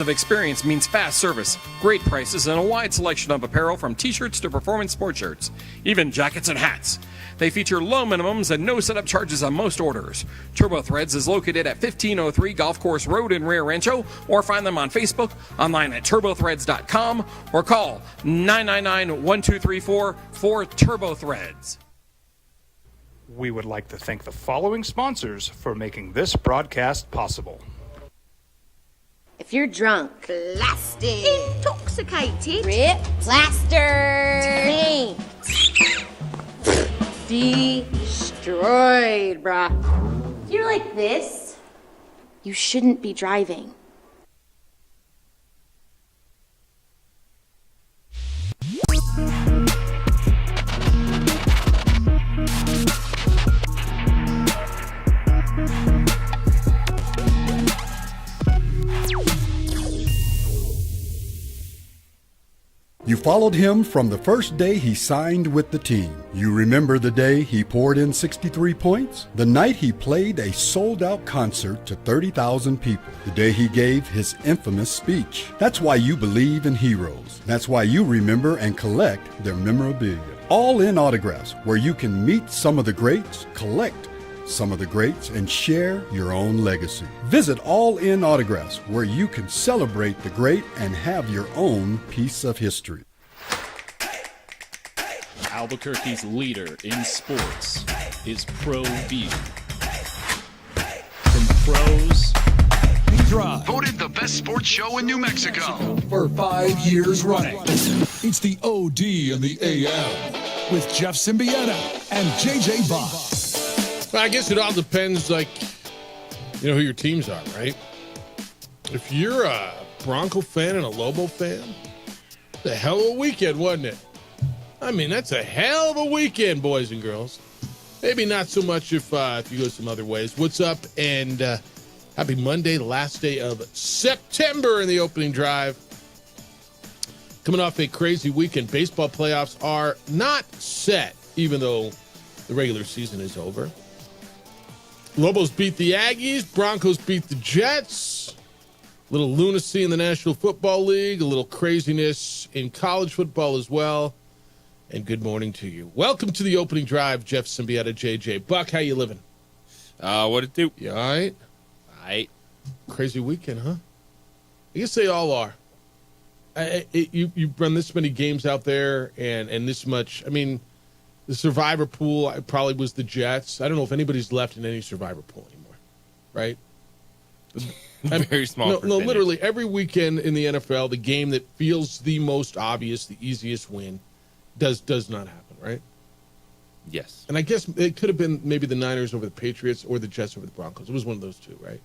of experience means fast service, great prices, and a wide selection of apparel from t-shirts to performance sport shirts, even jackets and hats. They feature low minimums and no setup charges on most orders. Turbo Threads is located at 1503 Golf Course Road in Rio Rancho, or find them on Facebook, online at turbothreads.com, or call 999-1234 for Turbo Threads. We would like to thank the following sponsors for making this broadcast possible. If you're drunk, Blasted. intoxicated, Ripped. Plastered. destroyed, bruh. If you're like this, you shouldn't be driving. You followed him from the first day he signed with the team. You remember the day he poured in 63 points? The night he played a sold-out concert to 30,000 people. The day he gave his infamous speech. That's why you believe in heroes. That's why you remember and collect their memorabilia. All in Autographs, where you can meet some of the greats, collect some of the greats, and share your own legacy. Visit All In Autographs, where you can celebrate the great and have your own piece of history. Albuquerque's leader in sports is Pro View. From pros, Drive. Voted the best sports show in New Mexico for 5 years running. It's the OD and the AM with Jeff Symbieta and JJ Bach. Well, I guess it all depends, who your teams are, right? If you're a Bronco fan and a Lobo fan, it's a hell of a weekend, wasn't it? I mean, that's a hell of a weekend, boys and girls. Maybe not so much if you go some other ways. What's up? And happy Monday, the last day of September in the opening drive. Coming off a crazy weekend. Baseball playoffs are not set, even though the regular season is over. Lobos beat the Aggies. Broncos beat the Jets. A little lunacy in the National Football League. A little craziness in college football as well. And good morning to you. Welcome to the opening drive. Jeff Symbieta, JJ Buck. How you living? What it do? You all right? All right. Crazy weekend, huh? I guess they all are. You run this many games out there and this much. I mean, the survivor pool probably was the Jets. I don't know if anybody's left in any survivor pool anymore, right? Very small. No, literally every weekend in the NFL, the game that feels the most obvious, the easiest win, does not happen, right? Yes. And I guess it could have been maybe the Niners over the Patriots or the Jets over the Broncos. It was one of those two, right?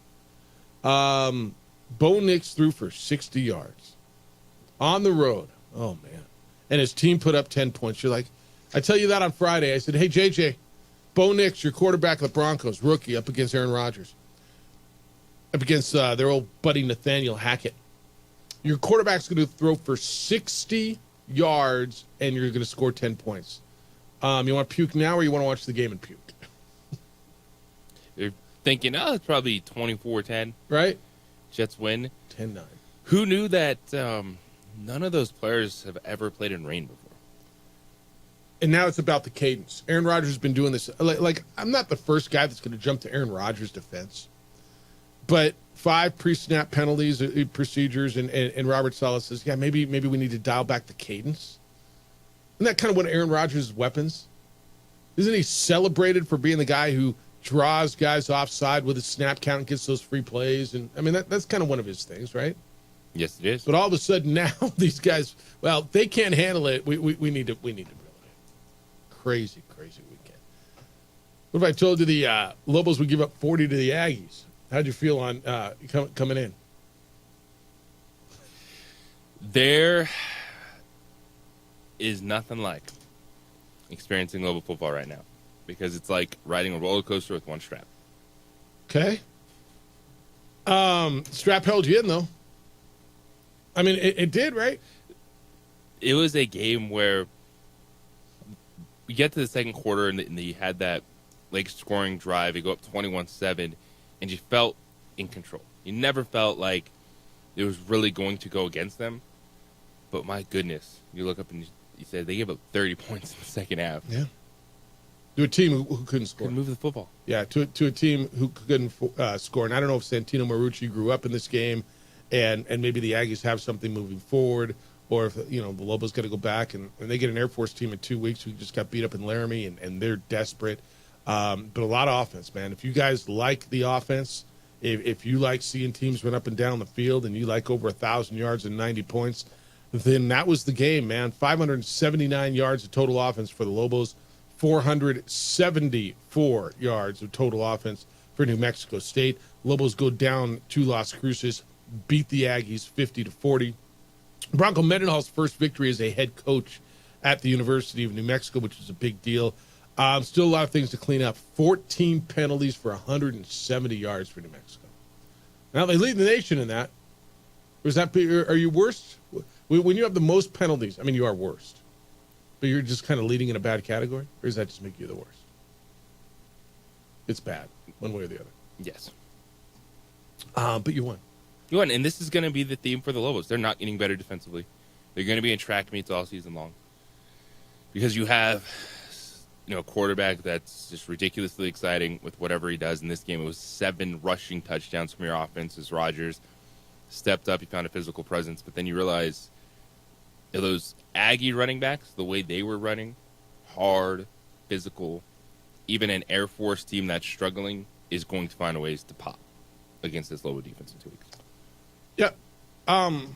Bo Nix threw for 60 yards on the road. Oh, man. And his team put up 10 points. You're like, I tell you that on Friday. I said, hey, JJ, Bo Nix, your quarterback of the Broncos, rookie, up against Aaron Rodgers, up against their old buddy Nathaniel Hackett. Your quarterback's going to throw for 60 yards, and you're going to score 10 points. You want to puke now, or you want to watch the game and puke? You're thinking, it's probably 24-10. Right? Jets win. 10-9. Who knew that none of those players have ever played in rain before? And now it's about the cadence. Aaron Rodgers has been doing this. Like I'm not the first guy that's going to jump to Aaron Rodgers' defense. But 5 pre-snap penalties, procedures, and Robert Saleh says, yeah, maybe we need to dial back the cadence. Isn't that kind of one of Aaron Rodgers' weapons? Isn't he celebrated for being the guy who draws guys offside with his snap count and gets those free plays? And I mean, that's kind of one of his things, right? Yes, it is. But all of a sudden now, these guys, well, they can't handle it. We need to really. Crazy weekend. What if I told you the Lobos would give up 40 to the Aggies? How'd you feel on coming in? There is nothing like experiencing Lobo football right now, because it's like riding a roller coaster with one strap. Okay. Strap held you in, though. I mean, it did, right? It was a game where we get to the second quarter and you had that late scoring drive. You go up 21-7, and you felt in control. You never felt like it was really going to go against them. But my goodness, you look up and you said they gave up 30 points in the second half. Yeah. To a team who couldn't score. Couldn't move the football. Yeah, to a team who couldn't score. And I don't know if Santino Marucci grew up in this game, and maybe the Aggies have something moving forward, or if the Lobos got to go back and they get an Air Force team in 2 weeks who just got beat up in Laramie, and they're desperate. But a lot of offense, man. If you guys like the offense, if you like seeing teams run up and down the field, and you like over 1,000 yards and 90 points, then that was the game, man. 579 yards of total offense for the Lobos. 474 yards of total offense for New Mexico State. Lobos go down to Las Cruces, beat the Aggies 50-40. Bronco Mendenhall's first victory as a head coach at the University of New Mexico, which is a big deal. Still a lot of things to clean up. 14 penalties for 170 yards for New Mexico. Now they lead the nation in that. Are you worst? When you have the most penalties, I mean, you are worst. But you're just kind of leading in a bad category? Or does that just make you the worst? It's bad, one way or the other. Yes. But you won. You won, and this is going to be the theme for the Lobos. They're not getting better defensively. They're going to be in track meets all season long. Because you have a quarterback that's just ridiculously exciting with whatever he does. In this game, it was 7 rushing touchdowns from your offense as Rodgers stepped up. He found a physical presence. But then you realize those Aggie running backs, the way they were running, hard, physical, even an Air Force team that's struggling is going to find ways to pop against this Lobo defense in 2 weeks. Yeah. I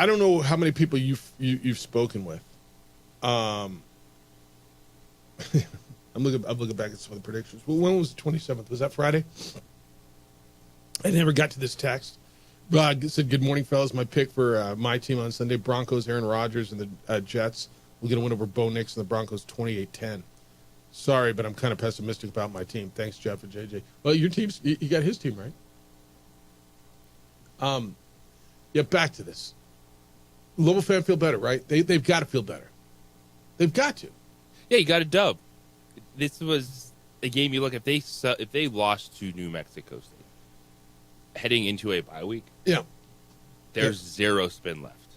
don't know how many people you've spoken with. I'm looking back at some of the predictions. Well, when was the 27th? Was that Friday? I never got to this text. Said, good morning, fellas. My pick for my team on Sunday, Broncos, Aaron Rodgers, and the Jets. We're going to win over Bo Nix and the Broncos 28-10. Sorry, but I'm kind of pessimistic about my team. Thanks, Jeff and JJ. Well, your team's, you got his team, right? Back to this. Lobo fan feel better, right? They've got to feel better. They've got to. Yeah, you got a dub. This was a game you look, if they lost to New Mexico State heading into a bye week, there's zero spin left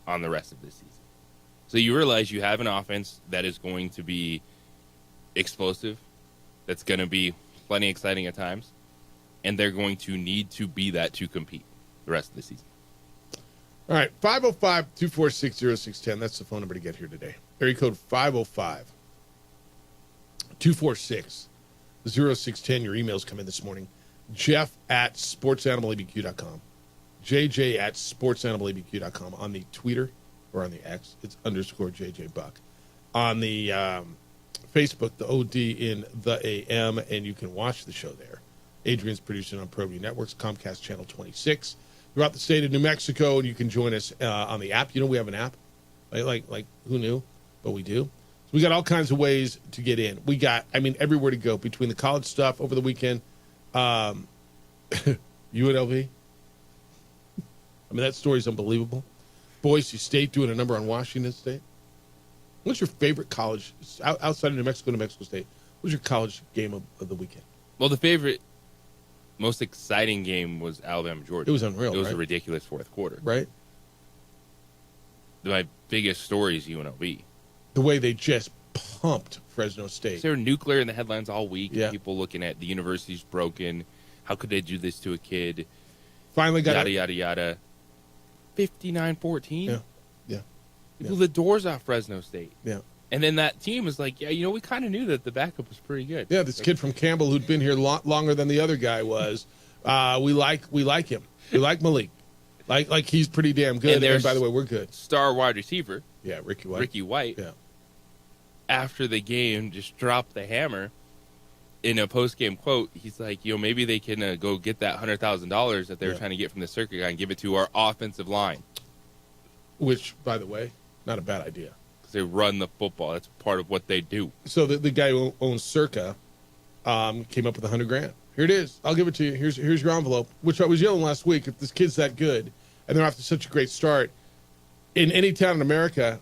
on the rest of this season. So you realize you have an offense that is going to be explosive, that's going to be plenty exciting at times, and they're going to need to be that to compete the rest of the season. All right, 505-246-0610. That's the phone number to get here today. Area code 505-246-0610. Your emails come in this morning. Jeff at sportsanimалabq.com. JJ at sportsanimалabq.com. On the Twitter or on the X, it's _JJ Buck. On the Facebook, the OD in the AM, and you can watch the show there. Adrian's producing on ProView Networks, Comcast Channel 26. Throughout the state of New Mexico, and you can join us on the app. We have an app. Like who knew? But we do. So we got all kinds of ways to get in. We got, everywhere to go between the college stuff over the weekend. UNLV. That story's unbelievable. Boise State doing a number on Washington State. What's your favorite college outside of New Mexico State? What's your college game of the weekend? Well, the favorite, most exciting game was Alabama-Georgia. It was unreal, It was right? a ridiculous fourth quarter. Right. My biggest story is UNLV. The way they just pumped Fresno State. They were nuclear in the headlines all week. Yeah. People looking at the university's broken. How could they do this to a kid? Finally got yada, yada, yada. 59-14. Yeah. They blew the doors off Fresno State. Yeah. And then that team was like, we kind of knew that the backup was pretty good. Yeah, this kid from Campbell who'd been here longer than the other guy was. We like him. We like Malik. Like he's pretty damn good. And by the way, we're good. Star wide receiver. Yeah, Ricky White. Yeah. After the game, just dropped the hammer. In a post-game quote, he's like, maybe they can go get that $100,000 that they were trying to get from the circuit guy and give it to our offensive line. Which, by the way, not a bad idea. Because they run the football. That's part of what they do. So the guy who owns Circa came up with $100,000. Here it is. I'll give it to you. Here's your envelope. Which I was yelling last week. If this kid's that good, and they're off to such a great start, in any town in America,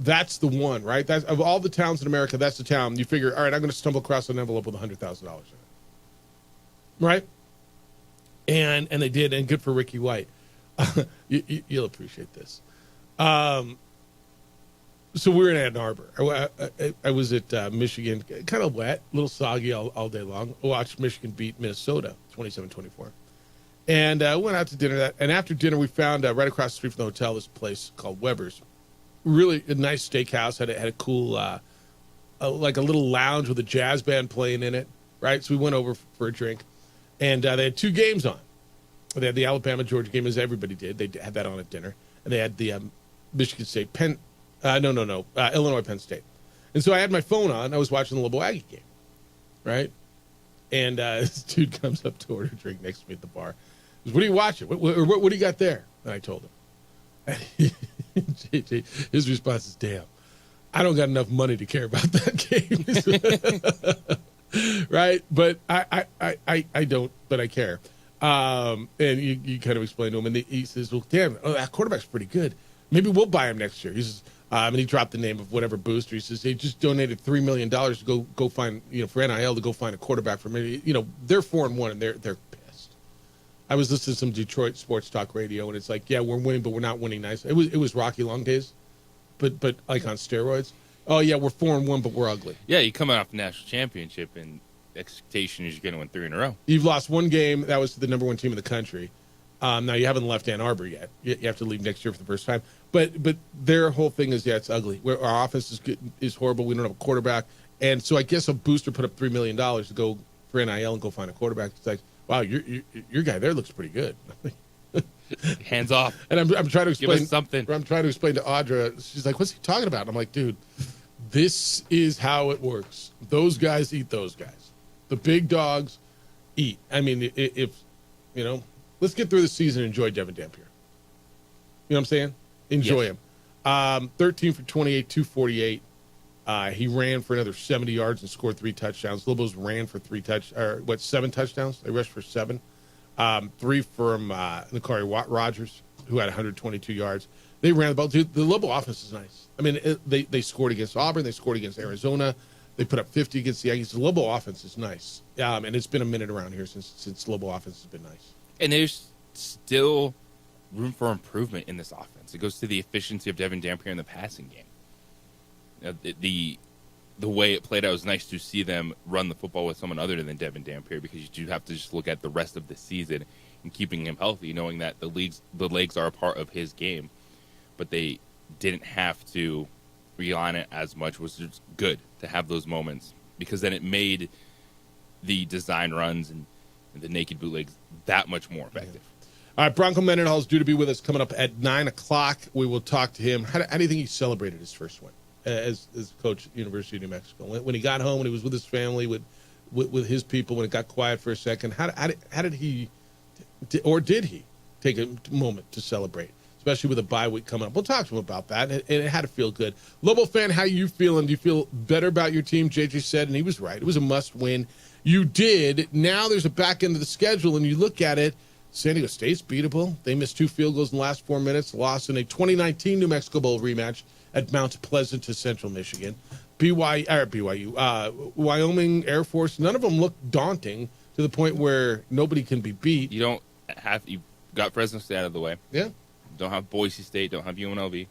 that's the one, right? That's, of all the towns in America, that's the town. You figure, all right, I'm going to stumble across an envelope with $100,000 in it. Right? And they did, and good for Ricky White. You'll appreciate this. So we were in Ann Arbor. I was at Michigan, kind of wet, a little soggy all day long. I watched Michigan beat Minnesota 27-24. And went out to dinner. And after dinner, we found right across the street from the hotel this place called Weber's. Really a nice steakhouse. Had a cool, like a little lounge with a jazz band playing in it, right? So we went over for a drink. And they had 2 games on. They had the Alabama-Georgia game, as everybody did. They had that on at dinner. And they had the Michigan State Illinois-Penn State. And so I had my phone on. I was watching the Lobo Aggie game, right? And this dude comes up to order a drink next to me at the bar. He goes, "What are you watching? What do you got there?" And I told him. And his response is, "Damn, I don't got enough money to care about that game." Right? But I don't, but I care. And you kind of explain to him, and he says, "Well, damn, that quarterback's pretty good. Maybe we'll buy him next year." He says, and he dropped the name of whatever booster. He says, "They just donated $3 million to go find, for NIL to go find a quarterback for me." They're 4-1 and they're pissed. I was listening to some Detroit sports talk radio, and it's like, yeah, we're winning, but we're not winning nice. It was Rocky Long days, but like on steroids. Oh yeah, we're 4-1, but we're ugly. Yeah, you come off the national championship, and the expectation is you're going to win 3 in a row. You've lost 1 game. That was to the number 1 team in the country. Now you haven't left Ann Arbor yet. You have to leave next year for the first time. But their whole thing is, it's ugly. Our offense is horrible. We don't have a quarterback, and so I guess a booster put up $3 million to go for NIL and go find a quarterback. It's like, wow, your guy there looks pretty good. Hands off. And I'm trying to explain Give us something. I'm trying to explain to Audra. She's like, "What's he talking about?" And I'm like, "Dude, this is how it works. Those guys eat those guys. The big dogs eat. I mean, if let's get through the season and enjoy Devin Dampier. You know what I'm saying? Enjoy him. 13 for 28, 248. He ran for another 70 yards and scored 3 touchdowns. Lobos ran for 7 touchdowns? They rushed for 7. 3 from Nakari Rogers, who had 122 yards. They ran the ball. Dude, the Lobo offense is nice. I mean, they scored against Auburn. They scored against Arizona. They put up 50 against the Aggies. The Lobo offense is nice. And it's been a minute around here since Lobo offense has been nice. And there's still room for improvement in this offense. It goes to the efficiency of Devin Dampier in the passing game. The way it played out, it was nice to see them run the football with someone other than Devin Dampier, because you do have to just look at the rest of the season and keeping him healthy, knowing that the legs are a part of his game, but they didn't have to rely on it as much. Was just good to have those moments, because then it made the design runs and the naked bootlegs that much more effective. All right, Bronco Mendenhall is due to be with us coming up at 9 o'clock. We will talk to him. How do you think he celebrated his first win as coach at the University of New Mexico? When he got home, when he was with his family, with his people, when it got quiet for a second, how did he, or did he, take a moment to celebrate, especially with a bye week coming up? We'll talk to him about that, and it had to feel good. Lobo fan, how you feeling? Do you feel better about your team? JJ said, and he was right. It was a must-win. You did. Now there's a back end of the schedule, and you look at it, San Diego State's beatable. They missed 2 field goals in the last 4 minutes, lost in a 2019 New Mexico Bowl rematch at Mount Pleasant to Central Michigan. Wyoming, Air Force, none of them look daunting to the point where nobody can be beat. You've got Fresno State out of the way. Yeah. Don't have Boise State, don't have UNLV.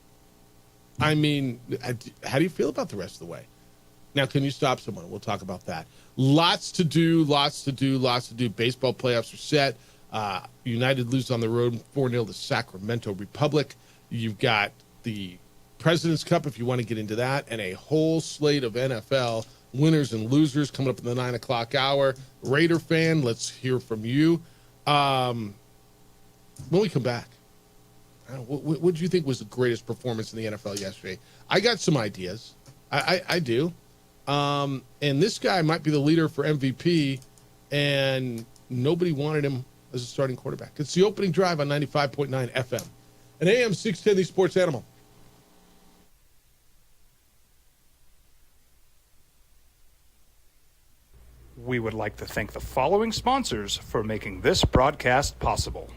I mean, how do you feel about the rest of the way? Now, can you stop someone? We'll talk about that. Lots to do. Baseball playoffs are set. United lose on the road 4-0 to Sacramento Republic. You've got the President's Cup, if you want to get into that, and a whole slate of NFL winners and losers coming up in the 9 o'clock hour. Raider fan, let's hear from you. When we come back, what do you think was the greatest performance in the NFL yesterday? I got some ideas. I do. And this guy might be the leader for MVP, and nobody wanted him as a starting quarterback. It's the opening drive on 95.9 FM. An AM 610, the Sports Animal. We would like to thank the following sponsors for making this broadcast possible.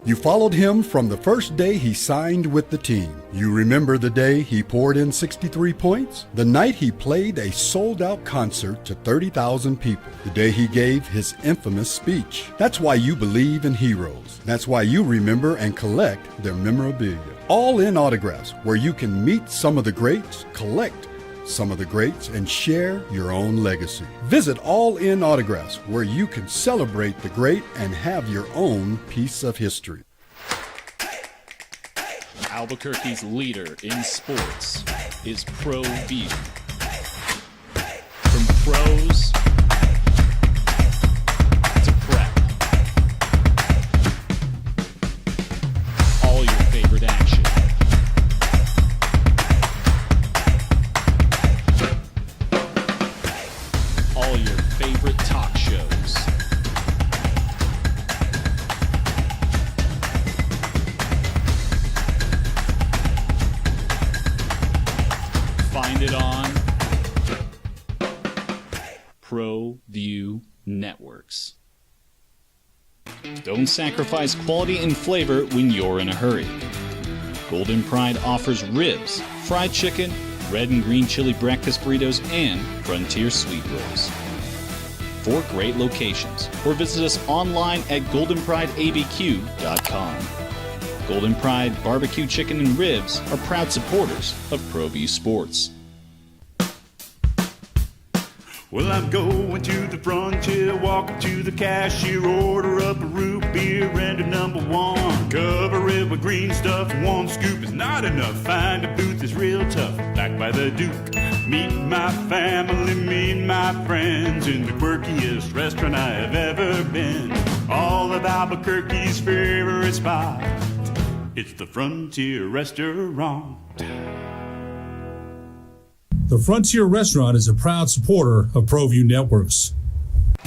You followed him from the first day he signed with the team. You remember the day he poured in 63 points? The night he played a sold-out concert to 30,000 people. The day he gave his infamous speech. That's why you believe in heroes. That's why you remember and collect their memorabilia. All In Autographs, where you can meet some of the greats, collect some of the greats, and share your own legacy. Visit All In Autographs, where you can celebrate the great and have your own piece of history. Albuquerque's leader in sports is Pro View. From pros to prep, all your favorite action. All your favorite talk shows. Find it on Pro View Networks. Don't sacrifice quality and flavor when you're in a hurry. Golden Pride offers ribs, fried chicken, red and green chili breakfast burritos, and Frontier Sweet Rolls. 4 great locations, or visit us online at goldenprideabq.com. Golden Pride Barbecue Chicken and Ribs are proud supporters of ProView Sports. Well, I'm going to the Frontier, walk up to the cashier, order up a root beer and a number 1. Cover it with green stuff, 1 scoop is not enough. Find a booth is real tough, back by the Duke. Meet my family, meet my friends in the quirkiest restaurant I have ever been. All of Albuquerque's favorite spot, it's the Frontier Restaurant. The Frontier Restaurant is a proud supporter of ProView Networks.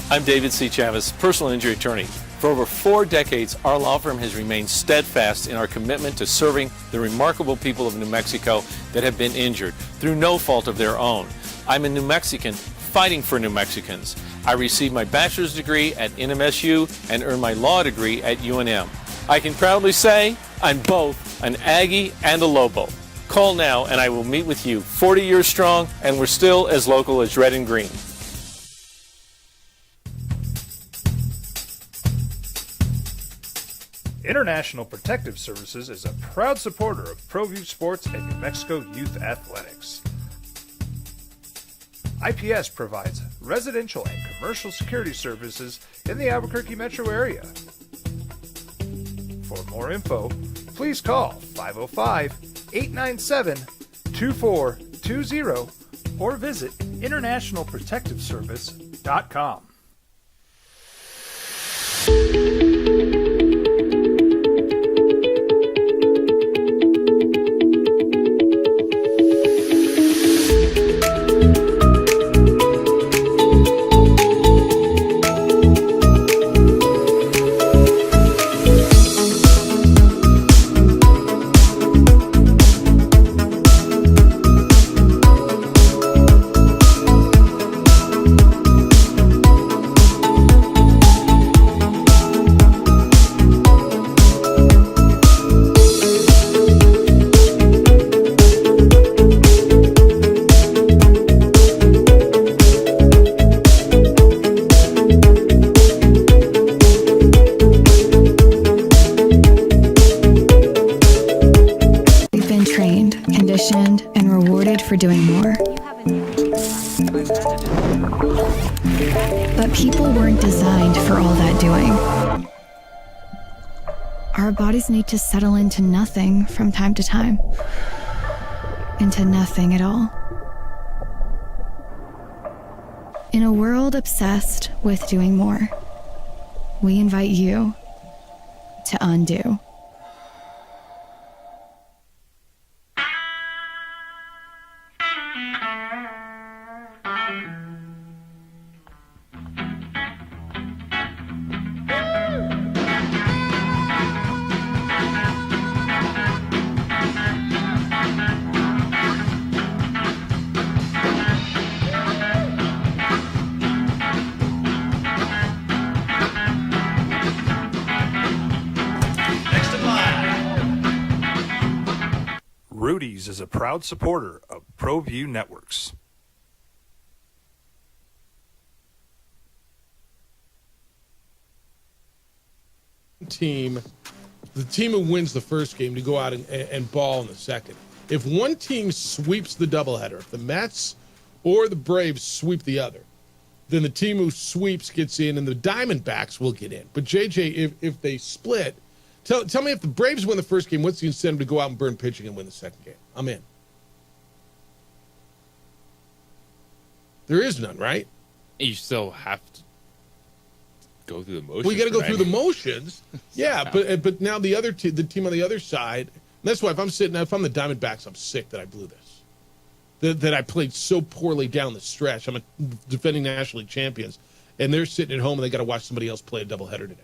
I'm David C. Chavis, personal injury attorney. For over 4 decades, our law firm has remained steadfast in our commitment to serving the remarkable people of New Mexico that have been injured through no fault of their own. I'm a New Mexican fighting for New Mexicans. I received my bachelor's degree at NMSU and earned my law degree at UNM. I can proudly say I'm both an Aggie and a Lobo. Call now and I will meet with you. 40 years strong, and we're still as local as red and green. International Protective Services is a proud supporter of ProView Sports and New Mexico Youth Athletics. IPS provides residential and commercial security services in the Albuquerque metro area. For more info, please call 505-897-2420 or visit internationalprotectiveservice.com. for doing more. But people weren't designed for all that doing. Our bodies need to settle into nothing from time to time. Into nothing at all. In a world obsessed with doing more, we invite you to undo. Cody's is a proud supporter of ProView Networks. The team who wins the first game to go out and ball in the second. If one team sweeps the doubleheader, if the Mets or the Braves sweep the other, then the team who sweeps gets in and the Diamondbacks will get in. But JJ, if they split, tell me if the Braves win the first game, what's the incentive to go out and burn pitching and win the second game? I'm in. There is none, right? You still have to go through the motions. Well, you got to go right? through the motions. Yeah, but now the team on the other side. That's why if I'm the Diamondbacks, I'm sick that I blew this. That I played so poorly down the stretch. I'm a defending National League champions, and they're sitting at home and they got to watch somebody else play a doubleheader today,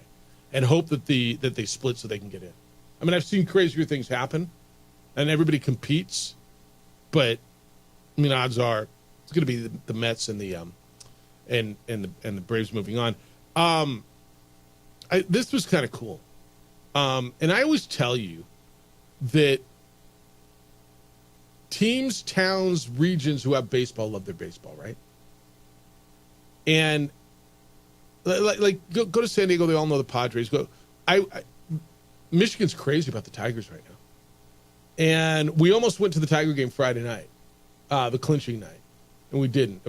and hope that they split so they can get in. I mean, I've seen crazier things happen, and everybody competes, but I mean, odds are it's going to be the Mets and the Braves moving on. This was kind of cool, and I always tell you that teams, towns, regions who have baseball love their baseball, right? And like go to San Diego, they all know the Padres. Michigan's crazy about the Tigers right now, and we almost went to the Tiger game Friday night, the clinching night, and we didn't.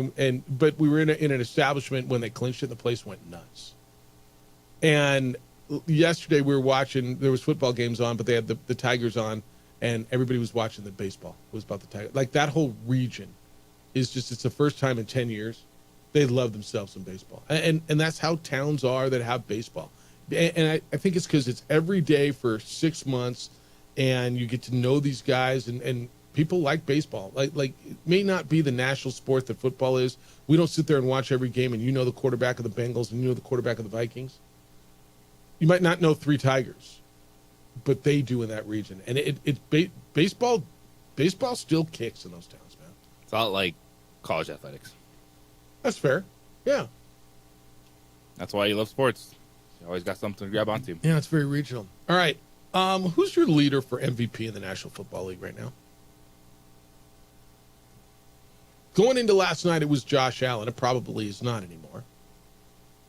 But we were in an establishment when they clinched it, and the place went nuts. And yesterday we were watching. There was football games on, but they had the Tigers on. And everybody was watching the baseball. It was about the Tigers. Like, that whole region is just, it's the first time in 10 years they love themselves some baseball. And that's how towns are that have baseball. And I think it's because it's every day for 6 months, and you get to know these guys, and people like baseball. Like it may not be the national sport that football is. We don't sit there and watch every game, and you know the quarterback of the Bengals, and you know the quarterback of the Vikings. You might not know 3 Tigers, but they do in that region, and baseball still kicks in those towns, man. It's a lot like college athletics. That's fair. Yeah, that's why you love sports. You always got something to grab onto. Yeah, it's very regional. All right, who's your leader for MVP in the National Football League right now? Going into last night, it was Josh Allen. It probably is not anymore.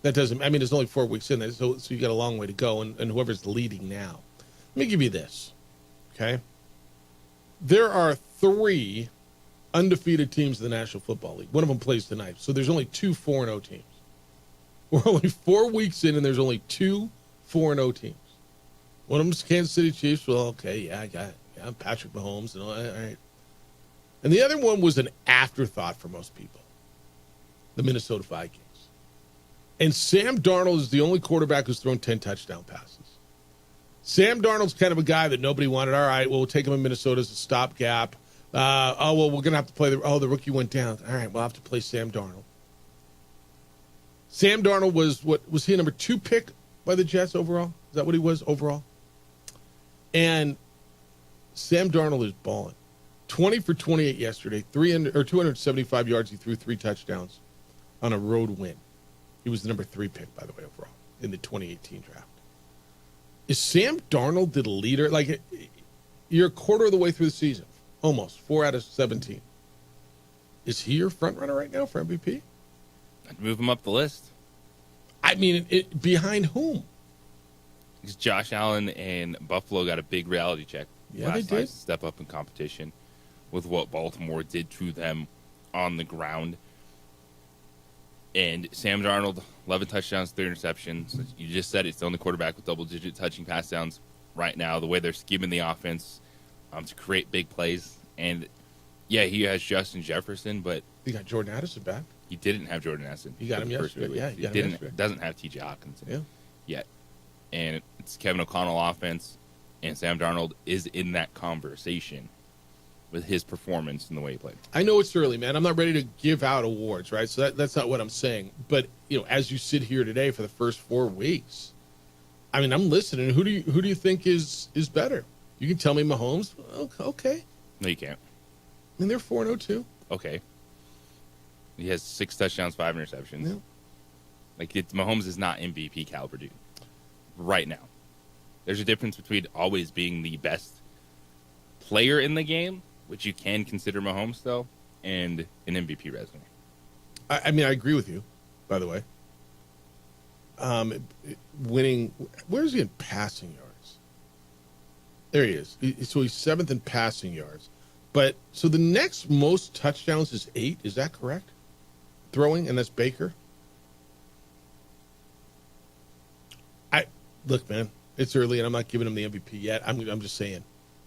That doesn't. I mean, it's only 4 weeks in there, so you got a long way to go. And whoever's leading now. Let me give you this, okay? There are 3 undefeated teams in the National Football League. One of them plays tonight, so there's only 2 4-0 teams. We're only 4 weeks in, and there's only 2 4-0 teams. One of them's Kansas City Chiefs. Well, okay, yeah, I got Patrick Mahomes, and all right. And the other one was an afterthought for most people, the Minnesota Vikings. And Sam Darnold is the only quarterback who's thrown 10 touchdown passes. Sam Darnold's kind of a guy that nobody wanted. All right, well, we'll take him in Minnesota as a stopgap. We're going to have to play the rookie went down. All right, we'll have to play Sam Darnold. Sam Darnold was he a number 2 pick by the Jets overall? Is that what he was overall? And Sam Darnold is balling. 20 for 28 yesterday, 275 yards. He threw 3 touchdowns on a road win. He was the number 3 pick, by the way, overall in the 2018 draft. Is Sam Darnold the leader? Like, you're a quarter of the way through the season, almost 4 out of 17. Is he your front runner right now for MVP? I'd move him up the list. I mean, behind whom? Because Josh Allen and Buffalo got a big reality check. Yeah, they did. To step up in competition with what Baltimore did to them on the ground. And Sam Darnold, 11 touchdowns, 3 interceptions. You just said it's the only quarterback with double-digit touching pass downs right now. The way they're scheming the offense to create big plays. And, yeah, he has Justin Jefferson, but... You got Jordan Addison back. He didn't have Jordan Addison. You got him yesterday. Yeah, he doesn't have T.J. Hockenson yet. And it's Kevin O'Connell offense, and Sam Darnold is in that conversation with his performance and the way he played. I know it's early, man. I'm not ready to give out awards, right? So that's not what I'm saying. But, you know, as you sit here today for the first 4 weeks, I mean, I'm listening. Who do you think is better? You can tell me Mahomes. Okay. No, you can't. I mean, they're 4-0 too. Okay. He has 6 touchdowns, 5 interceptions. Yeah. Like, Mahomes is not MVP caliber dude right now. There's a difference between always being the best player in the game, which you can consider Mahomes still, and an MVP resume. I mean, I agree with you, by the way. Winning, where is he in passing yards? There he is. So he's 7th in passing yards. But so the next most touchdowns is 8. Is that correct? Throwing, and that's Baker. Look, man, it's early, and I'm not giving him the MVP yet. I'm just saying,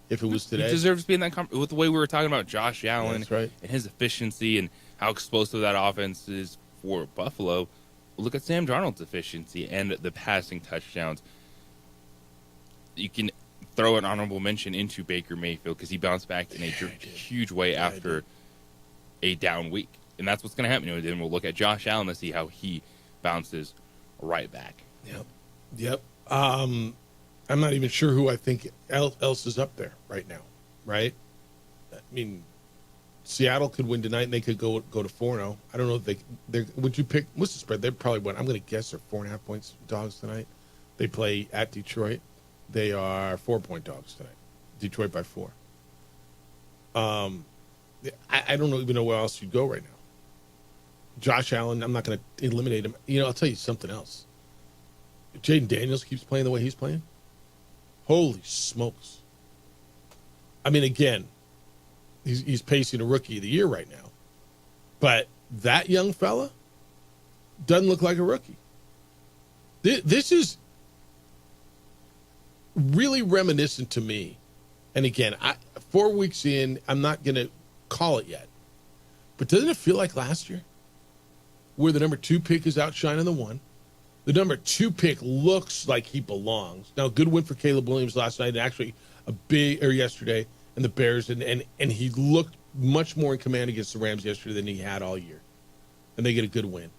if it was today, he deserves to be in that with the way we were talking about Josh Allen, that's right, and his efficiency and how explosive that offense is for Buffalo. Look at Sam Darnold's efficiency and the passing touchdowns. You can throw an honorable mention into Baker Mayfield because he bounced back in a huge way after a down week. And that's what's going to happen. Then we'll look at Josh Allen to see how he bounces right back. Yep. I'm not even sure who I think else is up there right now, right? I mean, Seattle could win tonight, and they could go to 4-0. I don't know if they would you pick, what's the spread? They're probably, I'm going to guess they're 4.5 points dogs tonight. They play at Detroit. They are 4-point dogs tonight. Detroit by 4. I don't even know where else you'd go right now. Josh Allen, I'm not going to eliminate him. I'll tell you something else. If Jaden Daniels keeps playing the way he's playing, holy smokes. I mean, again, he's pacing a Rookie of the Year right now. But that young fella doesn't look like a rookie. This is really reminiscent to me. And again, 4 weeks in, I'm not going to call it yet. But doesn't it feel like last year? Where the number 2 pick is outshining the 1. The number 2 pick looks like he belongs. Now, good win for Caleb Williams last night, and actually yesterday, and the Bears, and he looked much more in command against the Rams yesterday than he had all year. And they get a good win.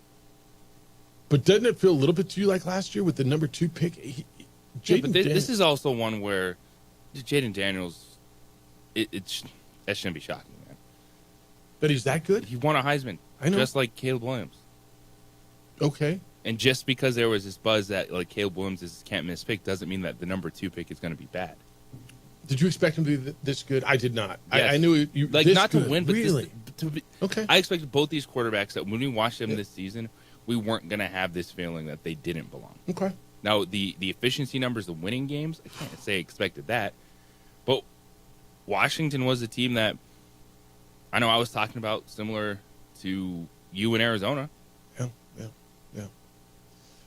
But doesn't it feel a little bit to you like last year with the number 2 pick? This is also one where Jaden Daniels, that shouldn't be shocking, man. But he's that good? He won a Heisman, I know. just like Caleb Williams. Okay. And just because there was this buzz that like Caleb Williams is can't miss pick doesn't mean that the number 2 pick is going to be bad. Did you expect him to be this good? I did not. Yes. I knew you like this not good. To win, but really. Okay. I expected both these quarterbacks that when we watched them this season, we weren't going to have this feeling that they didn't belong. Okay. Now the efficiency numbers, the winning games, I can't say I expected that, but Washington was a team that I know I was talking about similar to you in Arizona. Yeah.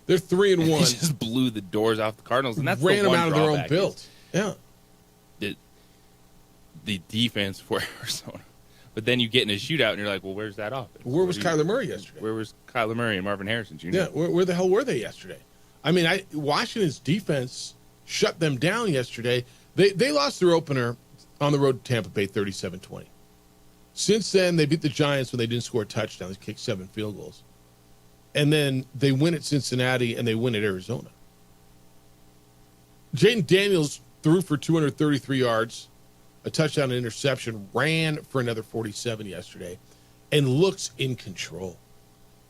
They're 3-1. They just blew the doors off the Cardinals, and that's ran the one them out of their own drawback build. Yeah. The defense for Arizona. But then you get in a shootout, and you're like, well, where's that offense? Where was Kyler Murray yesterday? Where was Kyler Murray and Marvin Harrison Jr.? Yeah, where the hell were they yesterday? I mean, Washington's defense shut them down yesterday. They lost their opener on the road to Tampa Bay 37-20. Since then, they beat the Giants when they didn't score a touchdown. They kicked 7 field goals. And then they win at Cincinnati, and they win at Arizona. Jaden Daniels threw for 233 yards, a touchdown and interception, ran for another 47 yesterday, and looks in control.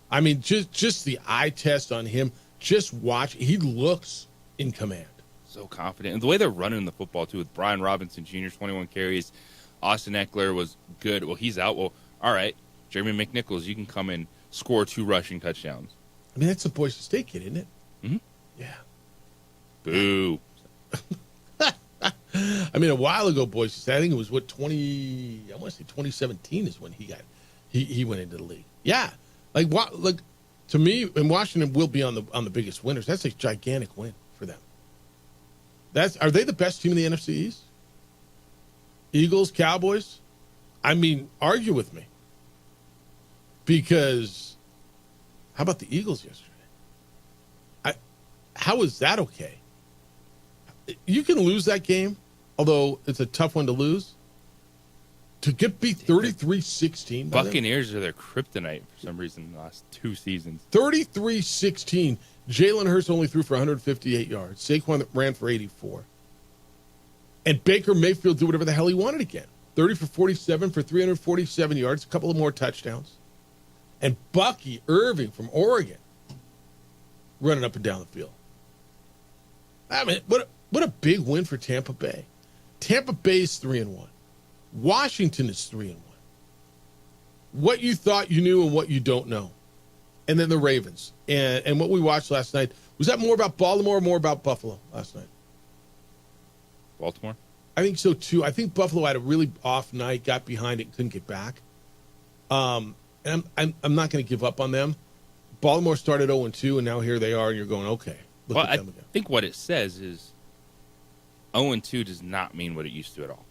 I mean, just the eye test on him, just watch. He looks in command. So confident. And the way they're running the football, too, with Brian Robinson Jr., 21 carries. Austin Eckler was good. Well, he's out. Well, all right. Jeremy McNichols, you can come and score 2 rushing touchdowns. I mean, that's a Boise State kid, isn't it? Mm-hmm. Yeah. Boo. I mean, a while ago, Boise State, I think it was 2017 is when he went into the league. Yeah. Like to me, and Washington will be on the biggest winners. That's a gigantic win for them. Are they the best team in the NFC East? Eagles, Cowboys? I mean, argue with me. Because how about the Eagles yesterday? How is that okay? You can lose that game, although it's a tough one to lose. To get beat 33-16. Buccaneers are their kryptonite for some reason in the last 2 seasons. 33-16. Jalen Hurts only threw for 158 yards. Saquon ran for 84. And Baker Mayfield did whatever the hell he wanted again. 30 for 47 for 347 yards, a couple of more touchdowns. And Bucky Irving from Oregon running up and down the field. I mean, what a big win for Tampa Bay. Tampa Bay's 3-1. Washington is 3-1. What you thought you knew and what you don't know. And then the Ravens. And what we watched last night, was that more about Baltimore or more about Buffalo last night? Baltimore? I think so, too. I think Buffalo had a really off night, got behind it, couldn't get back. And I'm not going to give up on them. Baltimore started 0-2, and now here they are, and you're going, okay. Look at them again. I think what it says is 0-2 does not mean what it used to at all.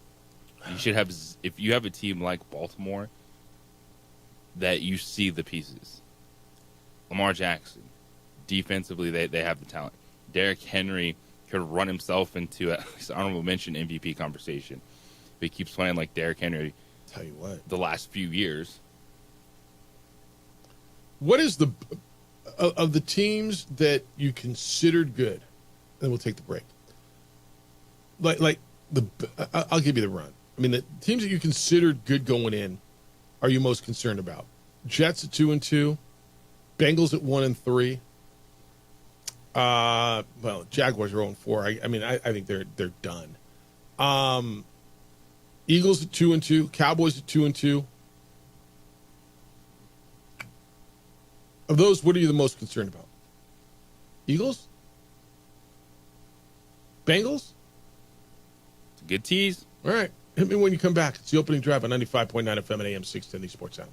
You should have, if you have a team like Baltimore, that you see the pieces. Lamar Jackson, defensively, they have the talent. Derrick Henry could run himself into at least honorable mention MVP conversation. If he keeps playing like Derrick Henry, tell you what, the last few years. What is the of the teams that you considered good? Then we'll take the break. I'll give you the run. I mean, the teams that you considered good going in, are you most concerned about? Jets at 2-2, Bengals at 1-3. Well, Jaguars are 0-4. I think they're done. Eagles at 2-2, Cowboys at 2-2. Of those, what are you the most concerned about? Eagles? Bengals? It's a good tease. All right. Hit me when you come back. It's the opening drive on 95.9 FM and AM 610, the Sports Channel.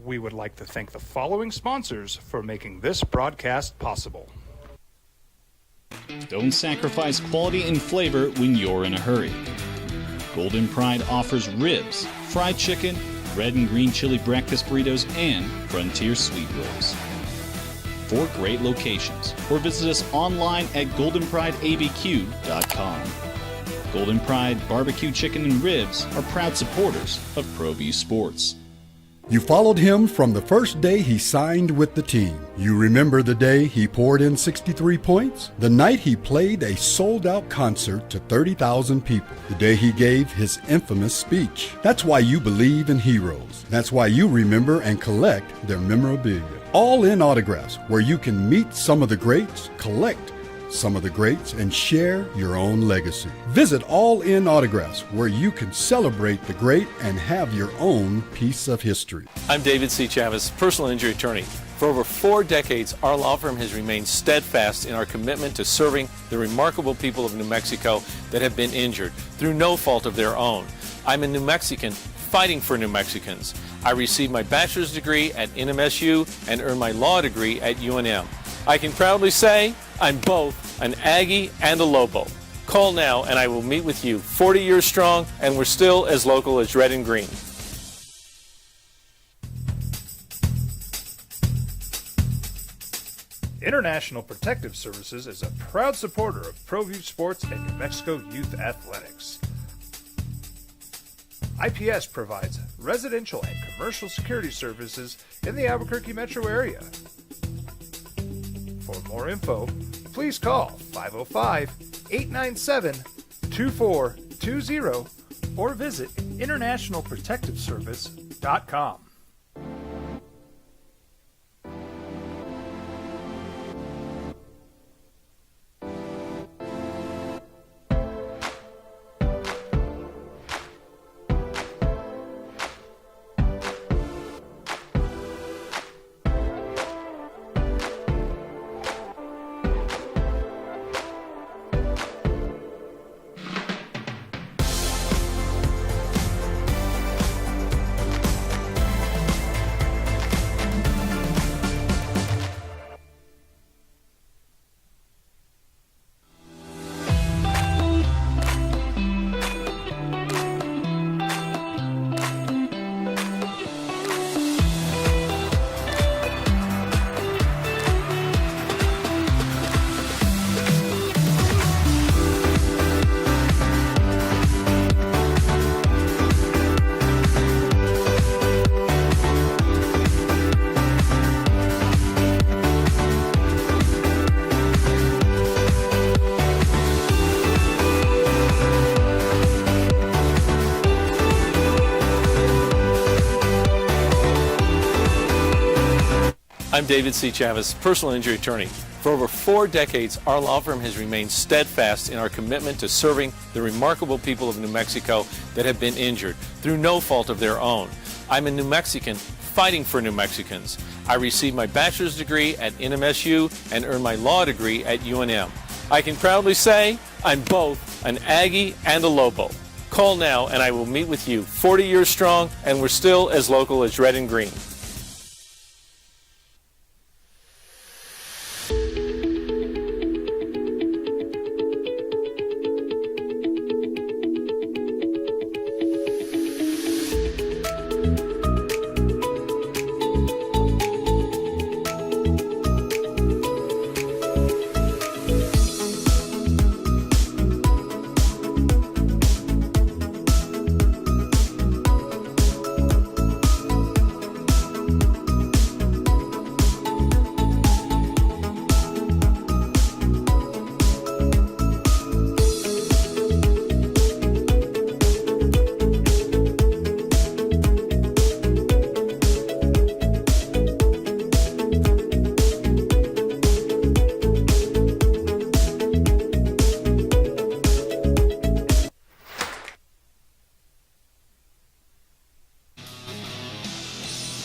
We would like to thank the following sponsors for making this broadcast possible. Don't sacrifice quality and flavor when you're in a hurry. Golden Pride offers ribs, fried chicken, red and green chili breakfast burritos, and Frontier Sweet Rolls. 4 great locations, or visit us online at goldenprideabq.com. Golden Pride Barbecue Chicken and Ribs are proud supporters of ProView Sports. You followed him from the first day he signed with the team. You remember the day he poured in 63 points? The night he played a sold-out concert to 30,000 people. The day he gave his infamous speech. That's why you believe in heroes. That's why you remember and collect their memorabilia. All in Autographs, where you can meet some of the greats, collect some of the greats, and share your own legacy. Visit All In Autographs, where you can celebrate the great and have your own piece of history. I'm David C. Chavez, personal injury attorney. For over 4 decades, our law firm has remained steadfast in our commitment to serving the remarkable people of New Mexico that have been injured through no fault of their own. I'm a New Mexican fighting for New Mexicans. I received my bachelor's degree at NMSU and earned my law degree at UNM. I can proudly say I'm both an Aggie and a Lobo. Call now and I will meet with you. 40 years strong, and we're still as local as red and green. International Protective Services is a proud supporter of ProView Sports and New Mexico Youth Athletics. IPS provides residential and commercial security services in the Albuquerque metro area. For more info, please call 505-897-2420 or visit internationalprotectiveservice.com. I'm David C. Chavez, personal injury attorney. For over 4 decades, our law firm has remained steadfast in our commitment to serving the remarkable people of New Mexico that have been injured through no fault of their own. I'm a New Mexican fighting for New Mexicans. I received my bachelor's degree at NMSU and earned my law degree at UNM. I can proudly say I'm both an Aggie and a Lobo. Call now and I will meet with you. 40 years strong, and we're still as local as red and green.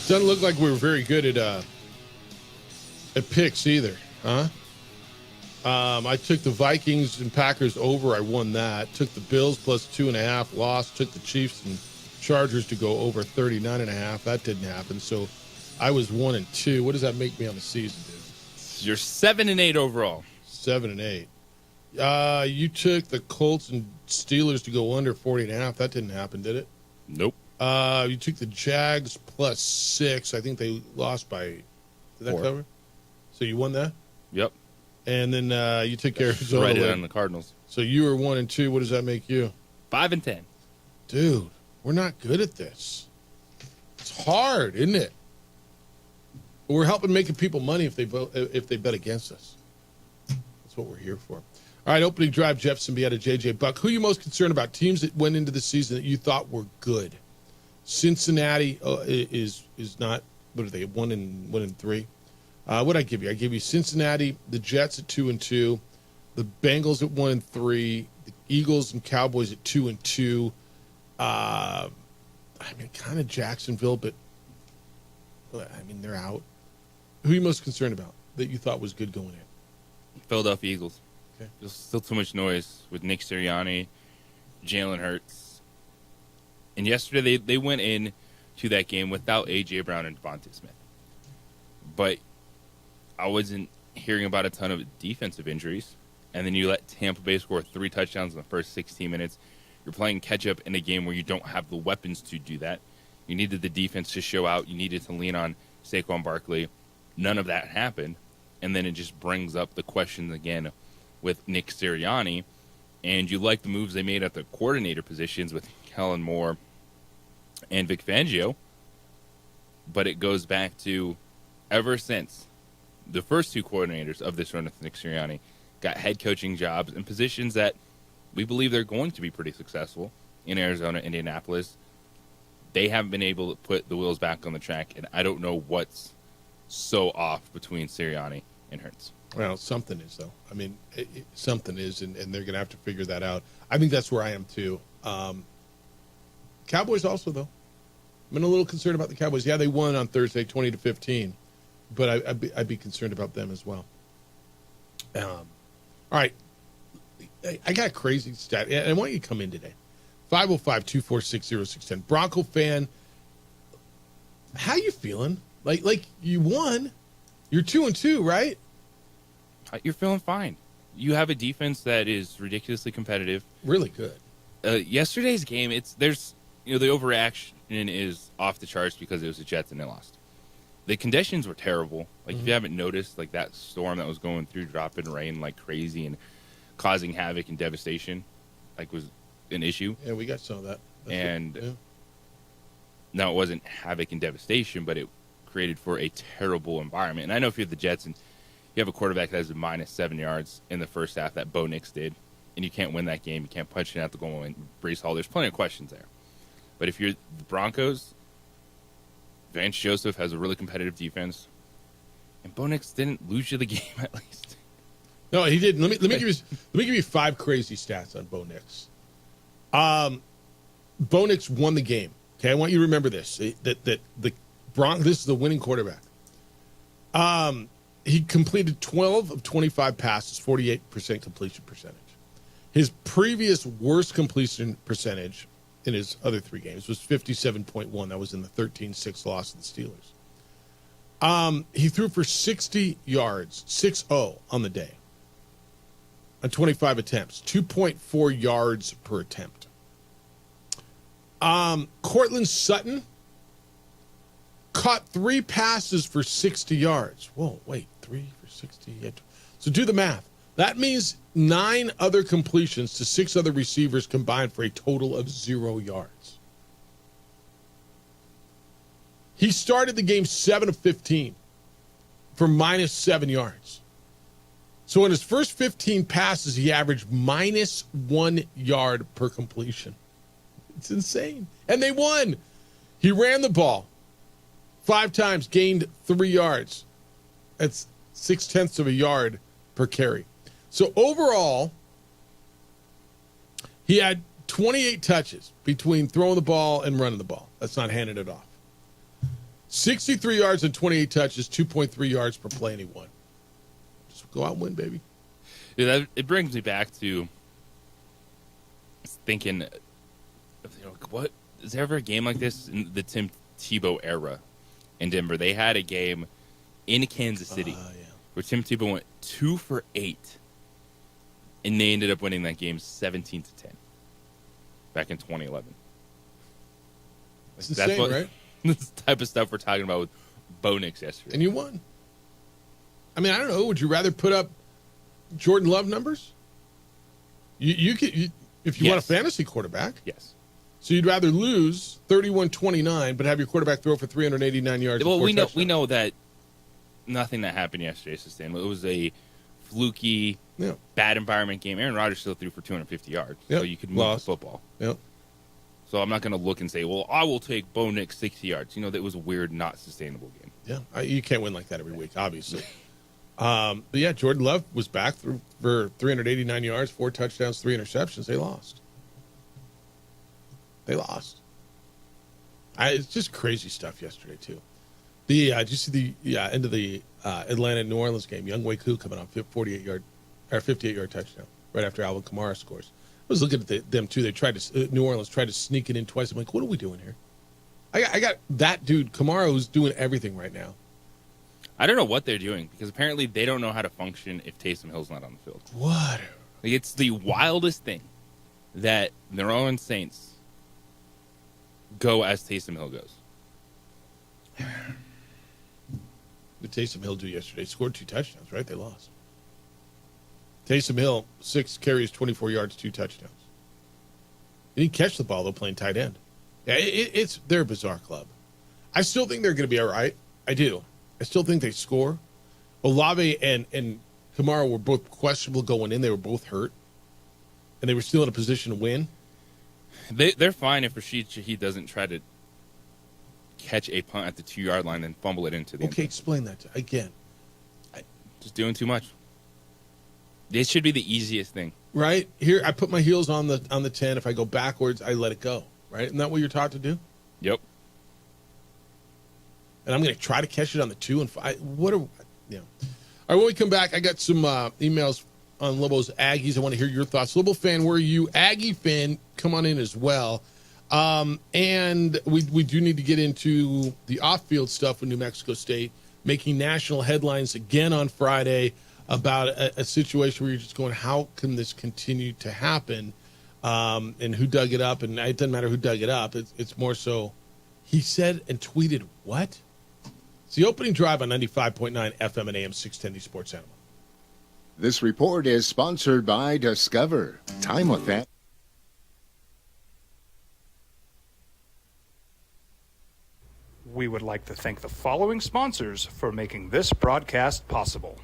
Doesn't look like we were very good at picks either, huh? I took the Vikings and Packers over. I won that. Took the Bills plus 2.5. Lost. Took the Chiefs and Chargers to go over 39.5. That didn't happen. So I was 1-2. What does that make me on the season, dude? You're 7-8 overall. 7-8. You took the Colts and Steelers to go under 40.5. That didn't happen, did it? Nope. You took the Jags plus 6. I think they lost by. Did that 4. cover? So you won that? Yep. And then you took Arizona. Right on the Cardinals. So you were 1-2. What does that make you? 5-10. Dude, we're not good at this. It's hard, isn't it? We're helping making people money if they bet against us. That's what we're here for. All right, opening drive, Jeff Symbieta, JJ Buck. Who are you most concerned about? Teams that went into the season that you thought were good. Cincinnati is not. What are they? 1-3. What'd I give you? I gave you Cincinnati, the Jets at 2-2, the Bengals at 1-3, the Eagles and Cowboys at 2-2. I mean, kind of Jacksonville, but I mean they're out. Who are you most concerned about that you thought was good going in? Philadelphia Eagles. Okay. There's still too much noise with Nick Sirianni, Jalen Hurts. And yesterday they went in to that game without A.J. Brown and Devontae Smith. But I wasn't hearing about a ton of defensive injuries. And then you let Tampa Bay score 3 touchdowns in the first 16 minutes. You're playing catch-up in a game where you don't have the weapons to do that. You needed the defense to show out. You needed to lean on Saquon Barkley. None of that happened. And then it just brings up the questions again with Nick Sirianni. And you like the moves they made at the coordinator positions with Kellen Moore and Vic Fangio. But it goes back to ever since the first 2 coordinators of this run with Nick Sirianni got head coaching jobs in positions that we believe they're going to be pretty successful in Arizona, Indianapolis. They haven't been able to put the wheels back on the track, and I don't know what's so off between Sirianni and Hurts. Well, something is, though. I mean, something is, and they're going to have to figure that out. I think that's where I am, too. Cowboys also, though. I'm a little concerned about the Cowboys. Yeah, they won on Thursday, 20-15, but I'd be concerned about them as well. All right. I got a crazy stat, and I want you to come in today. 505-246-0610. Bronco fan, how you feeling? Like you won. You're 2-2, right? You're feeling fine. You have a defense that is ridiculously competitive. Really good. Yesterday's game, there's the overreaction is off the charts because it was the Jets and they lost. The conditions were terrible. If you haven't noticed, that storm that was going through, dropping rain like crazy and causing havoc and devastation, was an issue. Yeah, we got some of that. Now it wasn't havoc and devastation, but it created for a terrible environment. And I know if you're the Jets and you have a quarterback that has a -7 yards in the first half that Bo Nix did, and you can't win that game, you can't punch it out the goal line, Breece Hall, there's plenty of questions there. But if you're the Broncos, Vance Joseph has a really competitive defense, and Bo Nix didn't lose you the game at least. No, he didn't. Let me give you 5 crazy stats on Bo Nix. Bo Nix won the game. Okay, I want you to remember this. That the Broncos. This is the winning quarterback. He completed 12 of 25 passes, 48% completion percentage. His previous worst completion percentage in his other 3 games was 57.1. That was in the 13-6 loss to the Steelers. He threw for 60 yards, 6-0 on the day, on 25 attempts, 2.4 yards per attempt. Cortland Sutton caught 3 passes for 60 yards. Whoa, wait, 3 for 60? So do the math. That means 9 other completions to 6 other receivers combined for a total of 0 yards. He started the game 7 of 15 for minus 7 yards. So in his first 15 passes, he averaged minus 1 yard per completion. It's insane. And they won. He ran the ball 5 times, gained 3 yards. That's 0.6 of a yard per carry. So overall, he had 28 touches between throwing the ball and running the ball. That's not handing it off. 63 yards and 28 touches, 2.3 yards per play, and he won. Just go out and win, baby. Yeah, it brings me back to thinking, what is there ever a game like this in the Tim Tebow era in Denver? They had a game in Kansas City where Tim Tebow went 2 for 8, and they ended up winning that game 17-10 back in 2011. It's insane, right? That's the type of stuff we're talking about with Bo Nix yesterday. And you won. I mean, I don't know. Would you rather put up Jordan Love numbers? You could, if you want a fantasy quarterback. Yes. So you'd rather lose 31-29, but have your quarterback throw for 389 yards. Well, we know that nothing that happened yesterday is sustainable. It was a fluky, bad environment game. Aaron Rodgers still threw for 250 yards, so you could move the football. Yep. So I'm not going to look and say, well, I will take Bo Nix 60 yards. That was a weird, not sustainable game. Yeah, you can't win like that every week, obviously. But yeah, Jordan Love was back for 389 yards, 4 touchdowns, 3 interceptions. They lost. It's just crazy stuff yesterday too. Did you see the end of the Atlanta New Orleans game? Young Wei Koo coming on 58-yard touchdown right after Alvin Kamara scores. I was looking at them too. New Orleans tried to sneak it in twice. I'm like, what are we doing here? I got that dude Kamara who's doing everything right now. I don't know what they're doing because apparently they don't know how to function if Taysom Hill's not on the field. What? It's the wildest thing that the New Orleans Saints go as Taysom Hill goes. What did Taysom Hill do yesterday? Scored 2 touchdowns, right? They lost. Taysom Hill, 6 carries, 24 yards, 2 touchdowns. He didn't catch the ball, though, playing tight end. Yeah, they're a bizarre club. I still think they're going to be all right. I do. I still think they score. Olave and Kamara were both questionable going in. They were both hurt. And they were still in a position to win. They're fine if Rashid Shaheed doesn't try to catch a punt at the 2-yard line and fumble it into the end zone. Explain that again. Just doing too much. This should be the easiest thing. Right? Here, I put my heels on the 10. If I go backwards, I let it go. Right? Isn't that what you're taught to do? Yep. And I'm going to try to catch it on the 2 and 5. All right, when we come back, I got some emails on Lobo's Aggies. I want to hear your thoughts. Lobo fan, where are you? Aggie fan, come on in as well. And we do need to get into the off-field stuff with New Mexico State, making national headlines again on Friday about a situation where you're just going, how can this continue to happen? And who dug it up? And it doesn't matter who dug it up. It's more so he said and tweeted what? It's the opening drive on 95.9 FM and AM 610 The Sports Animal. This report is sponsored by Discover. Time with that. We would like to thank the following sponsors for making this broadcast possible.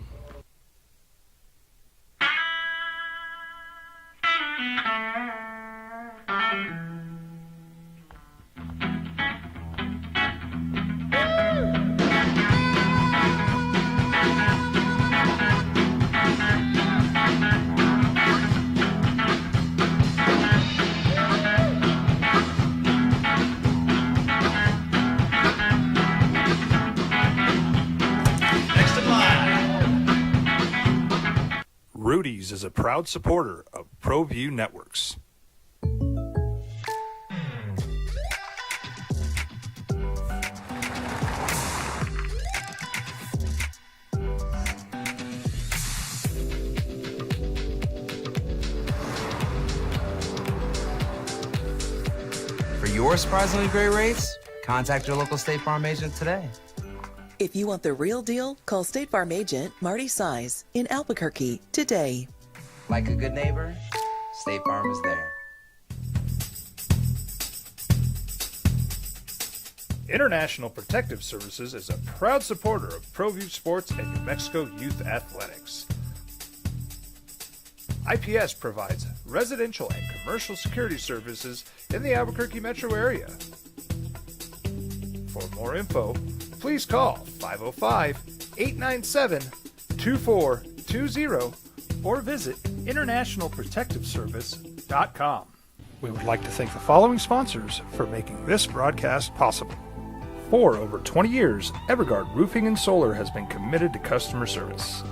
Rudy's is a proud supporter of ProView Networks. For your surprisingly great rates, contact your local State Farm agent today. If you want the real deal, call State Farm agent Marty Size in Albuquerque today. Like a good neighbor, State Farm is there. International Protective Services is a proud supporter of ProView Sports and New Mexico Youth Athletics. IPS provides residential and commercial security services in the Albuquerque metro area. For more info, please call 505-897-2420 or visit internationalprotectiveservice.com. We would like to thank the following sponsors for making this broadcast possible. For over 20 years, Everguard Roofing and Solar has been committed to customer service.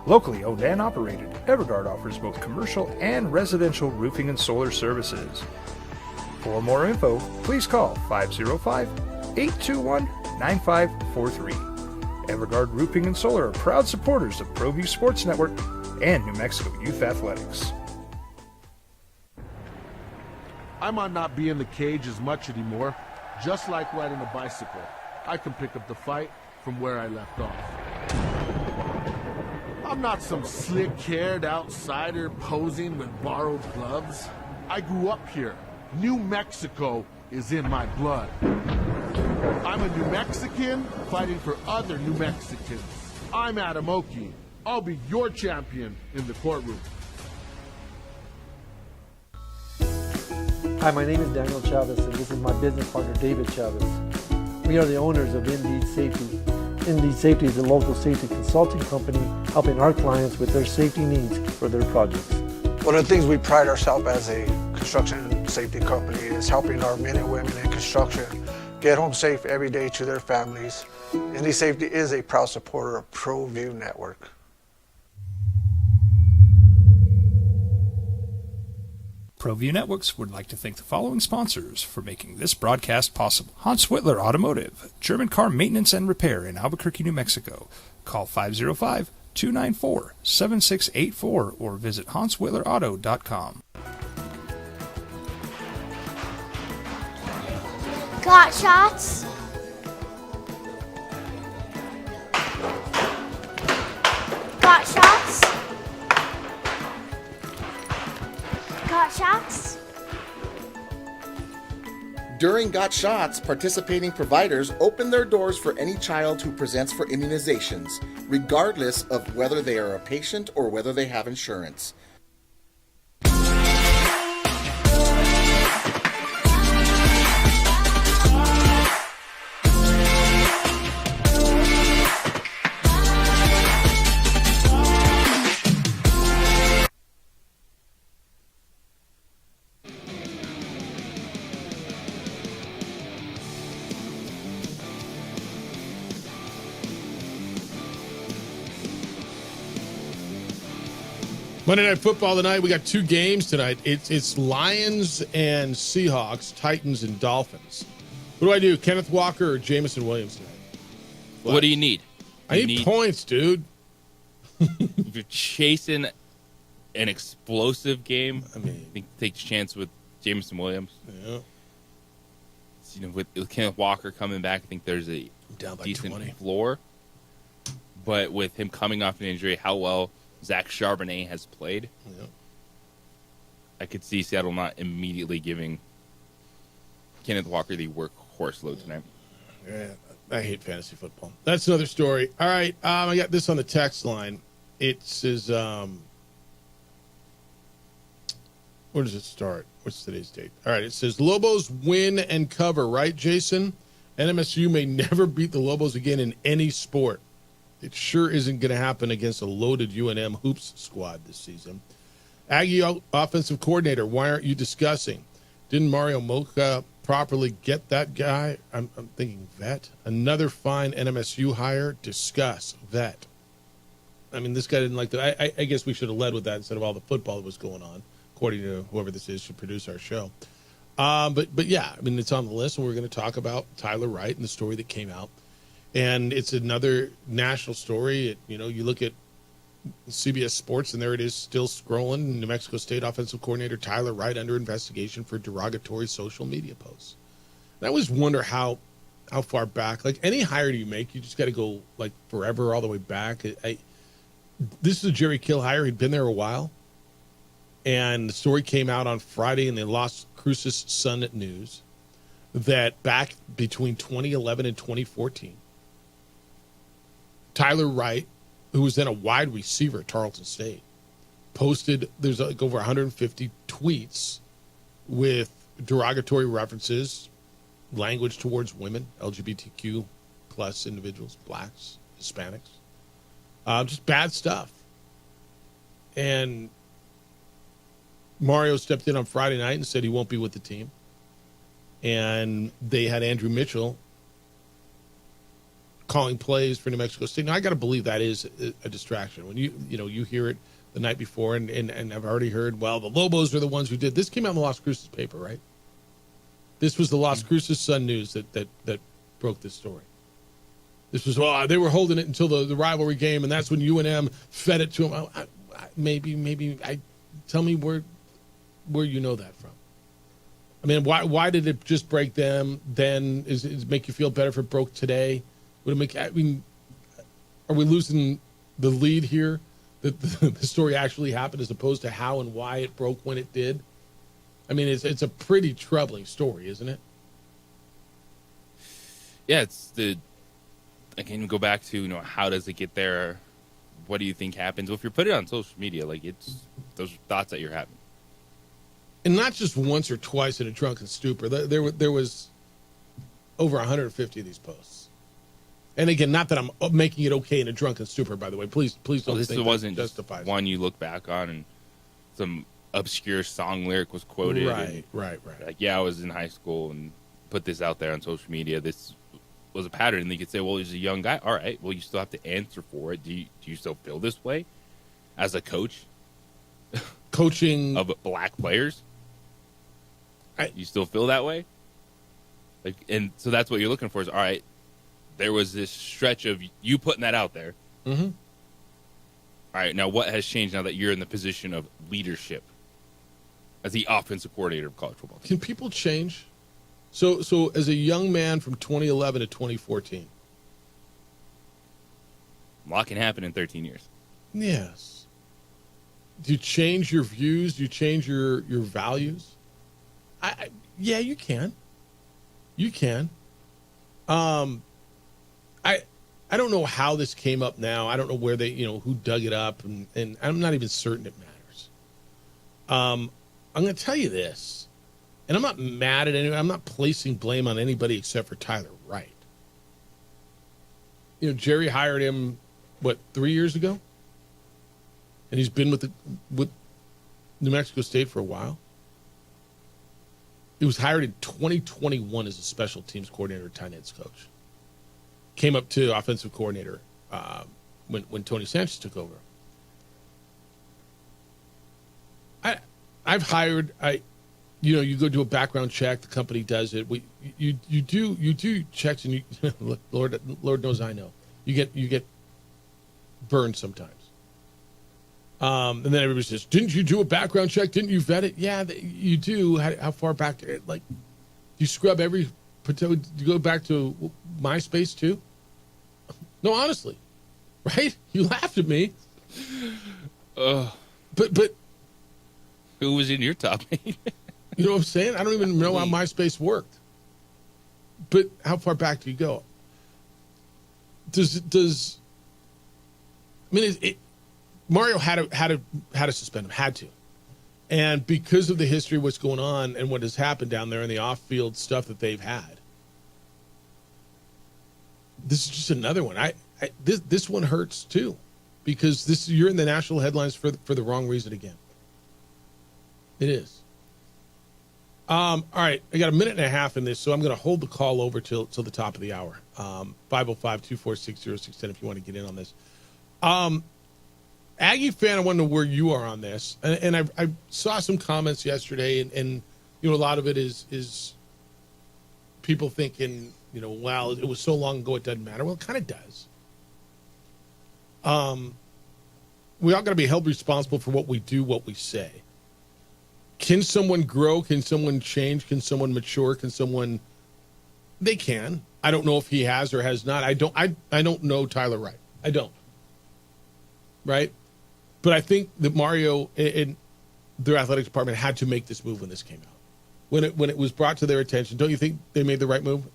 Locally owned and operated, Everguard offers both commercial and residential roofing and solar services. For more info, please call 505-821-9543. Everguard Roofing and Solar are proud supporters of ProView Sports Network and New Mexico Youth Athletics. I might not be in the cage as much anymore. Just like riding a bicycle, I can pick up the fight from where I left off. I'm not some slick-haired outsider posing with borrowed gloves. I grew up here. New Mexico is in my blood. I'm a New Mexican fighting for other New Mexicans. I'm Adam Oki. I'll be your champion in the courtroom. Hi, my name is Daniel Chavez, and this is my business partner, David Chavez. We are the owners of Indeed Safety. Indeed Safety is a local safety consulting company helping our clients with their safety needs for their projects. One of the things we pride ourselves as a construction safety company is helping our men and women in construction get home safe every day to their families. Indeed Safety is a proud supporter of ProView Network. ProView Networks would like to thank the following sponsors for making this broadcast possible. Hans Whitler Automotive, German car maintenance and repair in Albuquerque, New Mexico. Call 505-294-7684 or visit hanswhitlerauto.com. Got shots? Got shots? Got shots? During Got Shots, participating providers open their doors for any child who presents for immunizations, regardless of whether they are a patient or whether they have insurance. Monday Night Football tonight. We got two games tonight. It's Lions and Seahawks, Titans and Dolphins. What do I do, Kenneth Walker or Jameson Williams tonight? What do you need? I need points, dude. If you're chasing an explosive game, I think take a chance with Jameson Williams. Yeah. With Kenneth Walker coming back, I think there's a decent 20 floor. But with him coming off an injury, how well Zach Charbonnet has played, I could see Seattle not immediately giving Kenneth Walker the workhorse load tonight. Yeah, I hate fantasy football. That's another story. All right, I got this on the text line. It says, where does it start? What's today's date? All right, it says Lobos win and cover, right, Jason? NMSU may never beat the Lobos again in any sport. It sure isn't going to happen against a loaded UNM hoops squad this season. Aggie offensive coordinator, why aren't you discussing? Didn't Mario Mocha properly get that guy? I'm thinking vet. Another fine NMSU hire. Discuss vet. I mean, this guy didn't like the. I guess we should have led with that instead of all the football that was going on, according to whoever this is should produce our show. But yeah, I mean, it's on the list, and we're going to talk about Tyler Wright and the story that came out. And it's another national story. You look at CBS Sports, and there it is, still scrolling. New Mexico State offensive coordinator Tyler Wright under investigation for derogatory social media posts. And I always wonder how far back. Like any hire you make, you just got to go like forever, all the way back. This is a Jerry Kill hire. He'd been there a while. And the story came out on Friday in the Las Cruces Sun News that back between 2011 and 2014, Tyler Wright, who was then a wide receiver at Tarleton State, posted, there's like over 150 tweets with derogatory references, language towards women, LGBTQ plus individuals, blacks, Hispanics, just bad stuff. And Mario stepped in on Friday night and said he won't be with the team. And they had Andrew Mitchell calling plays for New Mexico State. Now, I got to believe that is a distraction. When you hear it the night before, and I've already heard, well, the Lobos are the ones who did. This came out in the Las Cruces paper, right? This was the Las Cruces Sun News that broke this story. This was, they were holding it until the rivalry game, and that's when UNM fed it to them. Maybe tell me where you know that from. I mean, why did it just break them then? Is it make you feel better if it broke today? Would it make? I mean, are we losing the lead here? That the story actually happened, as opposed to how and why it broke when it did. I mean, it's a pretty troubling story, isn't it? Yeah, I can go back to how does it get there? What do you think happens? Well, if you're putting it on social media, like it's those thoughts that you're having. And not just once or twice in a drunken stupor. There was over 150 of these posts. And again, not that I'm making it okay in a drunken stupor, by the way. Please don't This think wasn't that just justifies one you look back on and some obscure song lyric was quoted. Right. Like, yeah, I was in high school and put this out there on social media. This was a pattern. And they could say, well, he's a young guy. All right, well, you still have to answer for it. Do you still feel this way as a coach? Coaching of black players? You still feel that way? Like, and so that's what you're looking for is, all right, there was this stretch of you putting that out there. Mm-hmm. All right, now what has changed now that you're in the position of leadership as the offensive coordinator of college football? Can people change? So as a young man from 2011 to 2014. A lot can happen in 13 years. Yes. Do you change your views? Do you change your values? Yeah, you can. You can. I don't know how this came up now. I don't know where they, who dug it up, and I'm not even certain it matters. I'm going to tell you this, and I'm not mad at anyone. I'm not placing blame on anybody except for Tyler Wright. Jerry hired him, 3 years ago? And he's been with New Mexico State for a while. He was hired in 2021 as a special teams coordinator, tight ends coach. Came up to offensive coordinator when Tony Sanchez took over. I've hired. You go do a background check. The company does it. You do checks, and Lord knows I know. You get burned sometimes. And then everybody says, "Didn't you do a background check? Didn't you vet it?" Yeah, you do. How far back? Like, you scrub every. You go back to MySpace too? No, honestly, right? You laughed at me. But who was in your top 8? You know what I'm saying? I don't even know how MySpace worked. But how far back do you go? Mario had to suspend him. Had to. And because of the history of what's going on and what has happened down there and the off-field stuff that they've had, this is just another one. This one hurts too, because you're in the national headlines for the wrong reason again. It is. All right, I got a minute and a half in this, so I'm going to hold the call over till the top of the hour. 505-246-0610 if you want to get in on this. Aggie fan, I wonder where you are on this. And I saw some comments yesterday, and a lot of it is people thinking, wow, it was so long ago it doesn't matter. Well, it kind of does. We all got to be held responsible for what we do, what we say. Can someone grow? Can someone change? Can someone mature? They can. I don't know if he has or has not. I don't know Tyler Wright. I don't. Right? But I think that Mario and their athletic department had to make this move when this came out. When it was brought to their attention, don't you think they made the right move?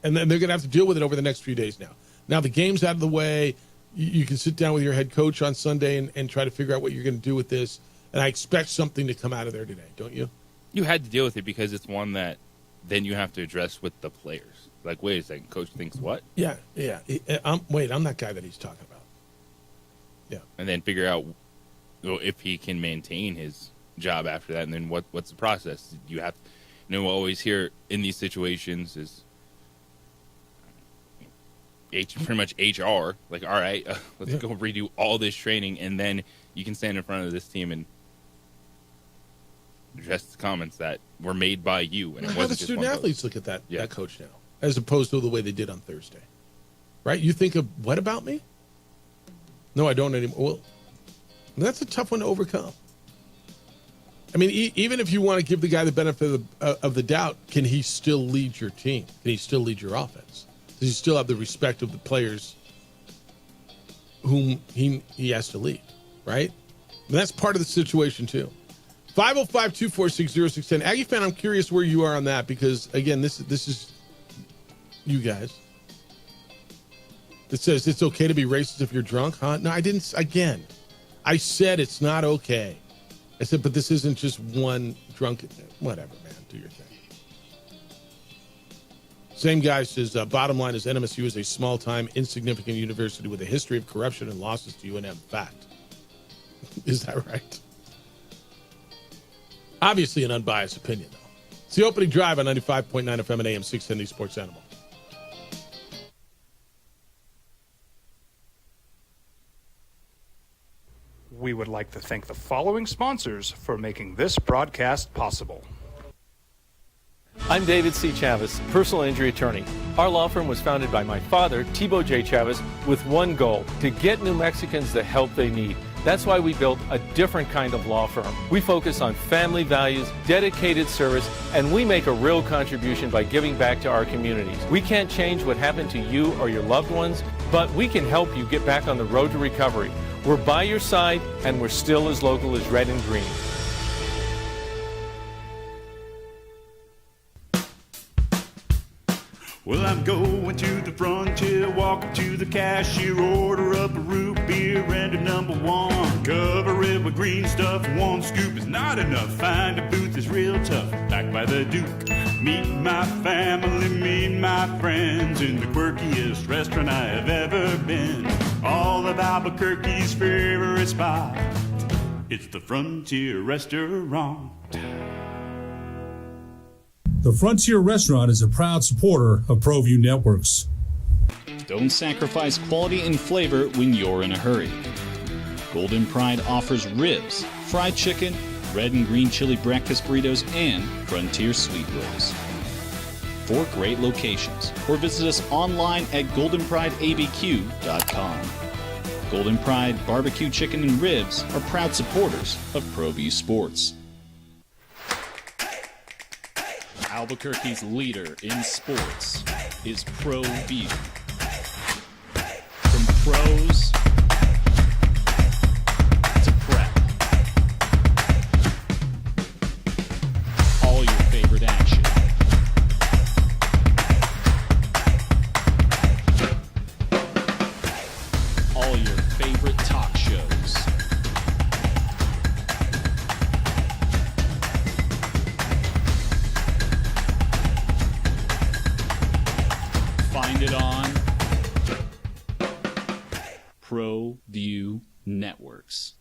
And then they're going to have to deal with it over the next few days now. Now the game's out of the way. You can sit down with your head coach on Sunday and try to figure out what you're going to do with this. And I expect something to come out of there today, don't you? You had to deal with it because it's one that then you have to address with the players. Like, wait a second, coach thinks what? Yeah. I'm that guy that he's talking about. Yeah. And then figure out if he can maintain his job after that, and then what's the process? You have, always hear in these situations is pretty much HR. Like, all right, let's go redo all this training, and then you can stand in front of this team and address the comments that were made by you. And how the student athletes look at that coach now, as opposed to the way they did on Thursday, right? You think of what about me? No, I don't anymore. Well, that's a tough one to overcome. I mean, even if you want to give the guy the benefit of the doubt, can he still lead your team? Can he still lead your offense? Does he still have the respect of the players whom he has to lead, right? And that's part of the situation, too. 505-246-0610. Aggie fan, I'm curious where you are on that because, again, this is you guys. It says it's okay to be racist if you're drunk, huh? No, I didn't. Again, I said it's not okay. I said, but this isn't just one drunk. Whatever, man. Do your thing. Same guy says, bottom line is NMSU is a small-time, insignificant university with a history of corruption and losses to UNM. Fact. Is that right? Obviously an unbiased opinion, though. It's the opening drive on 95.9 FM and AM 670 Sports Animal. We would like to thank the following sponsors for making this broadcast possible. I'm David C. Chavez, personal injury attorney. Our law firm was founded by my father, Thibaut J. Chavez, with one goal, to get New Mexicans the help they need. That's why we built a different kind of law firm. We focus on family values, dedicated service, and we make a real contribution by giving back to our communities. We can't change what happened to you or your loved ones, but we can help you get back on the road to recovery. We're by your side, and we're still as local as red and green. Well, I'm going to the frontier, walking to the cashier, order up a root beer and a number one. Cover it with green stuff, one scoop is not enough. Find a booth is real tough, back by the Duke. Meet my family, meet my friends in the quirkiest restaurant I have ever been. All of Albuquerque's favorite spot, it's the Frontier Restaurant. The Frontier Restaurant is a proud supporter of ProView Networks. Don't sacrifice quality and flavor when you're in a hurry. Golden Pride offers ribs, fried chicken, red and green chili breakfast burritos, and Frontier sweet rolls. 4 great locations, or visit us online at goldenprideabq.com. Golden Pride Barbecue Chicken and Ribs are proud supporters of ProView Sports. Albuquerque's leader in sports is ProView. From pros to prep, all your favorite action. All your favorite talk shows. Find it on ProView Networks.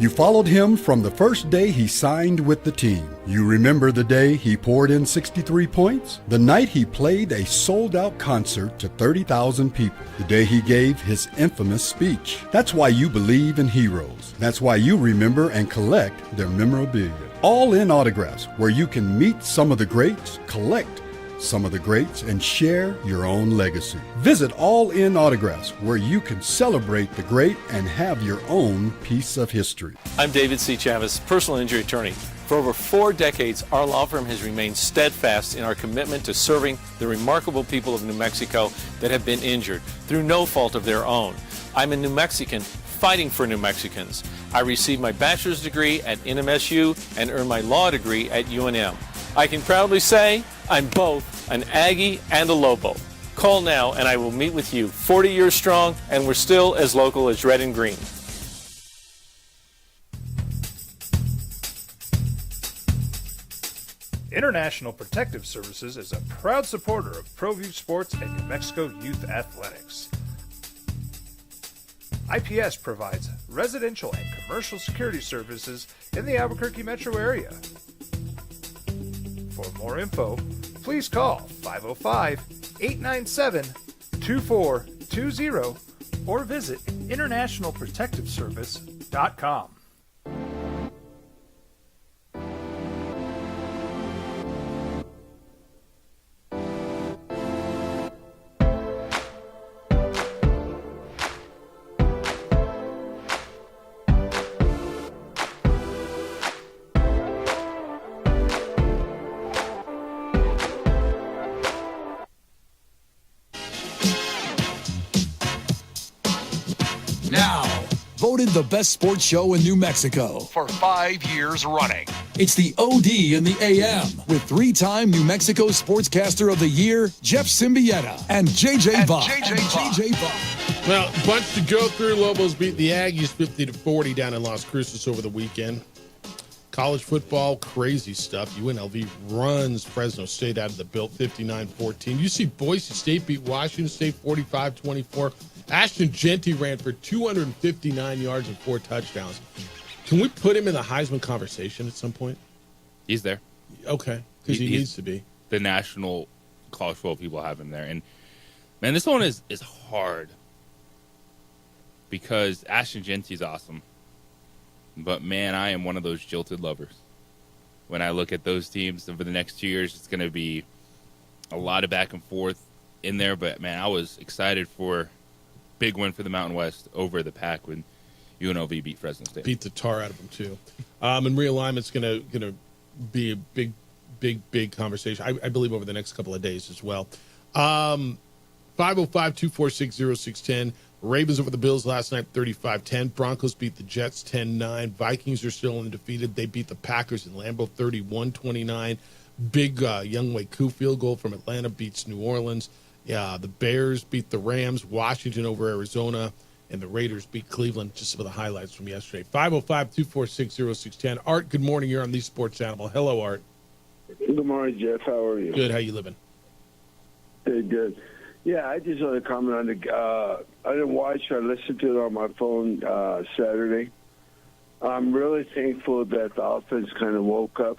You followed him from the first day he signed with the team. You remember the day he poured in 63 points? The night he played a sold-out concert to 30,000 people. The day he gave his infamous speech. That's why you believe in heroes. That's why you remember and collect their memorabilia. All In Autographs, where you can meet some of the greats, collect some of the greats, and share your own legacy. Visit All In Autographs, where you can celebrate the great and have your own piece of history. I'm David C. Chavez, personal injury attorney. For over 4 decades, our law firm has remained steadfast in our commitment to serving the remarkable people of New Mexico that have been injured through no fault of their own. I'm a New Mexican fighting for New Mexicans. I received my bachelor's degree at NMSU and earned my law degree at UNM. I can proudly say I'm both an Aggie and a Lobo. Call now and I will meet with you. 40 years strong, and we're still as local as red and green. International Protective Services is a proud supporter of ProView Sports and New Mexico Youth Athletics. IPS provides residential and commercial security services in the Albuquerque metro area. For more info, please call 505-897-2420 or visit internationalprotectiveservice.com. Voted the best sports show in New Mexico For 5 years running. It's the OD in the AM with 3-time New Mexico Sportscaster of the Year, Jeff Symbieta and JJ Buck. Well, bunch to go through. Lobos beat the Aggies 50-40 down in Las Cruces over the weekend. College football, crazy stuff. UNLV runs Fresno State out of the built 59-14. You see Boise State beat Washington State 45-24. Ashton Jeanty ran for 259 yards and 4 touchdowns. Can we put him in the Heisman conversation at some point? He's there. Okay, because he needs to be. The national college football people have him there. And, man, this one is hard because Ashton Jeanty's awesome. But, man, I am one of those jilted lovers. When I look at those teams over the next 2 years, it's going to be a lot of back and forth in there. But, man, I was excited for big win for the Mountain West over the Pac when UNLV beat Fresno State. Beat the tar out of them, too. And realignment's going to be a big conversation, I believe, over the next couple of days as well. 505-246-0610. Ravens over the Bills last night, 35-10. Broncos beat the Jets 10-9. Vikings are still undefeated. They beat the Packers in Lambeau 31-29. Big Younghoe Koo field goal from Atlanta beats New Orleans. Yeah, the Bears beat the Rams, Washington over Arizona, and the Raiders beat Cleveland. Just some of the highlights from yesterday. 505-246-0610. Art, good morning. You're on The Sports Animal. Hello, Art. Good morning, Jeff. How are you? Good. How you living? Good. Yeah, I just want to comment on the I didn't watch. I listened to it on my phone Saturday. I'm really thankful that the offense kind of woke up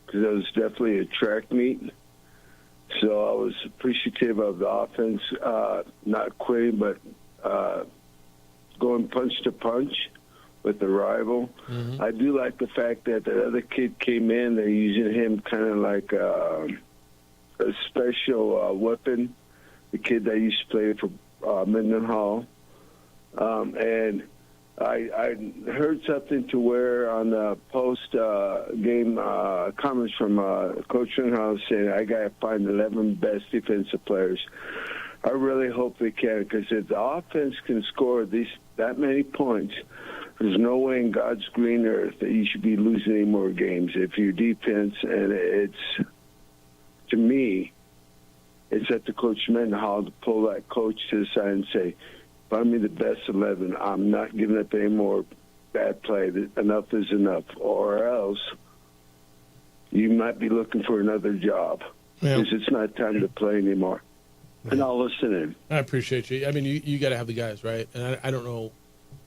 because it was definitely a track meet. So I was appreciative of the offense not quitting, but going punch to punch with the rival. Mm-hmm. I do like the fact that the other kid came in. They're using him kind of like a special weapon, the kid that used to play for Mendenhall. And I heard something to where on the post-game comments from Coach Ringhouse saying, I got to find 11 best defensive players. I really hope they can, because if the offense can score that many points, there's no way in God's green earth that you should be losing any more games. If your defense, and it's, to me, it's up to Coach Mendenhall to pull that coach to the side and say, find me the best 11. I'm not giving up any more bad play. Enough is enough. Or else you might be looking for another job because it's not time to play anymore. And I'll listen in. I appreciate you. I mean, you got to have the guys, right? And I don't know.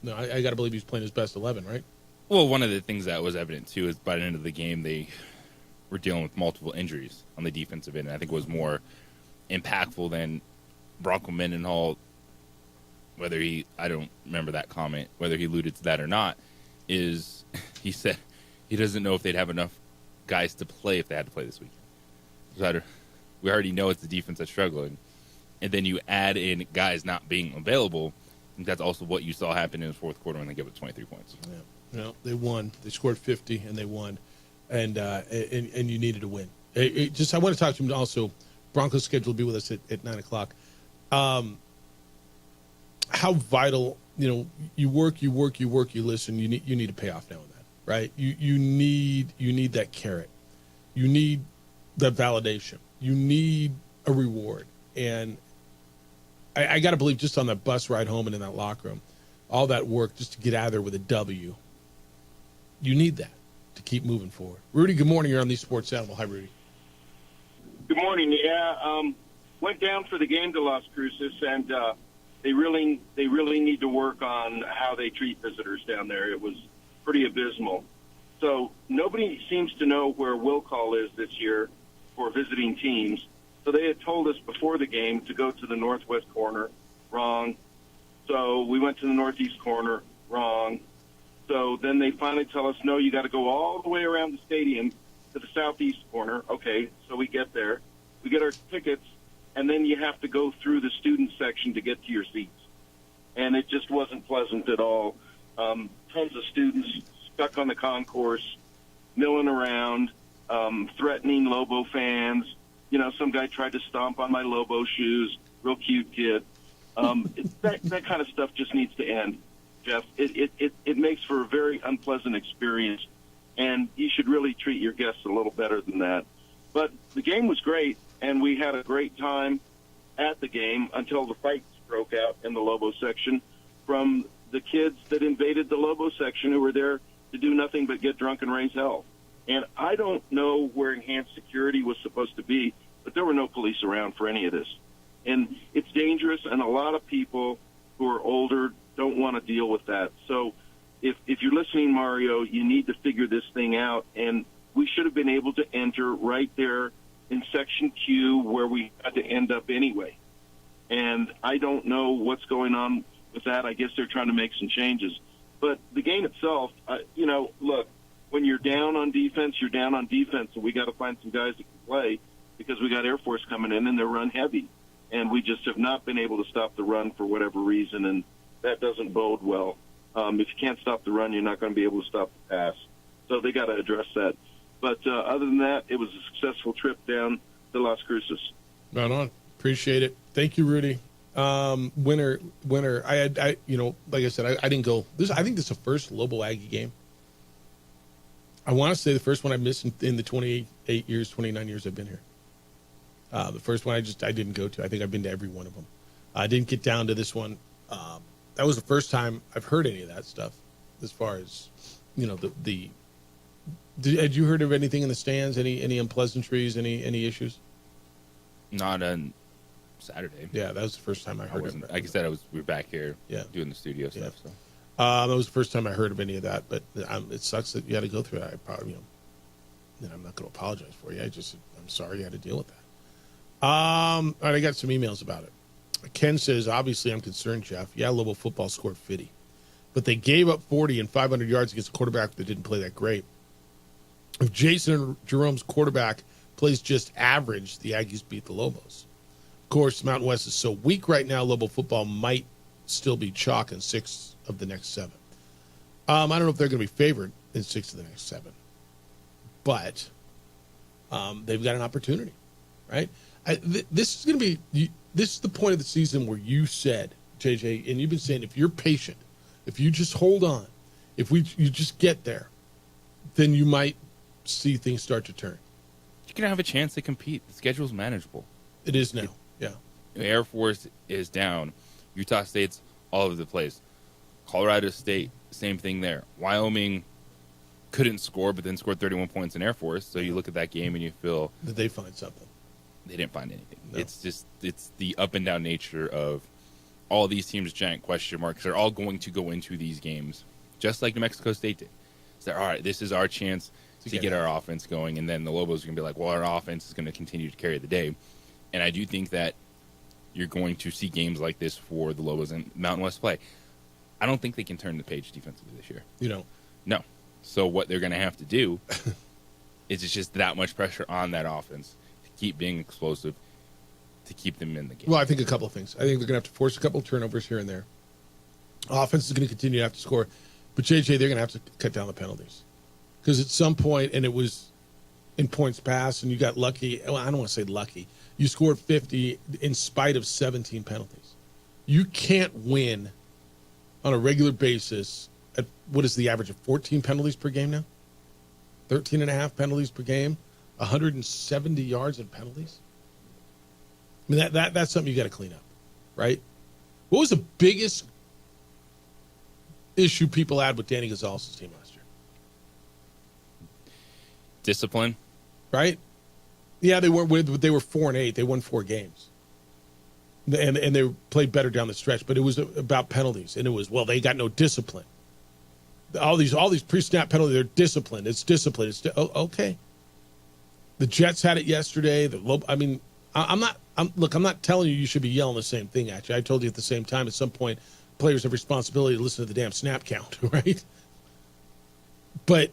No, I got to believe he's playing his best 11, right? Well, one of the things that was evident, too, is by the end of the game, they were dealing with multiple injuries on the defensive end. And I think it was more impactful than Bronco Mendenhall, I don't remember that comment, whether he alluded to that or not, is he said he doesn't know if they'd have enough guys to play if they had to play this weekend. So we already know it's the defense that's struggling. And then you add in guys not being available. I think that's also what you saw happen in the fourth quarter when they gave up 23 points. Yeah. No, they won. They scored 50 and they won, and you needed to win. I want to talk to him also. Broncos schedule will be with us at 9:00. How vital, you work, you listen. You need a payoff now and then, right? You need that carrot. You need that validation. You need a reward, and I got to believe just on that bus ride home and in that locker room, all that work just to get out of there with a W. You need that to keep moving forward. Rudy, good morning. You're on the Sports Animal. Hi, Rudy. Good morning. Yeah, went down for the game to Las Cruces, and they really need to work on how they treat visitors down there. It was pretty abysmal. So nobody seems to know where will call is this year for visiting teams. So they had told us before the game to go to the northwest corner. Wrong. So we went to the northeast corner. Wrong. So then they finally tell us, no, you got to go all the way around the stadium to the southeast corner. Okay, so we get there. We get our tickets, and then you have to go through the student section to get to your seats. And it just wasn't pleasant at all. Tons of students stuck on the concourse, milling around, threatening Lobo fans. Some guy tried to stomp on my Lobo shoes, real cute kid. That kind of stuff just needs to end, Jeff. It makes for a very unpleasant experience, and you should really treat your guests a little better than that. But the game was great, and we had a great time at the game until the fights broke out in the Lobo section from the kids that invaded the Lobo section who were there to do nothing but get drunk and raise hell. And I don't know where enhanced security was supposed to be, but there were no police around for any of this. And it's dangerous, and a lot of people who are older don't want to deal with that. So if you're listening, Mario, you need to figure this thing out, and we should have been able to enter right there in Section Q where we had to end up anyway. And I don't know what's going on with that. I guess they're trying to make some changes. But the game itself, look, when you're down on defense, you're down on defense, and we got to find some guys that can play because we got Air Force coming in, and they're run heavy. And we just have not been able to stop the run for whatever reason, and that doesn't bode well. If you can't stop the run, you're not going to be able to stop the pass. So they got to address that. But other than that, it was a successful trip down to Las Cruces. Right on. Appreciate it. Thank you, Rudy. Winner. I like I said, I didn't go. I think this is the first Lobo Aggie game. I want to say the first one I missed in the 29 years I've been here. The first one I didn't go to. I think I've been to every one of them. I didn't get down to this one. That was the first time I've heard any of that stuff. As far as had you heard of anything in the stands? Any unpleasantries? Any issues? Not on Saturday. Yeah, that was the first time I heard of it. Like I said, we were back here doing the studio stuff. So. That was the first time I heard of any of that. But it sucks that you had to go through that. I'm not going to apologize for you. I'm sorry you had to deal with that. All right, I got some emails about it. Ken says, obviously I'm concerned, Jeff. Yeah, Lobo football scored 50. But they gave up 40 and 500 yards against a quarterback that didn't play that great. If Jason Jerome's quarterback plays just average, the Aggies beat the Lobos. Of course, Mountain West is so weak right now, Lobo football might still be chalk in 6 of the next 7. I don't know if they're going to be favored in 6 of the next 7. But they've got an opportunity, right? This is going to be this is the point of the season where you said, JJ, and you've been saying, if you're patient, if you just hold on, you just get there, then you might see things start to turn. You're going to have a chance to compete. The schedule's manageable. It is now, yeah. Air Force is down. Utah State's all over the place. Colorado State, same thing there. Wyoming couldn't score, but then scored 31 points in Air Force. So you look at that game and you feel... Did they find something? They didn't find anything. No. It's the up and down nature of all these teams' giant question marks. They're all going to go into these games just like New Mexico State did. So, all right, this is our chance to get our offense going, and then the Lobos are going to be like, well, our offense is going to continue to carry the day. And I do think that you're going to see games like this for the Lobos and Mountain West play. I don't think they can turn the page defensively this year. You don't? No. So what they're going to have to do is it's just that much pressure on that offense to keep being explosive, to keep them in the game. Well, I think a couple of things. I think they're going to have to force a couple of turnovers here and there. Offense is going to continue to have to score. But, JJ, they're going to have to cut down the penalties. Because at some point, and it was in points past, and you got lucky. Well, I don't want to say lucky. You scored 50 in spite of 17 penalties. You can't win on a regular basis at what is the average of 14 penalties per game now? 13.5 penalties per game, 170 yards in penalties. I mean, that's something you got to clean up, right? What was the biggest issue people had with Danny Gonzalez's team last year? Discipline, right? Yeah, they were 4-8. They won 4 games, and they played better down the stretch. But it was about penalties, and it was, well, they got no discipline. All these pre-snap penalties, they're disciplined. It's discipline. Okay. The Jets had it yesterday. I'm not telling you should be yelling the same thing at you. I told you at the same time, at some point, players have responsibility to listen to the damn snap count, right? But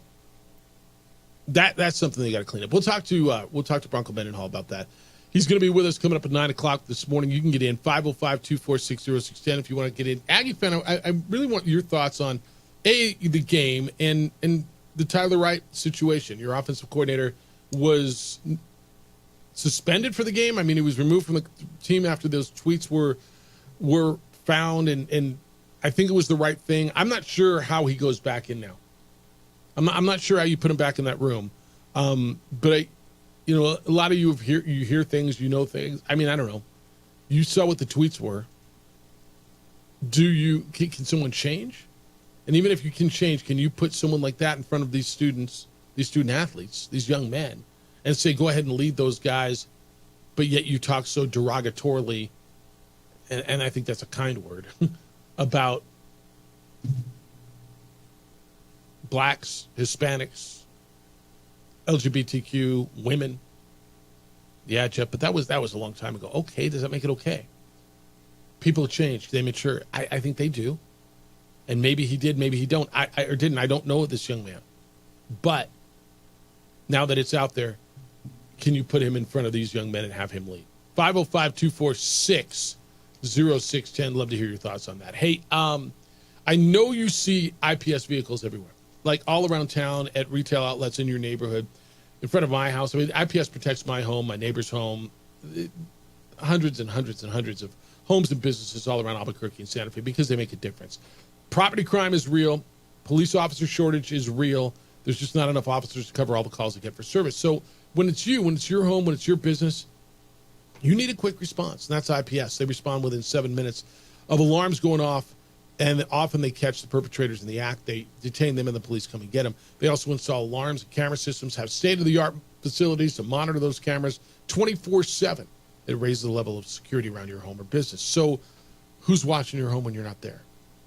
that's something they got to clean up. We'll talk to Bronco Mendenhall about that. He's going to be with us coming up at 9:00 this morning. You can get in 505-246-0610 if you want to get in. Aggie fan, I really want your thoughts on the game and the Tyler Wright situation. Your offensive coordinator was suspended for the game. I mean, he was removed from the team after those tweets were found, and I think it was the right thing. I'm not sure how he goes back in now. I'm not sure how you put him back in that room. But a lot of you hear things, you know things. I mean, I don't know. You saw what the tweets were. Can someone change? And even if you can change, can you put someone like that in front of these student athletes, these young men, and say, go ahead and lead those guys, but yet you talk so derogatorily, and I think that's a kind word, about blacks, Hispanics, LGBTQ, women. Yeah, Jeff, but that was a long time ago. Okay, does that make it okay? People change. They mature. I think they do. And maybe he did, maybe he don't. Or didn't. I don't know this young man. But now that it's out there, can you put him in front of these young men and have him lead? 505-246-0610. Love to hear your thoughts on that. Hey, I know you see IPS vehicles everywhere, like all around town at retail outlets in your neighborhood, in front of my house. I mean, IPS protects my home, my neighbor's home, hundreds and hundreds and hundreds of homes and businesses all around Albuquerque and Santa Fe because they make a difference. Property crime is real. Police officer shortage is real. There's just not enough officers to cover all the calls they get for service. So when it's your home, when it's your business, you need a quick response. And that's IPS. They respond within 7 minutes of alarms going off, and often they catch the perpetrators in the act. They detain them, and the police come and get them. They also install alarms and camera systems, have state-of-the-art facilities to monitor those cameras 24/7. It raises the level of security around your home or business. So who's watching your home when you're not there?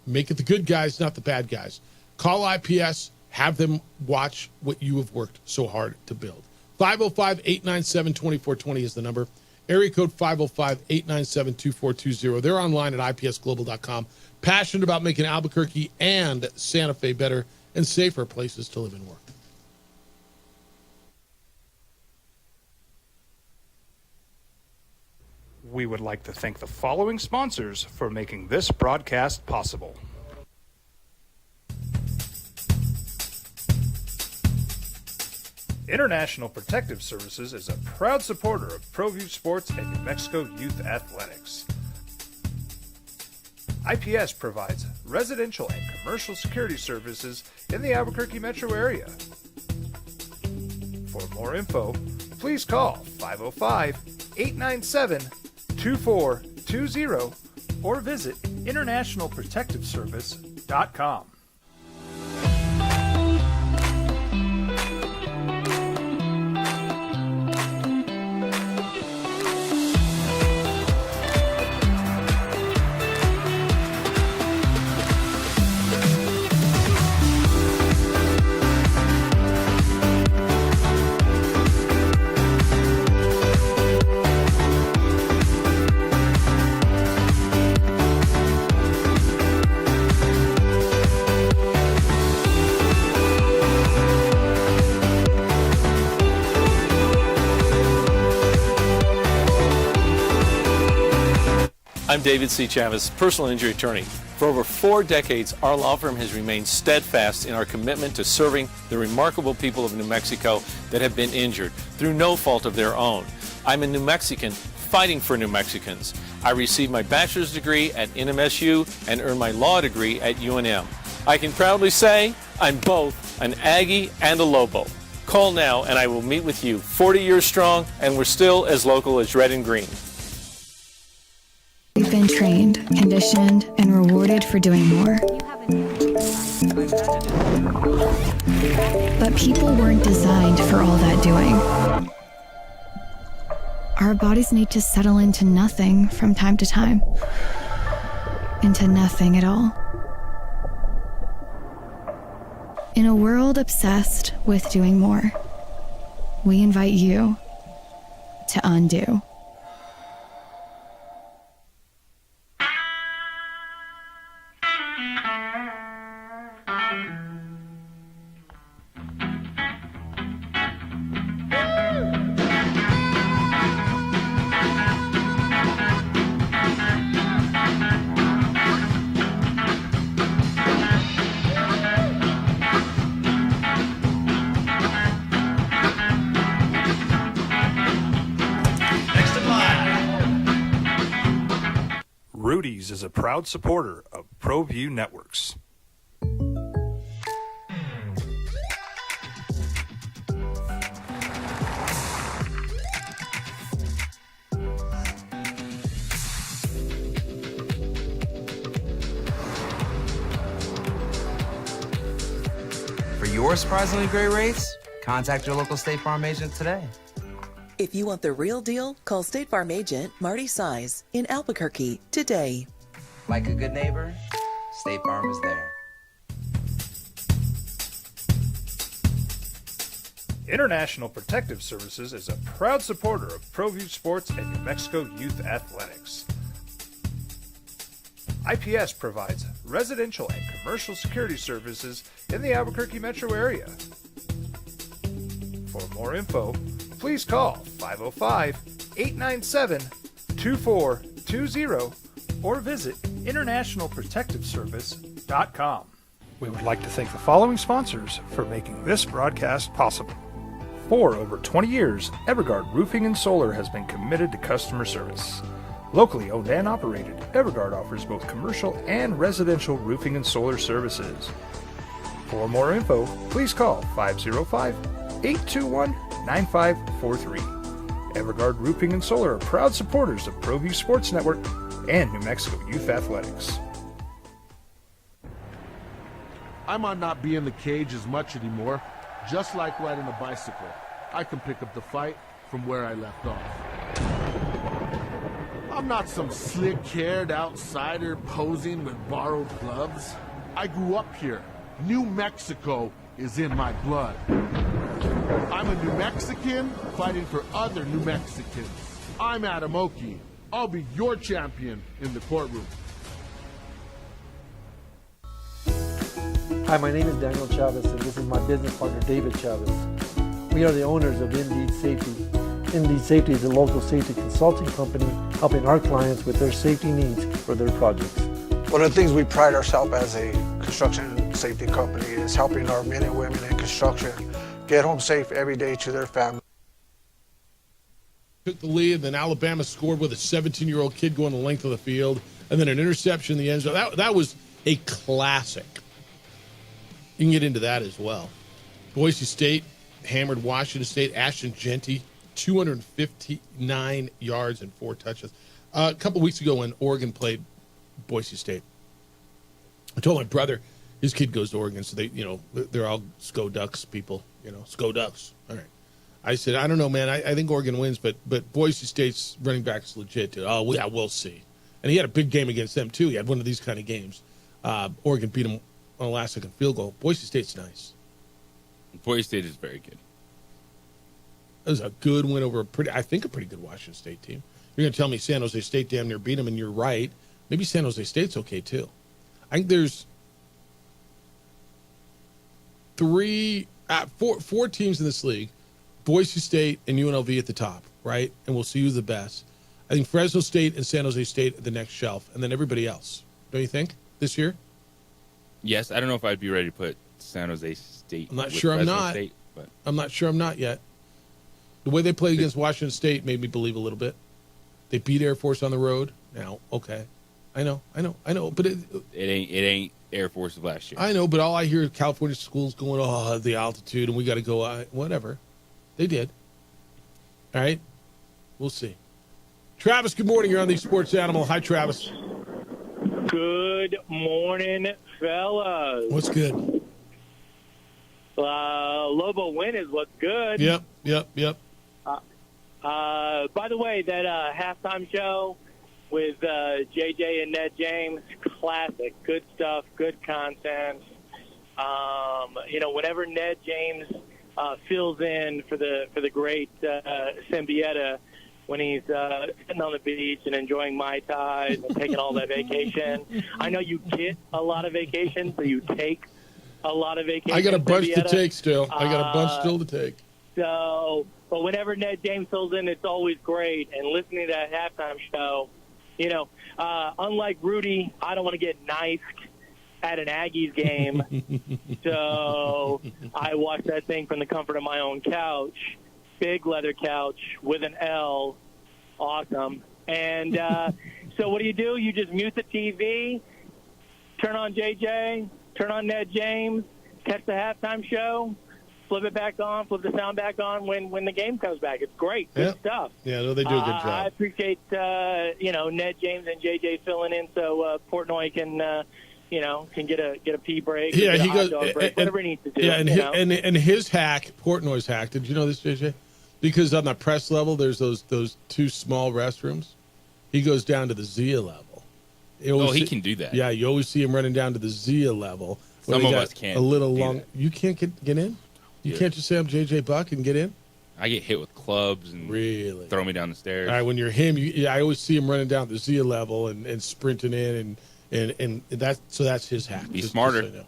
Make it the good guys, not the bad guys. Call IPS. Have them watch what you have worked so hard to build. 505-897-2420 is the number. Area code 505-897-2420. They're online at ipsglobal.com. Passionate about making Albuquerque and Santa Fe better and safer places to live and work. We would like to thank the following sponsors for making this broadcast possible. International Protective Services is a proud supporter of ProView Sports and New Mexico Youth Athletics. IPS provides residential and commercial security services in the Albuquerque metro area. For more info, please call 505-897-2420 or visit internationalprotectiveservice.com. I'm David C. Chavez, personal injury attorney. For over 4 decades, our law firm has remained steadfast in our commitment to serving the remarkable people of New Mexico that have been injured through no fault of their own. I'm a New Mexican fighting for New Mexicans. I received my bachelor's degree at NMSU and earned my law degree at UNM. I can proudly say I'm both an Aggie and a Lobo. Call now and I will meet with you. 40 years strong, and we're still as local as red and green. We've been trained, conditioned, and rewarded for doing more. But people weren't designed for all that doing. Our bodies need to settle into nothing from time to time. Into nothing at all. In a world obsessed with doing more, we invite you to undo. Rudy's is a proud supporter of ProView Networks. For your surprisingly great rates, contact your local State Farm agent today. If you want the real deal, call State Farm agent Marty Size in Albuquerque today. Like a good neighbor, State Farm is there. International Protective Services is a proud supporter of ProView Sports and New Mexico Youth Athletics. IPS provides residential and commercial security services in the Albuquerque metro area. For more info, please call 505-897-2420 or visit internationalprotectiveservice.com. We would like to thank the following sponsors for making this broadcast possible. For over 20 years, Evergard Roofing and Solar has been committed to customer service. Locally owned and operated, Evergard offers both commercial and residential roofing and solar services. For more info, please call 505-821-9543. Evergard Roofing and Solar are proud supporters of ProView Sports Network and New Mexico Youth Athletics. I might not be in the cage as much anymore. Just like riding a bicycle, I can pick up the fight from where I left off. I'm not some slick-haired outsider posing with borrowed gloves. I grew up here. New Mexico is in my blood. I'm a New Mexican fighting for other New Mexicans. I'm Adam Oki. I'll be your champion in the courtroom. Hi, my name is Daniel Chavez, and this is my business partner, David Chavez. We are the owners of Indeed Safety. Indeed Safety is a local safety consulting company helping our clients with their safety needs for their projects. One of the things we pride ourselves as a construction safety company is helping our men and women in construction get home safe every day to their family. Took the lead, and then Alabama scored with a 17-year-old kid going the length of the field, and then an interception in the end zone. That was a classic. You can get into that as well. Boise State hammered Washington State. Ashton Genty, 259 yards and 4 touchdowns. A couple weeks ago when Oregon played Boise State, I told my brother, his kid goes to Oregon, so they're all SCO Ducks people, SCO Ducks. All right. I said, I don't know, man. I think Oregon wins, but Boise State's running back is legit, too. Oh, yeah, we'll see. And he had a big game against them, too. He had one of these kind of games. Oregon beat him on a last-second field goal. Boise State's nice. Boise State is very good. It was a good win over a pretty good Washington State team. You're going to tell me San Jose State damn near beat them, and you're right. Maybe San Jose State's okay, too. I think there's four teams in this league, Boise State and UNLV at the top, right? And we'll see who's the best. I think Fresno State and San Jose State at the next shelf, and then everybody else. Don't you think, this year? Yes, I don't know if I'd be ready to put San Jose State. I'm not sure I'm not. State, but. I'm not sure I'm not yet. The way they played against Washington State made me believe a little bit. They beat Air Force on the road. Now, okay. I know, but it ain't Air Force of last year. I know, but all I hear is California schools going, the altitude, and we got to go, whatever. They did. All right? We'll see. Travis, good morning. You're on the Sports Animal. Hi, Travis. Good morning, fellas. What's good? Lobo win is what's good. Yep. By the way, that halftime show with JJ and Ned James, classic. Good stuff, good content. Whenever Ned James fills in for the great Symbieta when he's sitting on the beach and enjoying Mai Tais and taking all that vacation. I know you get a lot of vacation, so you take a lot of vacation. I got a bunch to Symbieta. take still. I got a bunch still to take. So, but whenever Ned James fills in, it's always great. And listening to that halftime show, unlike Rudy, I don't want to get knifed at an Aggies game. So I watched that thing from the comfort of my own couch, big leather couch with an L. Awesome. And so what do? You just mute the TV, turn on JJ, turn on Ned James, catch the halftime show, flip it back on, flip the sound back on when the game comes back. It's great. Good stuff. Yeah, no, they do a good job. I appreciate, Ned James and JJ filling in so Portnoy can get a pee break. Yeah, get a he hot goes dog break, whatever he needs to do. Yeah, and his hack, Portnoy's hack. Did you know this, JJ? Because on the press level, there's those two small restrooms. He goes down to the Zia level. He can do that. Yeah, you always see him running down to the Zia level. Some of us can't. A little long. You can't get in? You can't just say I'm JJ Buck and get in? I get hit with clubs and really throw me down the stairs. All right, when you're him, I always see him running down the Zia level and sprinting in, and that's his hack. He's smarter. So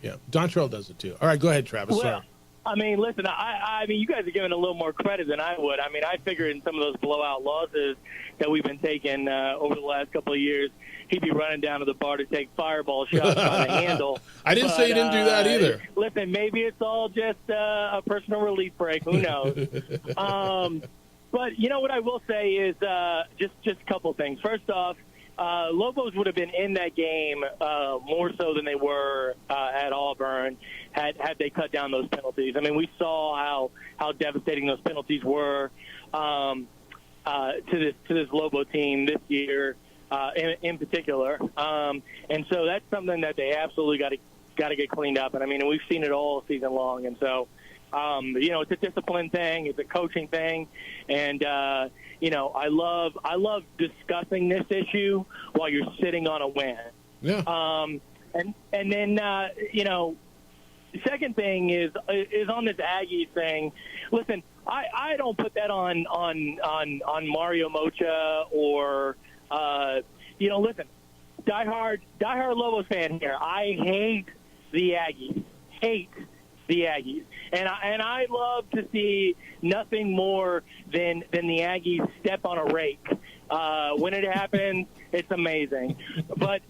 yeah. Dontrell does it too. All right, go ahead, Travis. Well, Sorry. I mean, listen, I mean, you guys are giving a little more credit than I would. I mean, I figured in some of those blowout losses that we've been taking over the last couple of years, he'd be running down to the bar to take fireball shots on the handle. I didn't say he didn't do that either. Listen, maybe it's all just a personal relief break. Who knows? But you know what I will say is just a couple of things. First off, Lobos would have been in that game more so than they were at Auburn had they cut down those penalties. I mean, we saw how devastating those penalties were to this Lobo team this year in particular. And so that's something that they absolutely got to get cleaned up. And I mean, we've seen it all season long. And so, it's a discipline thing, it's a coaching thing, and I love discussing this issue while you're sitting on a win. Yeah. And then the second thing is on this Aggies thing. Listen, I don't put that on Mario Mocha or listen, diehard Lobos fan here. I hate the Aggies. And I love to see nothing more than the Aggies step on a rake. When it happens, it's amazing. But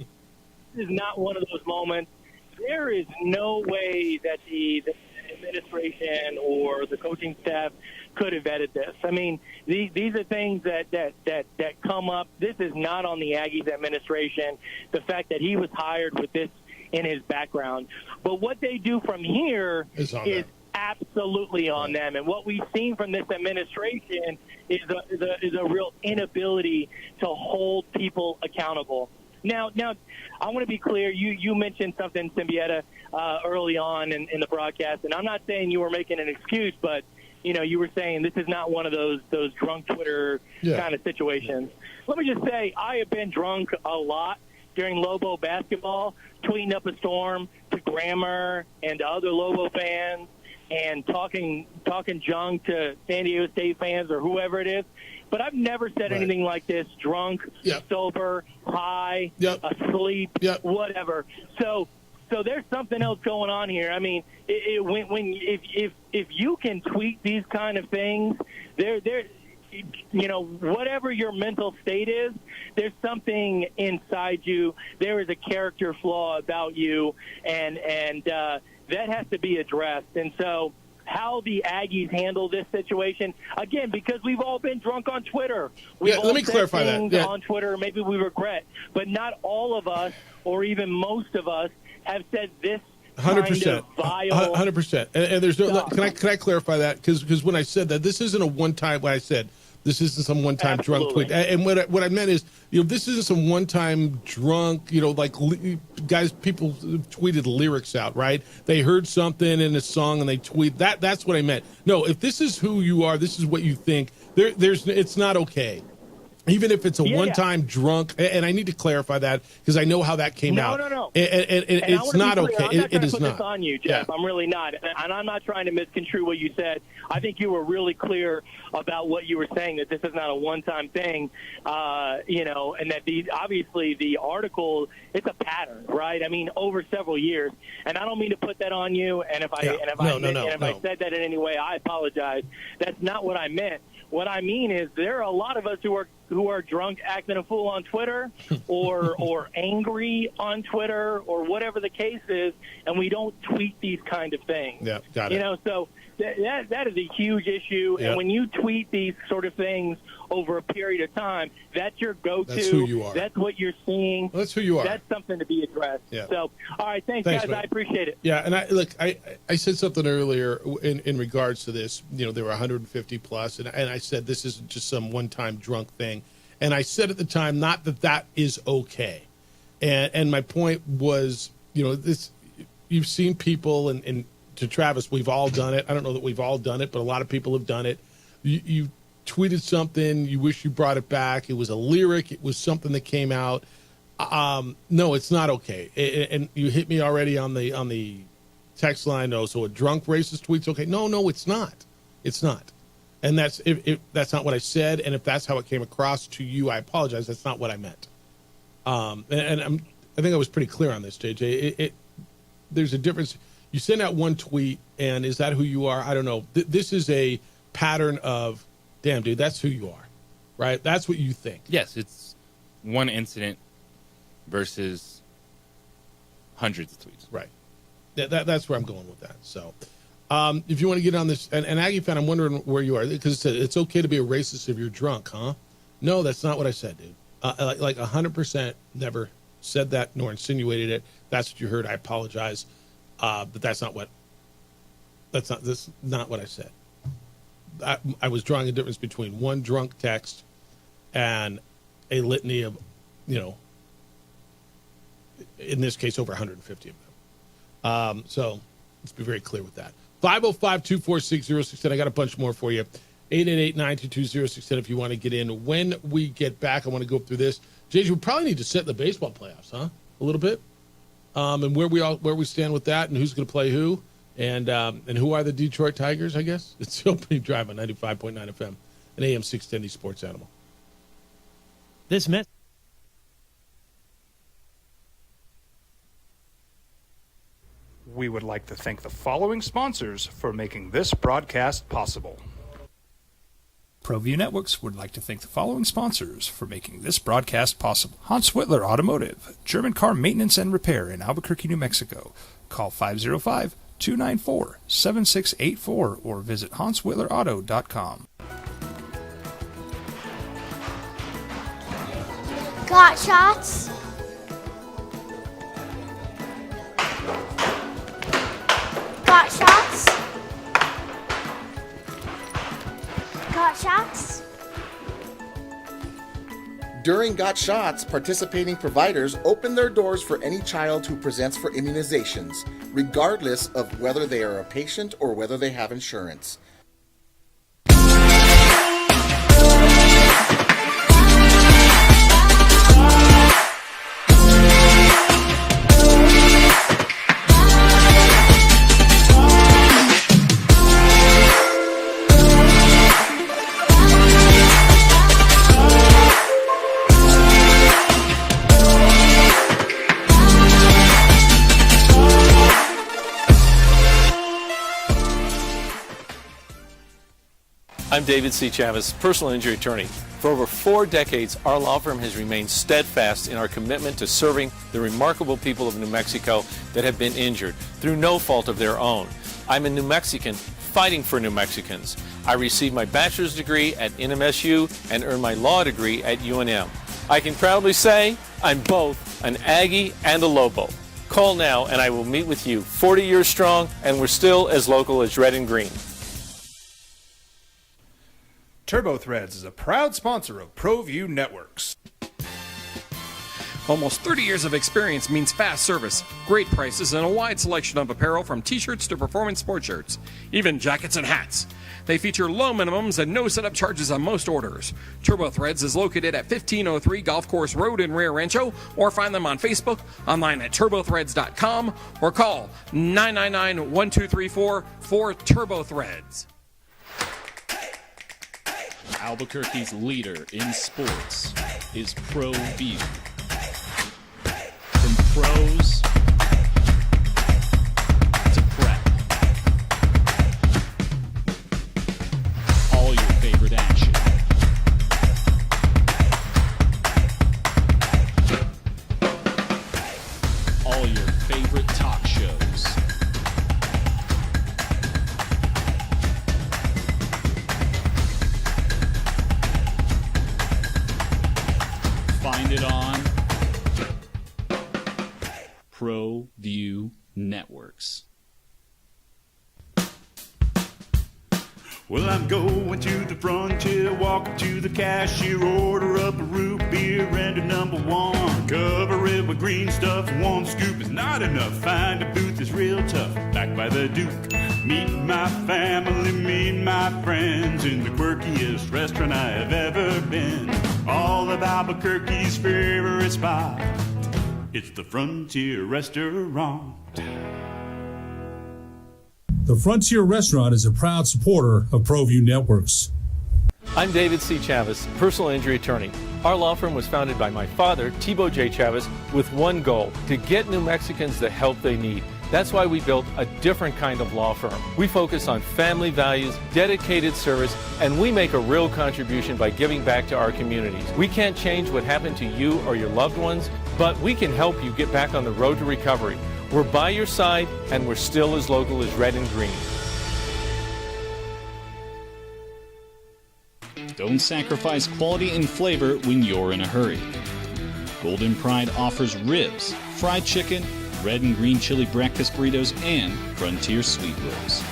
this is not one of those moments. There is no way that the administration or the coaching staff could have vetted this. I mean, these are things that come up. This is not on the Aggies administration. The fact that he was hired with this in his background. But what they do from here is absolutely on them. And what we've seen from this administration is a real inability to hold people accountable. Now, I want to be clear. You mentioned something, Symbieta, early on in the broadcast, and I'm not saying you were making an excuse, but you were saying this is not one of those drunk Twitter kind of situations. Let me just say, I have been drunk a lot during Lobo basketball, tweeting up a storm to Grammer and to other Lobo fans, and talking junk to San Diego State fans or whoever it is. But I've never said anything like this, drunk, sober, high, asleep, whatever. So there's something else going on here. I mean, if you can tweet these kind of things, whatever your mental state is, there's something inside you. There is a character flaw about you, and that has to be addressed. And so how the Aggies handle this situation, again, because we've all been drunk on Twitter. Let me clarify that. On Twitter, maybe we regret, but not all of us, or even most of us, have said this 100%. 100%. And there's no. Can I clarify that? Because when I said that, this isn't a one-time. What I said, this isn't some one-time drunk tweet. And what I meant is, this isn't some one-time drunk. Guys, people tweeted lyrics out, right? They heard something in a song and they tweet that. That's what I meant. No, if this is who you are, this is what you think. It's not okay. Even if it's a one-time drunk, and I need to clarify that because I know how that came out. No. And it's not okay. It is not. I'm not trying to put this on you, Jeff. I'm really not. And I'm not trying to misconstrue what you said. I think you were really clear about what you were saying, that this is not a one-time thing, and that obviously the article, it's a pattern, right? I mean, over several years. And I don't mean to put that on you. And if I said that in any way, I apologize. That's not what I meant. What I mean is there are a lot of us who are drunk, acting a fool on Twitter, or angry on Twitter, or whatever the case is, and we don't tweet these kind of things. Yeah, got it. So that is a huge issue. Yep. And when you tweet these sort of things over a period of time, that's your go-to. That's who you are. That's what you're seeing. Well, that's who you are. That's something to be addressed. Yeah. So, all right, thanks guys. Man. I appreciate it. Yeah, and I said something earlier in regards to this. There were 150 plus, and I said this isn't just some one-time drunk thing. And I said at the time, not that is okay. And my point was, this. You've seen people, and to Travis, we've all done it. I don't know that we've all done it, but a lot of people have done it. You tweeted something, you wish you brought it back. It was a lyric. It was something that came out. No, it's not okay. And you hit me already on the text line. Oh, so a drunk racist tweet's okay? No, it's not. It's not. And that's if that's not what I said. And if that's how it came across to you, I apologize. That's not what I meant. I think I was pretty clear on this, JJ. There's a difference. You send out one tweet, and is that who you are? I don't know. This is a pattern of, damn, dude, that's who you are, right? That's what you think. Yes, it's one incident versus hundreds of tweets. Right. That's where I'm going with that. So if you want to get on this, and Aggie fan, I'm wondering where you are, because it said it's okay to be a racist if you're drunk, huh? No, that's not what I said, dude. Like 100% never said that nor insinuated it. That's what you heard. I apologize. But that's not what I said. I was drawing a difference between one drunk text and a litany of, in this case, over 150 of them. So let's be very clear with that. 505-246-0610. I got a bunch more for you. 888-922-0610 if you want to get in. When we get back, I want to go through this. JJ, we probably need to set the baseball playoffs, huh? A little bit. And where we stand with that, and who's going to play who, and who are the Detroit Tigers, I guess. It's the opening drive on 95.9 FM, an AM 610 Sports Animal. This message. We would like to thank the following sponsors for making this broadcast possible. ProView Networks would like to thank the following sponsors for making this broadcast possible. Hans Whitler Automotive, German car maintenance and repair in Albuquerque, New Mexico. Call 505-294-7684 or visit HansWhitlerAuto.com. Got shots? Got shots? Got shots? During Got Shots, participating providers open their doors for any child who presents for immunizations, regardless of whether they are a patient or whether they have insurance. I'm David C. Chavez, personal injury attorney. For over 4 decades, our law firm has remained steadfast in our commitment to serving the remarkable people of New Mexico that have been injured through no fault of their own. I'm a New Mexican fighting for New Mexicans. I received my bachelor's degree at NMSU and earned my law degree at UNM. I can proudly say I'm both an Aggie and a Lobo. Call now and I will meet with you. 40 years strong, and we're still as local as red and green. TurboThreads is a proud sponsor of ProView Networks. Almost 30 years of experience means fast service, great prices, and a wide selection of apparel from t-shirts to performance sports shirts, even jackets and hats. They feature low minimums and no setup charges on most orders. TurboThreads is located at 1503 Golf Course Road in Rio Rancho, or find them on Facebook, online at turbothreads.com, or call 999-1234 for TurboThreads. Albuquerque's leader in sports is ProView. From pros to prep, all your favorite action. All your favorite talk shows. Find it on ProView Networks. Well, I'm going to the frontier, walk up to the cashier, order up a root beer and a number one. Cover it with green stuff, one scoop is not enough. Find a booth that's real tough, backed by the Duke. Meet my family, meet my friends in the quirkiest restaurant I have ever been. All of Albuquerque's favorite spot, it's the Frontier Restaurant. The Frontier Restaurant is a proud supporter of ProView Networks. I'm David C. Chavez, personal injury attorney. Our law firm was founded by my father, Thibaut J. Chavez, with one goal: to get New Mexicans the help they need. That's why we built a different kind of law firm. We focus on family values, dedicated service, and we make a real contribution by giving back to our communities. We can't change what happened to you or your loved ones, but we can help you get back on the road to recovery. We're by your side, and we're still as local as red and green. Don't sacrifice quality and flavor when you're in a hurry. Golden Pride offers ribs, fried chicken, red and green chili breakfast burritos, and Frontier sweet rolls.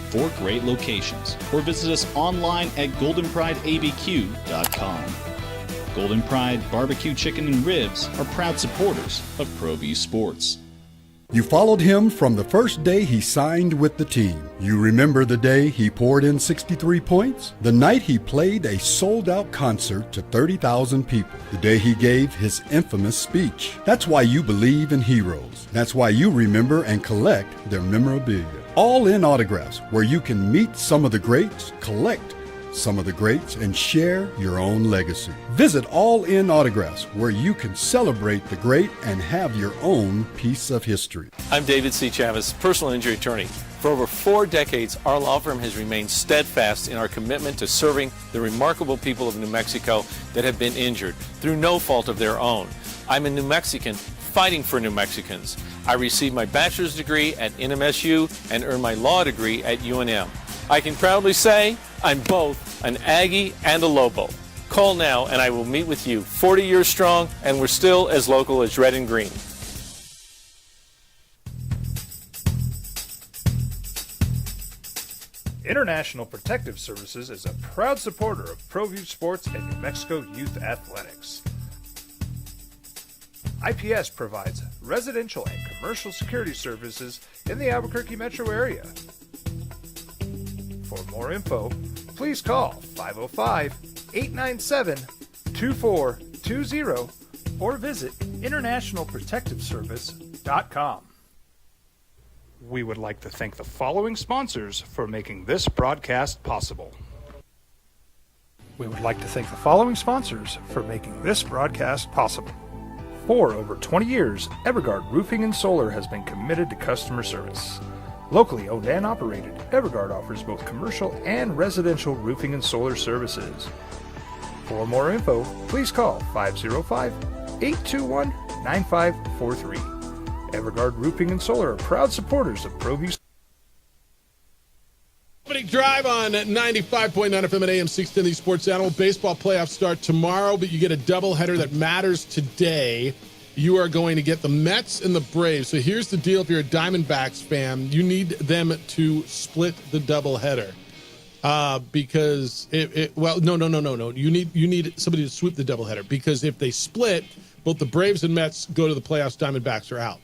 4 great locations, or visit us online at goldenprideabq.com. Golden Pride Barbecue Chicken and Ribs are proud supporters of ProView Sports. You followed him from the first day he signed with the team. You remember the day he poured in 63 points? The night he played a sold-out concert to 30,000 people. The day he gave his infamous speech. That's why you believe in heroes. That's why you remember and collect their memorabilia. All in Autographs, where you can meet some of the greats, collect some of the greats, and share your own legacy. Visit All In Autographs, where you can celebrate the great and have your own piece of history. I'm David C. Chavez, personal injury attorney. For over 4 decades, our law firm has remained steadfast in our commitment to serving the remarkable people of New Mexico that have been injured through no fault of their own. I'm a New Mexican fighting for New Mexicans. I received my bachelor's degree at NMSU and earned my law degree at UNM. I can proudly say I'm both an Aggie and a Lobo. Call now and I will meet with you. 40 years strong, and we're still as local as red and green. International Protective Services is a proud supporter of ProView Sports and New Mexico Youth Athletics. IPS provides residential and commercial security services in the Albuquerque metro area. For more info, please call 505-897-2420 or visit internationalprotectiveservice.com. We would like to thank the following sponsors for making this broadcast possible. We would like to thank the following sponsors for making this broadcast possible. For over 20 years, Evergard Roofing and Solar has been committed to customer service. Locally owned and operated, Everguard offers both commercial and residential roofing and solar services. For more info, please call 505-821-9543. Everguard Roofing and Solar are proud supporters of ProView. Opening drive on 95.9 FM at AM 610 Sports Animal. Baseball playoffs start tomorrow, but you get a doubleheader that matters today. You are going to get the Mets and the Braves. So here's the deal. If you're a Diamondbacks fan, you need them to split the doubleheader. Because no. You need somebody to sweep the doubleheader, because if they split, both the Braves and Mets go to the playoffs. Diamondbacks are out.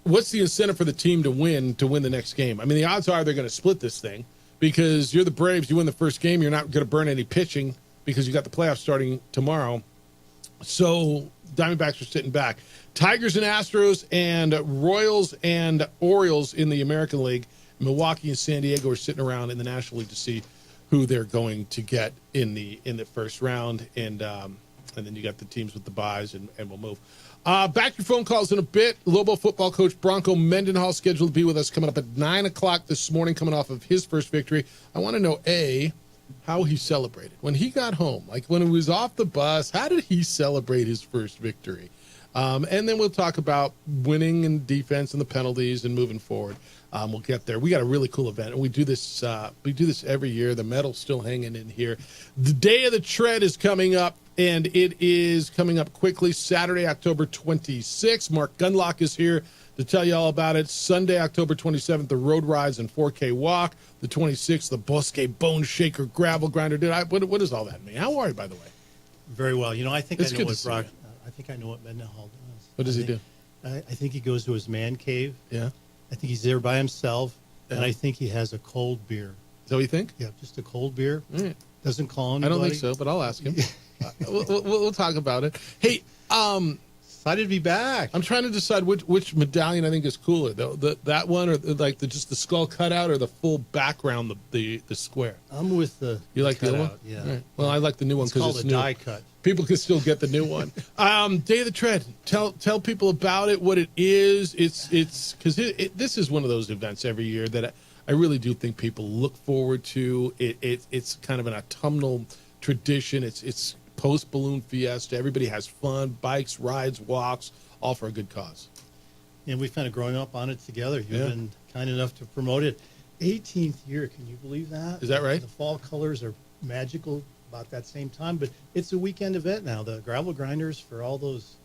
What's the incentive for the team to win the next game? I mean, the odds are they're going to split this thing, because you're the Braves. You win the first game, you're not going to burn any pitching because you got the playoffs starting tomorrow. So Diamondbacks are sitting back. Tigers and Astros and Royals and Orioles in the American League. Milwaukee and San Diego are sitting around in the National League to see who they're going to get in the first round, and then you got the teams with the byes, and we'll move. Back to your phone calls in a bit. Lobo football coach Bronco Mendenhall scheduled to be with us coming up at 9 o'clock this morning, coming off of his first victory. I want to know, how he celebrated when he got home, like when he was off the bus. How did he celebrate his first victory? And then we'll talk about winning and defense and the penalties and moving forward. We'll get there. We got a really cool event, and we do this every year. The medal's still hanging in here. The Day of the Tread is coming up, and it is coming up quickly. Saturday, October 26th. Mark Gunlock is here to tell you all about it. Sunday, October 27th, the Road Rides and 4K Walk. The 26th, the Bosque Bone Shaker Gravel Grinder. What does all that mean? How are you, by the way? Very well. I think It's I know good what to see Brock. you. I think I know what Mendenhall does. What does he do? I think he goes to his man cave. Yeah. I think he's there by himself, Yeah. and I think he has a cold beer. Is that what you think? Yeah, just a cold beer. Mm. Doesn't call I anybody. don't think so, but I'll ask him. We'll talk about it. Hey, excited to be back. I'm trying to decide which medallion I think is cooler, though. That one, or like just the skull cutout, or the full background, the square. I'm with the. You like the other one? cutout, yeah. All right. Well, I like the new one It's because called it's a new. die cut. People can still get the new one. Day of the Tread. Tell people about it, what it is. It's because this is one of those events every year that I really do think people look forward to. It's kind of an autumnal tradition. It's post balloon fiesta. Everybody has fun, bikes, rides, walks, all for a good cause. And we've kind of grown up on it together. You've Yeah. been kind enough to promote it. 18th year, can you believe that? Is that right? The fall colors are magical about that same time, but it's a weekend event now. The gravel grinders for all those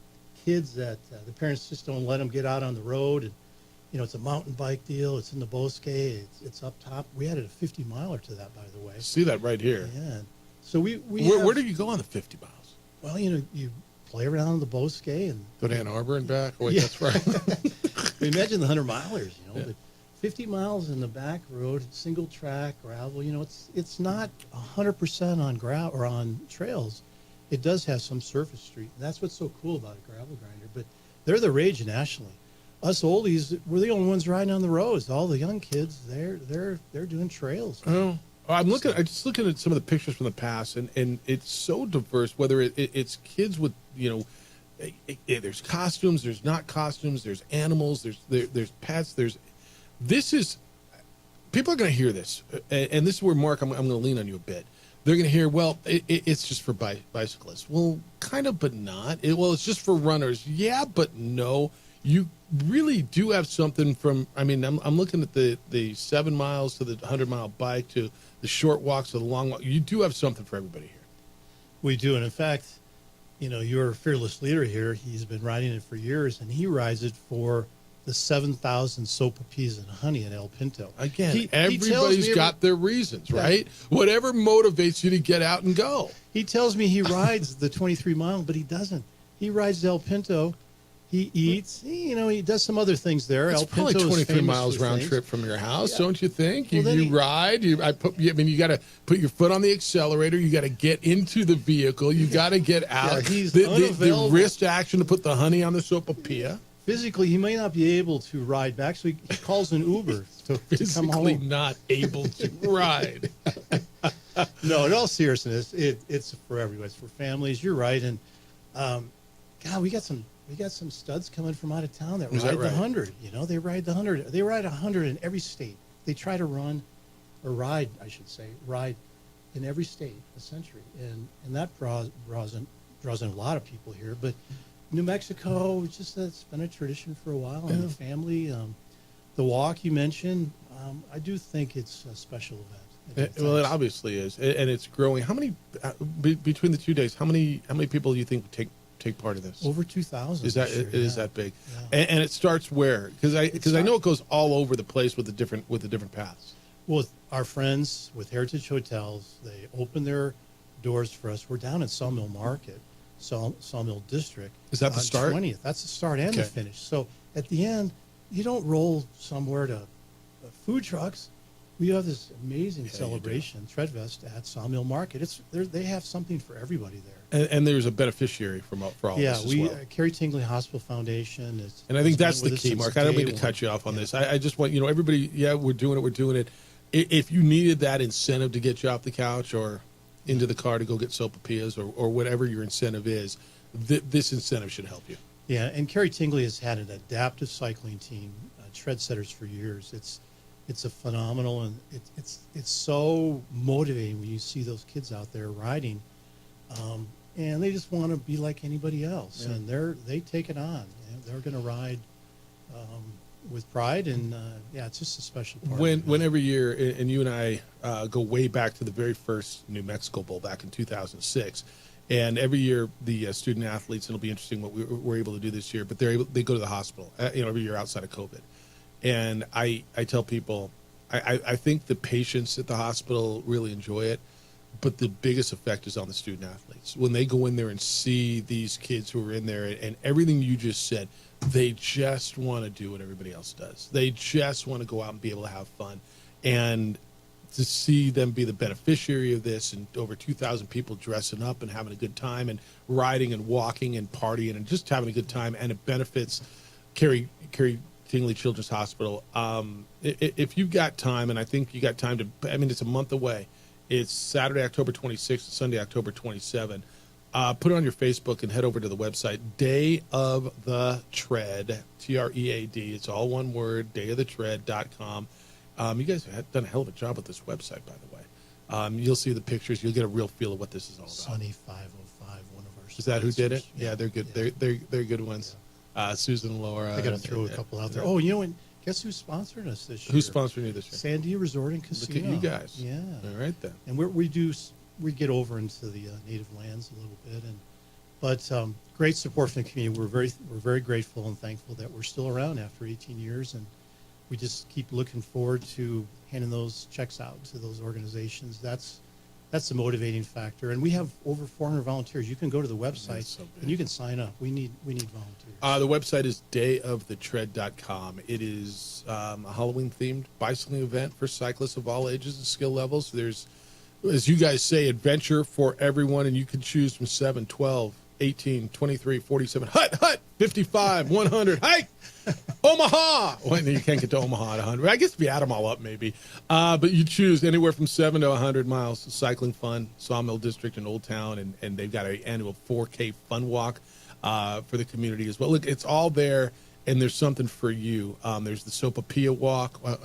kids that the parents just don't let them get out on the road. And it's a mountain bike deal. It's in the Bosque. It's up top. We added a 50 miler to that, by the way. See that right here. Yeah. So we Where do you go on the 50 miles? Well, you play around the Bosque and Go to Ann Arbor and back? Oh, wait, Yeah. that's right. imagine the 100 milers, Yeah. but 50 miles in the back road, single track, gravel, it's not 100% on gravel or on trails. It does have some surface street. And that's what's so cool about a gravel grinder, but they're the rage nationally. Us oldies, we're the only ones riding on the roads. All the young kids, they're doing trails. Oh, I'm just looking at some of the pictures from the past, and it's so diverse. Whether it's kids with there's costumes, there's not costumes, there's animals, there's pets, people are going to hear this, and this is where Mark, I'm going to lean on you a bit. They're going to hear, well, it's just for bicyclists. Well, kind of, but not. It's just for runners. Yeah, but no. You really do have something from. I mean, I'm looking at the 7 miles to the 100-mile bike to the short walks to the long walk. You do have something for everybody here. We do, and in fact, your fearless leader here, he's been riding it for years, and he rides it for the 7,000 Sopapillas and honey in El Pinto. Again, everybody's got their reasons, right? Whatever motivates you to get out and go. He tells me he rides the 23 mile, but he doesn't. He rides El Pinto. He eats. He does some other things there. It's El probably Pinto is 23 famous miles for round things. trip from your house, Yeah. don't you think? Well, then You ride. You got to put your foot on the accelerator. You got to get into the vehicle. You got to get out. Yeah, he's the unavailable. wrist action to put the honey on the Sopapilla. Physically, he may not be able to ride back, so he calls an Uber to come Physically home. not able to ride. No, in all seriousness, it's for everyone. It's for families. You're right, and God, we got some we got some studs coming from out of town that Is ride that right? the 100. They ride the 100. They ride 100 in every state. They try to ride in every state, essentially, and that draws in a lot of people here. But New Mexico, that's been a tradition for a while in the family. The walk you mentioned, I do think it's a special event. Well, it obviously is, and it's growing. How many between the 2 days? How many people do you think would take part of this? Over 2,000. Is that this year, it is that big? And it starts where? Because I know it goes all over the place with the different paths. Well, with our friends with Heritage Hotels, they open their doors for us. We're down at Sawmill Market, Sawmill District. Is that the start? 20th. That's the start and the finish. So at the end, you don't roll somewhere to food trucks. We have this amazing celebration, Treadfest at Sawmill Market. They have something for everybody there. And there's a beneficiary for all this as well. Carrie Tingley Hospital Foundation is. And I think that's the key, Mark. I don't mean to cut you off on this. I just want everybody. Yeah, we're doing it. If you needed that incentive to get you off the couch or into the car to go get sopapillas or whatever your incentive is, this incentive should help you. Yeah, and Carrie Tingley has had an adaptive cycling team, Tread Setters, for years. It's a phenomenal, and it's so motivating when you see those kids out there riding, and they just want to be like anybody else, and they take it on. They're going to ride with pride, and it's just a special part. When every year, and you and I go way back to the very first New Mexico Bowl back in 2006, and every year the student athletes, and it'll be interesting what we're able to do this year, but they go to the hospital, every year outside of COVID. And I tell people, I think the patients at the hospital really enjoy it, but the biggest effect is on the student athletes. When they go in there and see these kids who are in there and everything you just said, they just want to do what everybody else does. They just want to go out and be able to have fun. And to see them be the beneficiary of this, and over 2,000 people dressing up and having a good time and riding and walking and partying and just having a good time, and it benefits Carrie Tingley Children's Hospital. If you've got time, and I think you got time it's a month away. It's Saturday, October 26th, Sunday, October 27th. Put it on your Facebook and head over to the website, Day of the Tread, TREAD. It's all one word, dayofthetread.com. You guys have done a hell of a job with this website, by the way. You'll see the pictures. You'll get a real feel of what this is all about. Sunny 505, one of our. Is that who did it? Yeah, they're good. They're good ones. Susan and Laura. I got to throw a couple out there. Oh, guess who sponsored us this year? Who's sponsoring you this year? Sandia Resort and Casino. Look at you guys. Yeah. All right then. And we get over into the native lands a little bit, but great support from the community. We're very grateful and thankful that we're still around after 18 years, and we just keep looking forward to handing those checks out to those organizations. That's the motivating factor, and we have over 400 volunteers. You can go to the website and you can sign up. We need volunteers. The website is dayofthetread.com. It is a Halloween-themed bicycling event for cyclists of all ages and skill levels. There's, as you guys say, adventure for everyone, and you can choose from 7, 12, 18, 23, 47, 55, 100, hike, Omaha. Well, you can't get to Omaha at 100. I guess if you add them all up, maybe. But you choose anywhere from 7 to 100 miles. Cycling fun, Sawmill District in Old Town, and they've got an annual 4K fun walk for the community as well. Look, it's all there, and there's something for you. There's the Sopapilla walk. I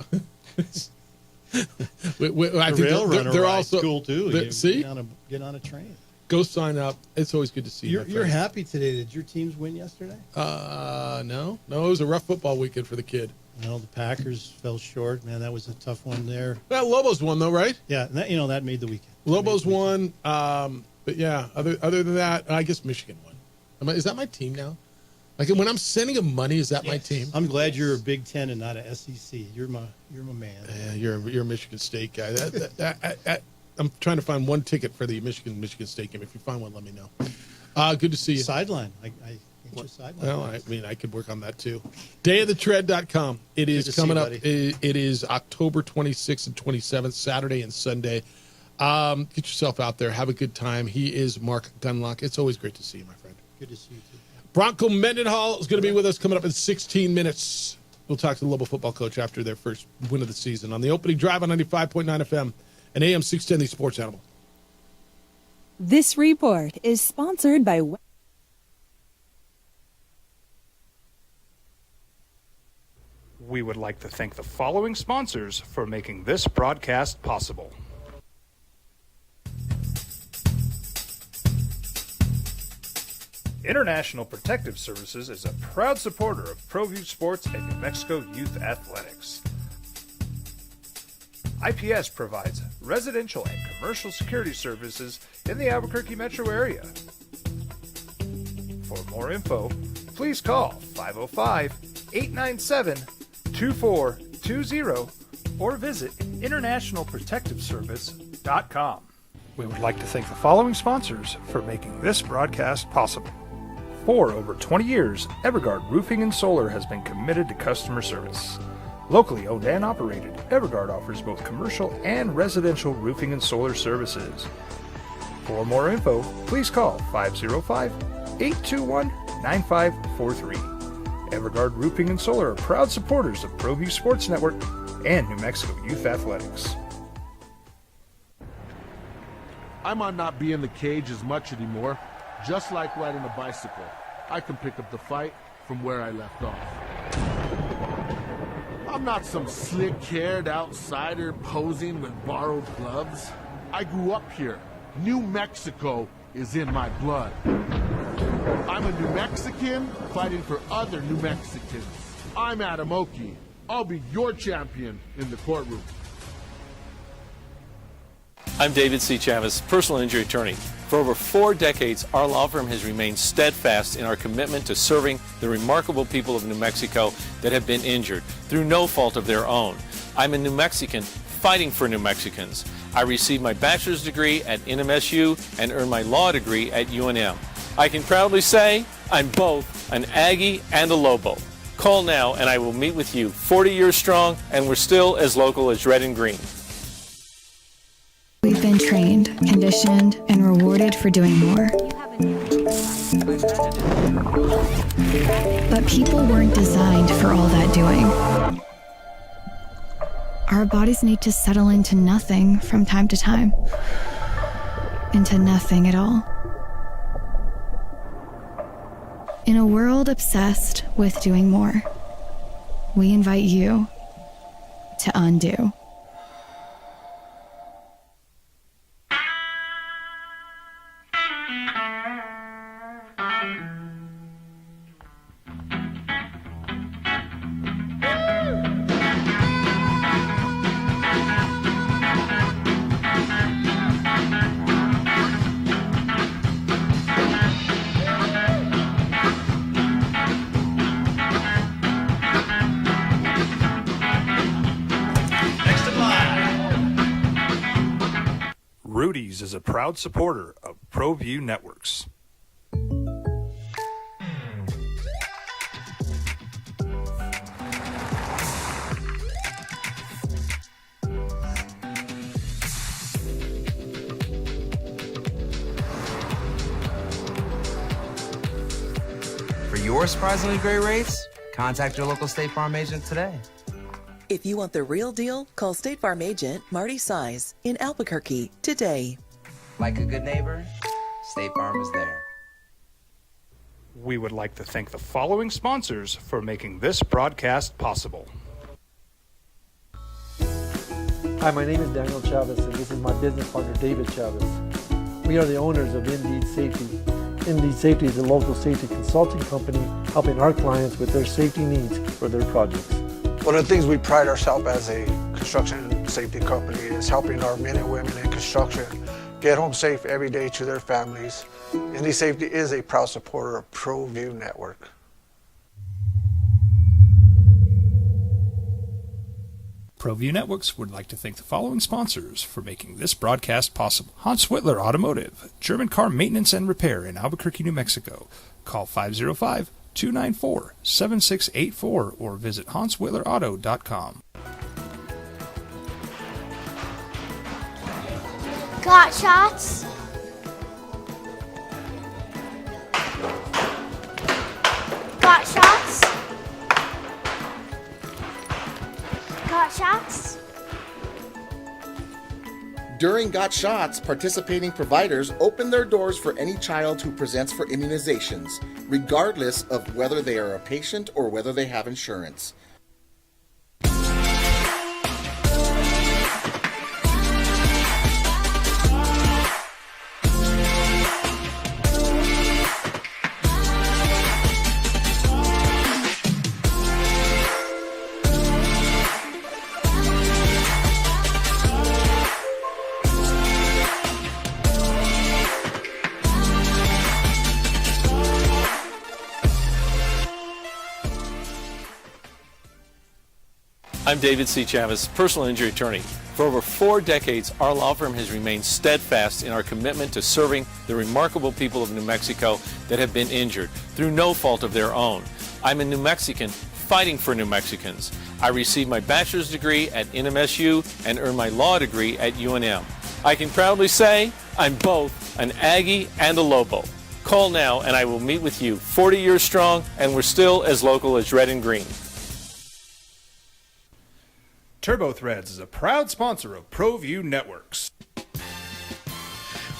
think rail runner they're ride's also cool too. See, get on a train. Go sign up. It's always good to see you. You're happy today. Did your teams win yesterday? No. It was a rough football weekend for the kid. Well, the Packers fell short. Man, that was a tough one there. Well, Lobos won though, right? Yeah, and that made the weekend. Lobos won. But yeah, other than that, I guess Michigan won. Is that my team now? Like when I'm sending them money, is that my team? I'm glad you're a Big Ten and not a SEC. You're my man. Yeah, you're a Michigan State guy. I'm trying to find one ticket for the Michigan State game. If you find one, let me know. Good to see you. Sideline. I get your sideline. Well, I could work on that too. Dayofthetread.com. It is coming up. It is October 26th and 27th, Saturday and Sunday. Get yourself out there. Have a good time. He is Mark Gunlock. It's always great to see you, my friend. Good to see you too. Bronco Mendenhall is going to be with us coming up in 16 minutes. We'll talk to the Lobo football coach after their first win of the season on the opening drive on 95.9 FM and AM 610, the Sports Animal. This report is sponsored by We would like to thank the following sponsors for making this broadcast possible. International Protective Services is a proud supporter of ProView Sports and New Mexico Youth Athletics. IPS provides residential and commercial security services in the Albuquerque metro area. For more info, please call 505-897-2420 or visit internationalprotectiveservice.com. We would like to thank the following sponsors for making this broadcast possible. For over 20 years, Evergard Roofing and Solar has been committed to customer service. Locally owned and operated, Evergard offers both commercial and residential roofing and solar services. For more info, please call 505-821-9543. Evergard Roofing and Solar are proud supporters of ProView Sports Network and New Mexico Youth Athletics. I might not be in the cage as much anymore. Just like riding a bicycle, I can pick up the fight from where I left off. I'm not some slick-haired outsider posing with borrowed gloves. I grew up here. New Mexico is in my blood. I'm a New Mexican fighting for other New Mexicans. I'm Adam Oki. I'll be your champion in the courtroom. I'm David C. Chavez, personal injury attorney. For over 4 decades, our law firm has remained steadfast in our commitment to serving the remarkable people of New Mexico that have been injured through no fault of their own. I'm a New Mexican fighting for New Mexicans. I received my bachelor's degree at NMSU and earned my law degree at UNM. I can proudly say I'm both an Aggie and a Lobo. Call now and I will meet with you. 40 years strong, and we're still as local as red and green. We've been trained, conditioned, and rewarded for doing more. But people weren't designed for all that doing. Our bodies need to settle into nothing from time to time. Into nothing at all. In a world obsessed with doing more, we invite you to undo. Rudy's is a proud supporter of ProView Networks. For your surprisingly great rates, contact your local State Farm agent today. If you want the real deal, call State Farm agent Marty Size in Albuquerque today. Like a good neighbor, State Farm is there. We would like to thank the following sponsors for making this broadcast possible. Hi, my name is Daniel Chavez, and this is my business partner, David Chavez. We are the owners of Indeed Safety. Indeed Safety is a local safety consulting company helping our clients with their safety needs for their projects. One of the things we pride ourselves as a construction safety company is helping our men and women in construction get home safe every day to their families. Indeed Safety is a proud supporter of ProView Network. ProView Networks would like to thank the following sponsors for making this broadcast possible. Hans Whitler Automotive, German car maintenance and repair in Albuquerque, New Mexico. Call 505-294-7684 or visit HansWhitlerAuto.com. Got shots? Got shots? Got shots? During Got Shots, participating providers open their doors for any child who presents for immunizations, regardless of whether they are a patient or whether they have insurance. I'm David C. Chavez, personal injury attorney. For over 4 decades, our law firm has remained steadfast in our commitment to serving the remarkable people of New Mexico that have been injured through no fault of their own. I'm a New Mexican fighting for New Mexicans. I received my bachelor's degree at NMSU and earned my law degree at UNM. I can proudly say I'm both an Aggie and a Lobo. Call now and I will meet with you. 40 years strong, and we're still as local as red and green. Turbo Threads is a proud sponsor of ProView Networks.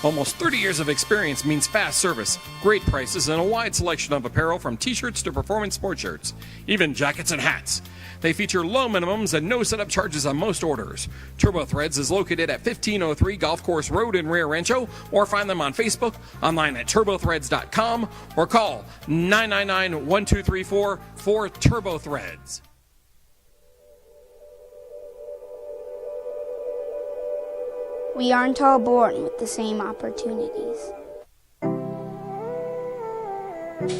Almost 30 years of experience means fast service, great prices, and a wide selection of apparel from t-shirts to performance sport shirts, even jackets and hats. They feature low minimums and no setup charges on most orders. Turbo Threads is located at 1503 Golf Course Road in Rio Rancho, or find them on Facebook, online at turbothreads.com, or call 999-1234 for Turbo Threads. We aren't all born with the same opportunities.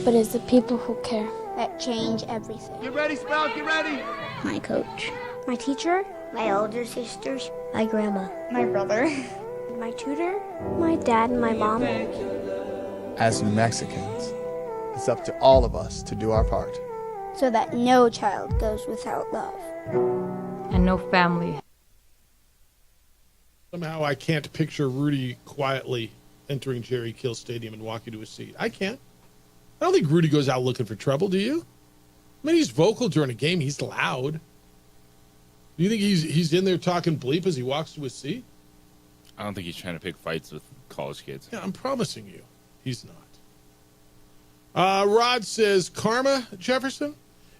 But it's the people who care that change everything. Get ready, Sprout, get ready! My coach. My teacher. My older sisters. My grandma. My brother. My tutor. My dad and my mom. As New Mexicans, it's up to all of us to do our part. So that no child goes without love. And no family. Somehow I can't picture Rudy quietly entering Jerry Kill Stadium and walking to his seat. I can't. I don't think Rudy goes out looking for trouble, do you? I mean, he's vocal during a game. He's loud. Do you think he's in there talking bleep as he walks to his seat? I don't think he's trying to pick fights with college kids. Yeah, I'm promising you, he's not. Rod says, Karma, Jefferson?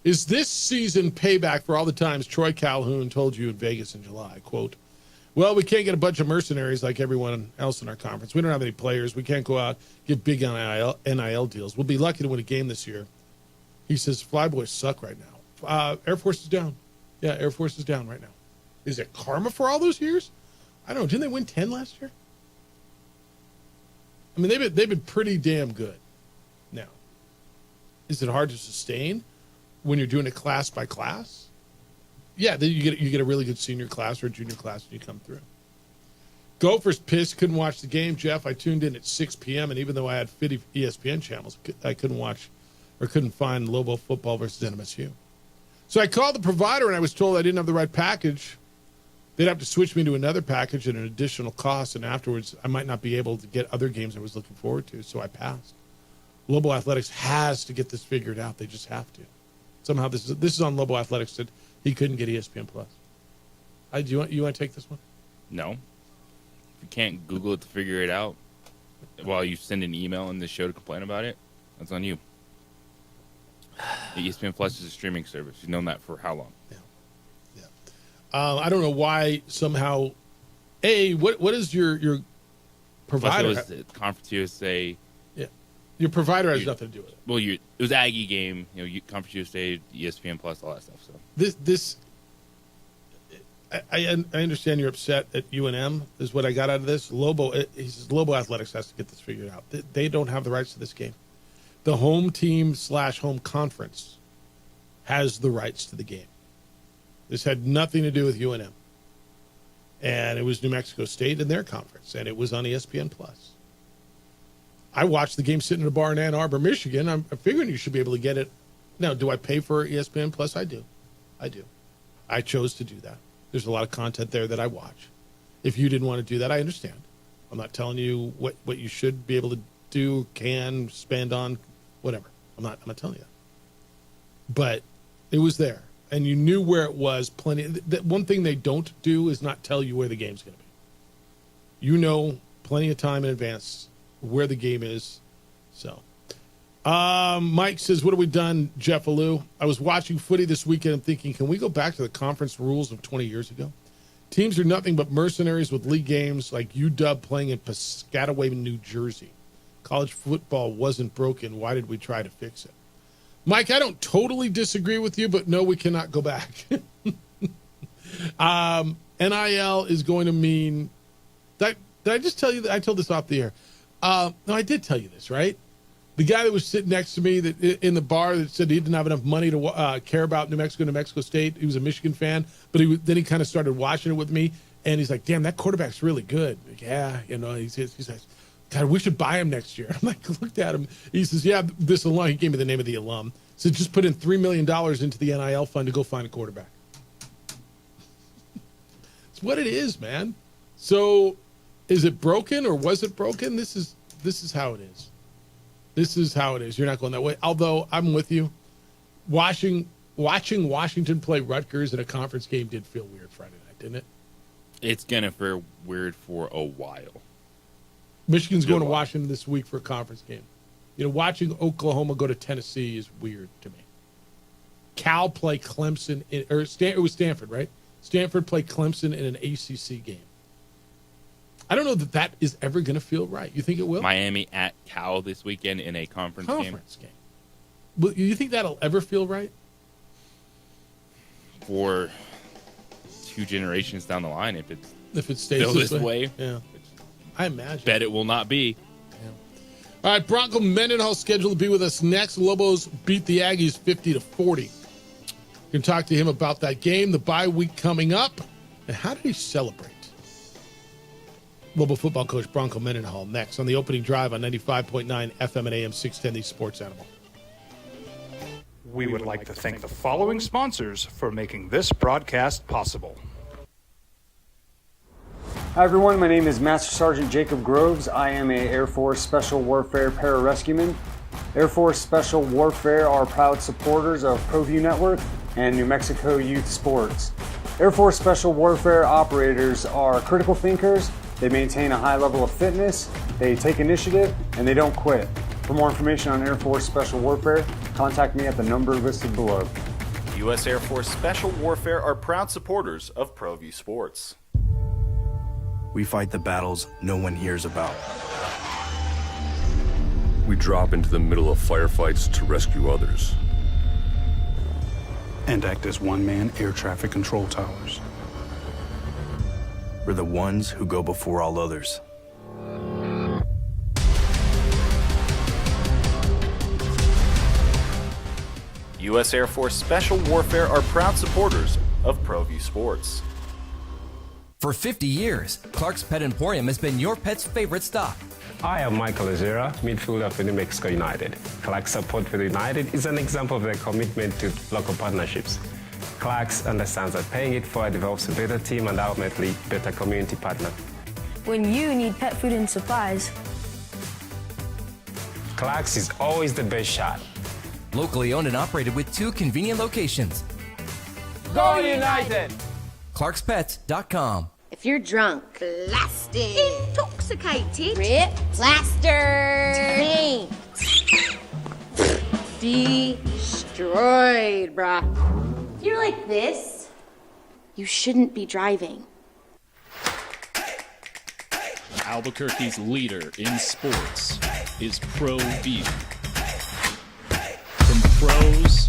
Is this season payback for all the times Troy Calhoun told you in Vegas in July? Quote, well, we can't get a bunch of mercenaries like everyone else in our conference. We don't have any players. We can't go out, get big NIL deals. We'll be lucky to win a game this year. He says, Flyboys suck right now. Air Force is down. Yeah, Air Force is down right now. Is it karma for all those years? I don't know. Didn't they win 10 last year? I mean, they've been pretty damn good. Now, is it hard to sustain when you're doing it class by class? Yeah, then you get a really good senior class or a junior class and you come through. Gophers pissed, couldn't watch the game, Jeff. I tuned in at 6 p.m. and even though I had 50 ESPN channels, I couldn't watch or couldn't find Lobo football versus NMSU. So I called the provider and I was told I didn't have the right package. They'd have to switch me to another package at an additional cost, and afterwards I might not be able to get other games I was looking forward to, so I passed. Lobo Athletics has to get this figured out. They just have to. Somehow this is on Lobo Athletics that he couldn't get ESPN Plus. You want to take this one? No. If you can't Google it to figure it out while you send an email in the show to complain about it, that's on you. The ESPN Plus is a streaming service. You've known that for how long? Yeah. I don't know why somehow. What is your provider? Plus it was the Conference USA. Yeah, your provider has nothing to do with it. Well, it was Aggie game. Conference USA, ESPN Plus, all that stuff. So I understand you're upset at UNM. Is what I got out of this. He says Lobo Athletics has to get this figured out. They don't have the rights to this game. The home team / home conference has the rights to the game. This had nothing to do with UNM. And it was New Mexico State in their conference, and it was on ESPN Plus. I watched the game sitting in a bar in Ann Arbor, Michigan. I'm figuring you should be able to get it. Now, do I pay for ESPN Plus? I do. I chose to do that. There's a lot of content there that I watch. If you didn't want to do that, I understand. I'm not telling you what you should be able to do, can, spend on, whatever. I'm not telling you that. But it was there. And you knew where it was plenty. One thing they don't do is not tell you where the game's going to be. You know plenty of time in advance where the game is. So, Mike says, what have we done, Jeff Alou? I was watching footy this weekend and thinking, can we go back to the conference rules of 20 years ago? Teams are nothing but mercenaries with league games like UW playing in Piscataway, New Jersey. College football wasn't broken. Why did we try to fix it? Mike, I don't totally disagree with you, but no, we cannot go back. NIL is going to mean did I just tell you that? I told this off the air. No, I did tell you this, right? The guy that was sitting next to me that in the bar that said he didn't have enough money to care about New Mexico State. He was a Michigan fan, but then he kind of started watching it with me, and he's like, "Damn, that quarterback's really good." Like, yeah, he's like, "God, we should buy him next year." I'm like, looked at him. He says, "Yeah, this alum." He gave me the name of the alum. So just put in $3 million into the NIL fund to go find a quarterback. It's what it is, man. So, is it broken or was it broken? This is how it is. This is how it is. You're not going that way. Although I'm with you. Watching Washington play Rutgers in a conference game did feel weird Friday night, didn't it? It's going to feel weird for a while. Michigan's going to Washington this week for a conference game. Watching Oklahoma go to Tennessee is weird to me. Cal play Clemson, it was Stanford, right? Stanford play Clemson in an ACC game. I don't know that is ever going to feel right. You think it will? Miami at Cal this weekend in a conference game. Well, you think that'll ever feel right? For 2 generations down the line, if it stays still this way. Yeah. I imagine. Bet it will not be. Yeah. All right, Bronco Mendenhall scheduled to be with us next. Lobos beat the Aggies 50-40. You can talk to him about that game, the bye week coming up, and how did he celebrate? Lobo football coach Bronco Mendenhall next on the opening drive on 95.9 FM and AM 610, the Sports Animal. We would like to thank the following sponsors for making this broadcast possible. Hi everyone, my name is Master Sergeant Jacob Groves. I am a Air Force Special Warfare pararescueman. Air Force Special Warfare are proud supporters of ProView Network and New Mexico Youth Sports. Air Force Special Warfare operators are critical thinkers. They maintain a high level of fitness, they take initiative, and they don't quit. For more information on Air Force Special Warfare, contact me at the number listed below. U.S. Air Force Special Warfare are proud supporters of ProView Sports. We fight the battles no one hears about. We drop into the middle of firefights to rescue others. And act as one-man air traffic control towers. We're the ones who go before all others. U.S. Air Force Special Warfare are proud supporters of ProView Sports. For 50 years, Clark's Pet Emporium has been your pet's favorite stop. I am Michael Azera, midfielder for New Mexico United. Clark's support for the United is an example of their commitment to local partnerships. Clark's understands that paying it forward develops a better team and ultimately better community partner. When you need pet food and supplies, Clark's is always the best shot. Locally owned and operated with 2 convenient locations. Go United! ClarksPets.com. If you're drunk, blasted, intoxicated, ripped, plastered, destroyed, bruh. If you're like this, you shouldn't be driving. Albuquerque's leader in sports is ProView. From pros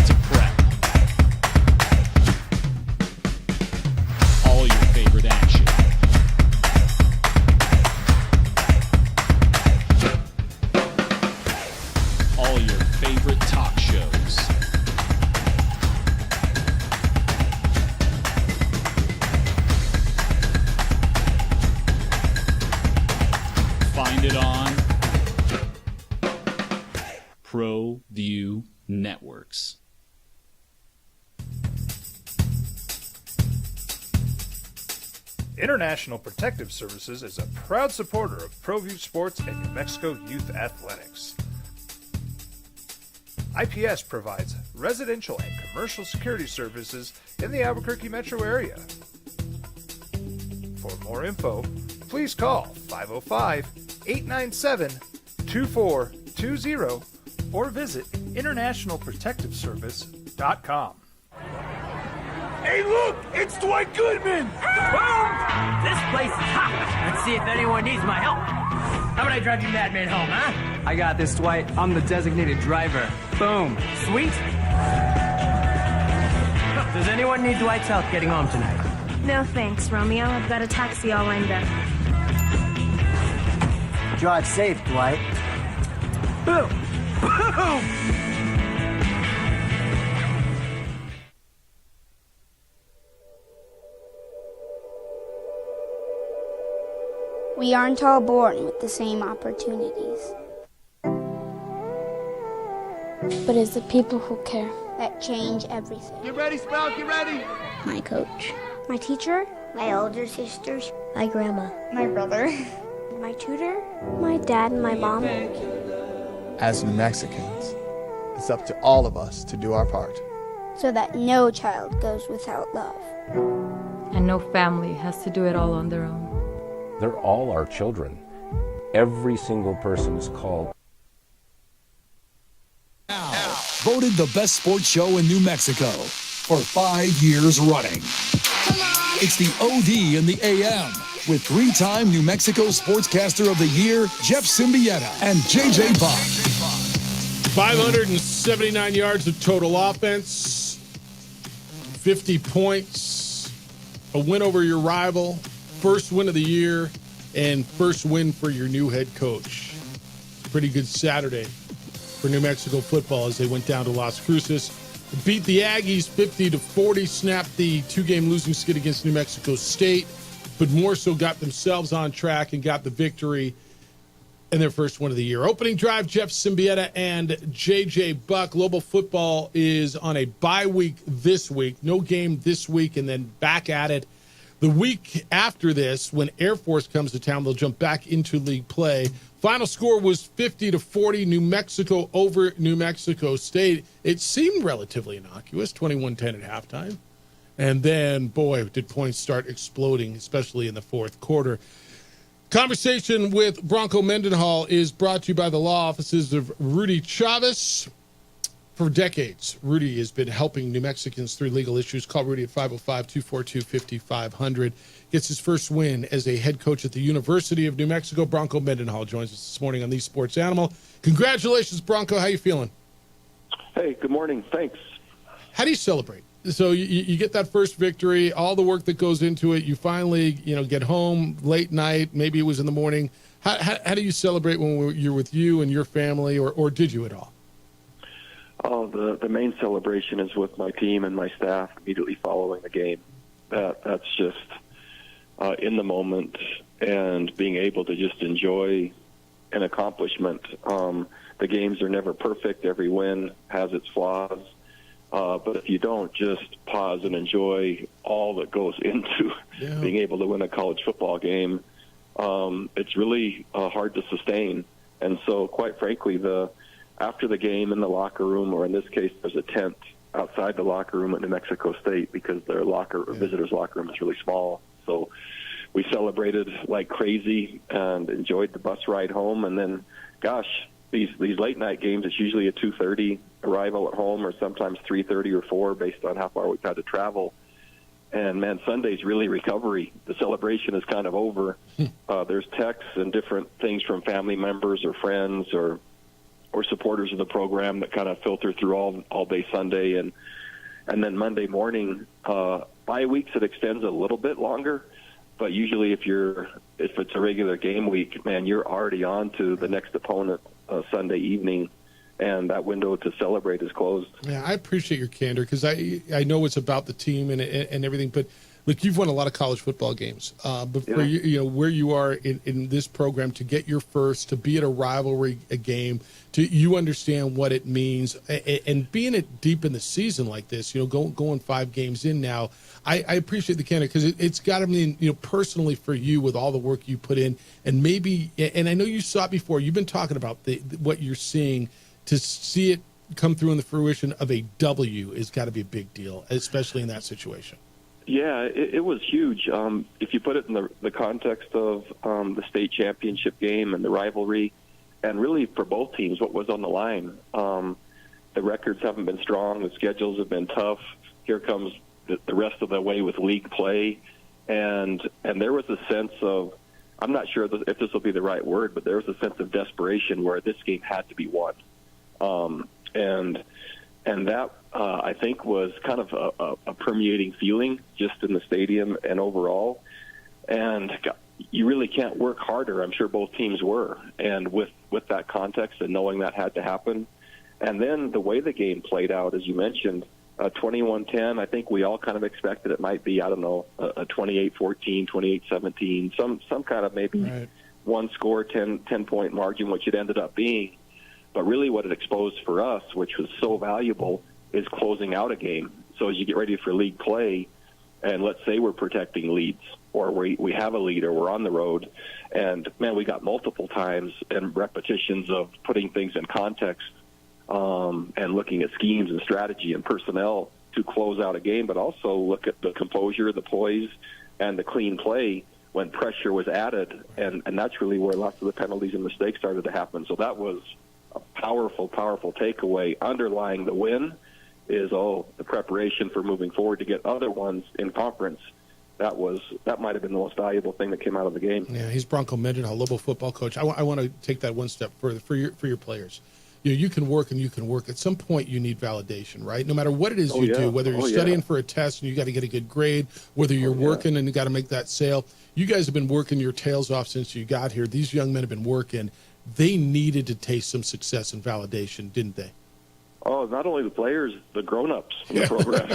to prep. All your favorite action. All your favorite talk shows. Find it on ProView Networks. International Protective Services is a proud supporter of ProView Sports and New Mexico Youth Athletics. IPS provides residential and commercial security services in the Albuquerque metro area. For more info, please call 505-897-2420 or visit internationalprotectiveservice.com. Hey, look! It's Dwight Goodman! Boom! This place is hot. Let's see if anyone needs my help. How about I drive you madman home, huh? I got this, Dwight. I'm the designated driver. Boom. Sweet. Does anyone need Dwight's help getting home tonight? No thanks, Romeo. I've got a taxi all lined up. Drive safe, Dwight. Boom! Boom! We aren't all born with the same opportunities. But it's the people who care that change everything. Get ready, Sprout, get ready! My coach. My teacher. My older sisters. My grandma. My brother. My tutor. My dad and my mom. As New Mexicans, it's up to all of us to do our part. So that no child goes without love. And no family has to do it all on their own. They're all our children. Every single person is called. Voted the best sports show in New Mexico for 5 years running. It's the OD in the AM with 3-time New Mexico Sportscaster of the Year, Jeff Symbieta and JJ Buck. 579 yards of total offense, 50 points, a win over your rival, first win of the year, and first win for your new head coach. Pretty good Saturday for New Mexico football as they went down to Las Cruces, beat the Aggies 50-40, snapped the 2-game losing skid against New Mexico State, but more so got themselves on track and got the victory in their first win of the year. Opening drive, Jeff Symbieta and JJ Buck. Global football is on a bye week this week. No game this week, and then back at it the week after this. When Air Force comes to town, they'll jump back into league play. Final score was 50-40, New Mexico over New Mexico State. It seemed relatively innocuous, 21-10 at halftime. And then, boy, did points start exploding, especially in the fourth quarter. Conversation with Bronco Mendenhall is brought to you by the law offices of Rudy Chavez. For decades, Rudy has been helping New Mexicans through legal issues. Call Rudy at 505-242-5500. Gets his first win as a head coach at the University of New Mexico. Bronco Mendenhall joins us this morning on The Sports Animal. Congratulations, Bronco. How you feeling? Hey, good morning. Thanks. How do you celebrate? So you get that first victory, all the work that goes into it. You finally, get home late night. Maybe it was in the morning. How do you celebrate when you're with you and your family, or did you at all? Oh, the main celebration is with my team and my staff immediately following the game. That's just in the moment and being able to just enjoy an accomplishment. The games are never perfect. Every win has its flaws. But if you don't just pause and enjoy all that goes into being able to win a college football game, it's really hard to sustain. And so, quite frankly, after the game in the locker room, or in this case, there's a tent outside the locker room at New Mexico State because their visitors' locker room is really small. So we celebrated like crazy and enjoyed the bus ride home. And then, gosh, these late night games, it's usually a 2:30 arrival at home, or sometimes 3:30 or 4, based on how far we've had to travel. And man, Sunday's really recovery. The celebration is kind of over. There's texts and different things from family members or friends or supporters of the program that kind of filter through all day Sunday, and then Monday morning. Bye weeks, it extends a little bit longer, but usually if it's a regular game week, man, you're already on to the next opponent Sunday evening, and that window to celebrate is closed. Yeah, I appreciate your candor because I know it's about the team and everything, but look, you've won a lot of college football games, but for you, where you are in this program, to get your first, to be at a rivalry game, you understand what it means, and being it deep in the season like this, going 5 games in now, I appreciate the candor because it's got to mean, personally for you with all the work you put in, and maybe, and I know you saw it before, you've been talking about what you're seeing, to see it come through in the fruition of a W has got to be a big deal, especially in that situation. Yeah, it was huge. If you put it in the context of the state championship game and the rivalry, and really for both teams, what was on the line. The records haven't been strong. The schedules have been tough. Here comes the rest of the way with league play. And there was a sense of, I'm not sure if this will be the right word, but there was a sense of desperation where this game had to be won. And that, I think, was kind of a permeating feeling just in the stadium and overall. And you really can't work harder. I'm sure both teams were. And with that context and knowing that had to happen, and then the way the game played out, as you mentioned, 21-10, I think we all kind of expected it might be, I don't know, a 28-14, 28-17, some kind of maybe one score, 10-point margin, which it ended up being. But really what it exposed for us, which was so valuable, is closing out a game. So as you get ready for league play, and let's say we're protecting leads, or we have a lead, or we're on the road, and, man, we got multiple times and repetitions of putting things in context and looking at schemes and strategy and personnel to close out a game, but also look at the composure, the poise, and the clean play when pressure was added, and that's really where lots of the penalties and mistakes started to happen. So that was a powerful, powerful takeaway. Underlying the win is, the preparation for moving forward to get other ones in conference. That might have been the most valuable thing that came out of the game. Yeah, he's Bronco Mendenhall, Lobo football coach. I want to take that one step further for your players. You can work and you can work. At some point, you need validation, right? No matter what it is you do, whether you're studying for a test and you got to get a good grade, whether you're working and you got to make that sale. You guys have been working your tails off since you got here. These young men have been working. They needed to taste some success and validation, didn't they? Oh, not only the players, the grown-ups in the program,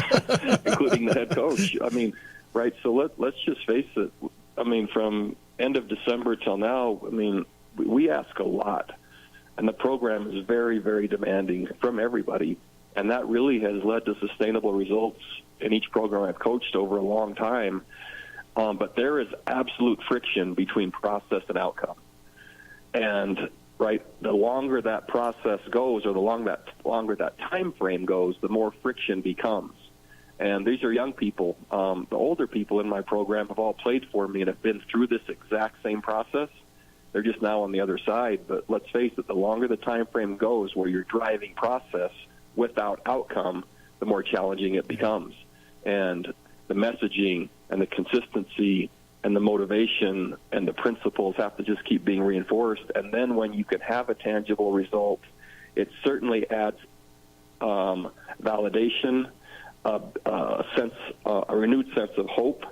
including the head coach. I mean, right, so let's just face it. I mean, from end of December till now, I mean, we ask a lot. And the program is very, very demanding from everybody. And that really has led to sustainable results in each program I've coached over a long time. But there is absolute friction between process and outcome. And, right, the longer that process goes, or the longer that time frame goes, the more friction becomes. And these are young people. The older people in my program have all played for me and have been through this exact same process. They're just now on the other side. But let's face it, the longer the time frame goes where you're driving process without outcome, the more challenging it becomes. And the messaging and the consistency and the motivation and the principles have to just keep being reinforced. And then when you can have a tangible result, it certainly adds validation, a renewed sense of hope,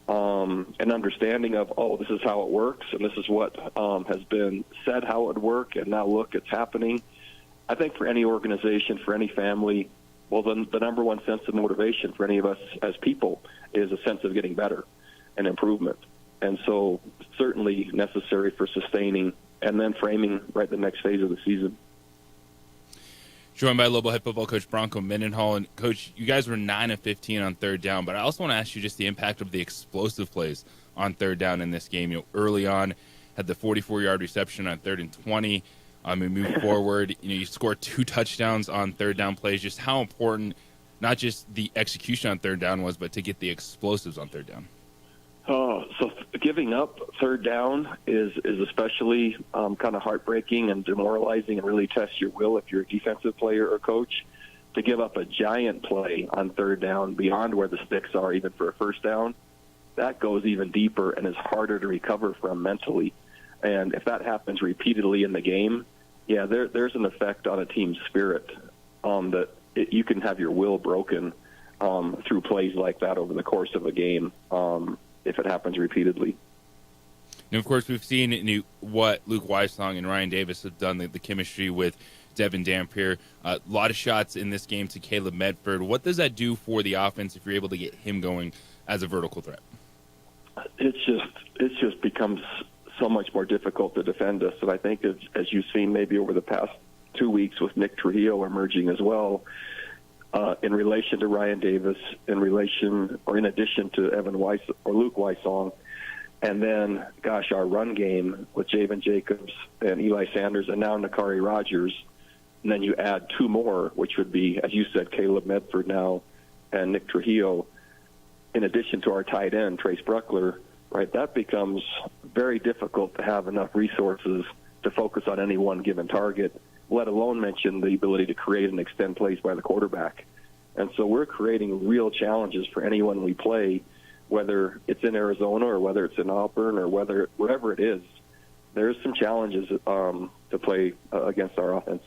an understanding of, this is how it works, and this is what has been said how it would work, and now look, it's happening. I think for any organization, for any family, the number one sense of motivation for any of us as people is a sense of getting better and improvement. And so certainly necessary for sustaining and then framing the next phase of the season. Joined by Lobo head football coach Bronco Mendenhall. And, Coach, you guys were 9 of 15 on third down, but I also want to ask you just the impact of the explosive plays on third down in this game. Early on, had the 44-yard reception on 3rd and 20. We moved forward. You scored 2 touchdowns on third down plays. Just how important not just the execution on third down was, but to get the explosives on third down. So giving up third down is especially kind of heartbreaking and demoralizing, and really tests your will if you're a defensive player or coach. To give up a giant play on third down beyond where the sticks are, even for a first down, that goes even deeper and is harder to recover from mentally. And if that happens repeatedly in the game, there's an effect on a team's spirit that you can have your will broken through plays like that over the course of a game if it happens repeatedly. And, of course, we've seen what Luke Weissong and Ryan Davis have done, the chemistry with Devin Dampier. A lot of shots in this game to Caleb Medford. What does that do for the offense if you're able to get him going as a vertical threat? It's just becomes so much more difficult to defend us. And I think as you've seen maybe over the past 2 weeks with Nick Trujillo emerging as well, in relation to Ryan Davis, in addition to Evan Weiss or Luke Weissong, and then, our run game with Javen Jacobs and Eli Sanders and now Nakari Rogers, and then you add 2 more, which would be, as you said, Caleb Medford now and Nick Trujillo, in addition to our tight end, Trace Bruckler, right? That becomes very difficult to have enough resources to focus on any one given target, let alone mention the ability to create and extend plays by the quarterback. And so we're creating real challenges for anyone we play, whether it's in Arizona or whether it's in Auburn or wherever it is. There's some challenges to play against our offense.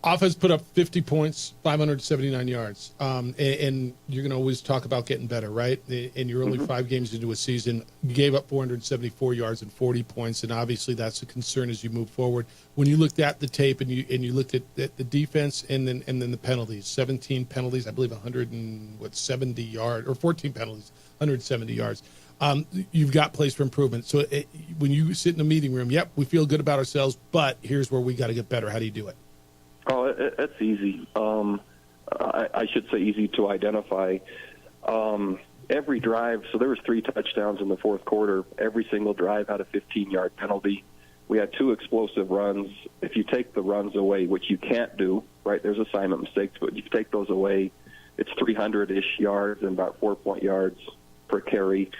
Offense put up 50 points, 579 yards. And you're going to always talk about getting better, right? And you're only 5 games into a season. You gave up 474 yards and 40 points, and obviously that's a concern as you move forward. When you looked at the tape and you looked at the defense and then the penalties, 17 penalties, I believe 170 yards, or 14 penalties, 170 yards. You've got place for improvement. So when you sit in a meeting room, yep, we feel good about ourselves, but here's where we got to get better. How do you do it? Oh, it's easy. I should say easy to identify. Every drive, so there was 3 touchdowns in the fourth quarter. Every single drive had a 15-yard penalty. We had 2 explosive runs. If you take the runs away, which you can't do, right, there's assignment mistakes, but if you take those away, it's 300-ish yards and about 4 yards per carry.